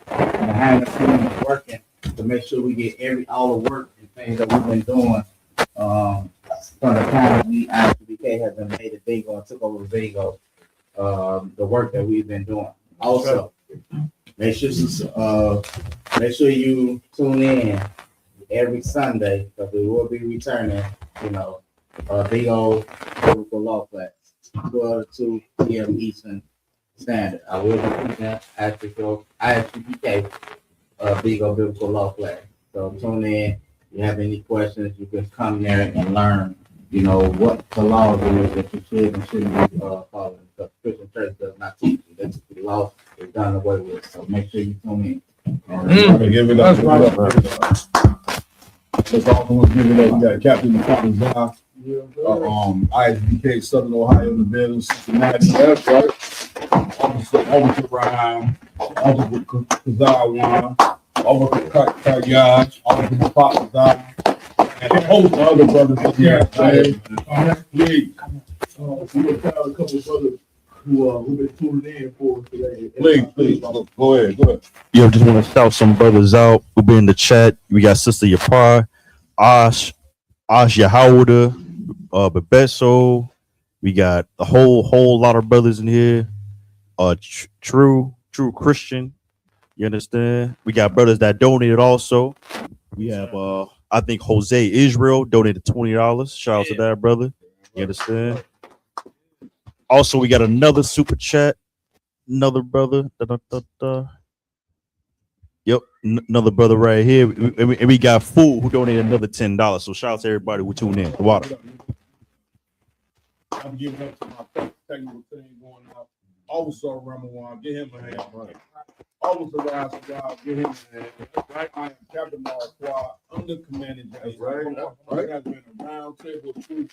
behind the scenes working to make sure we get all the work and things that we've been doing from the time we ISUPK has been made a Bigo and took over Bigo. The work that we've been doing. Also, make sure you tune in every Sunday, because we will be returning, Big old biblical law class, 12 to 2 p.m. Eastern Standard. I will be teaching ISUPK Big old biblical law class. So tune in. If you have any questions, you can come there and learn, what the law is that you should and shouldn't be following. The Christian church does not teach you. That's the law is done away with. So make sure you tune in. Give it up. Let's also give it up. We got Captain Tazaryach, ISBK Southern Ohio in the building, Cincinnati. That's right. Officer Ryan, Officer Kazawan, Officer Tazaryach, Officer Papa, and a host of other brothers here. Please. We will tell a couple of brothers who've been tuning in for us today. Please, go ahead. Yo, just want to shout some brothers out. We'll be in the chat. We got Sister Yapar, Ash Yahawada, Bebeso. We got a whole lot of brothers in here. True Christian. You understand? We got brothers that donated also. We have I think Jose Israel donated $20. Shout out to that brother. You understand? Also, we got another super chat. Another brother. Yep, another brother right here. And we got Fool who donated another $10. So shout out to everybody who tuned in. Water. I'm giving up to my technical team going out. Officer Ramawan, get him a hand. Right. Officer Ramawan, get him a hand. Right. I am Captain Marquardt, under commanding. That's right. There has been a round table of truth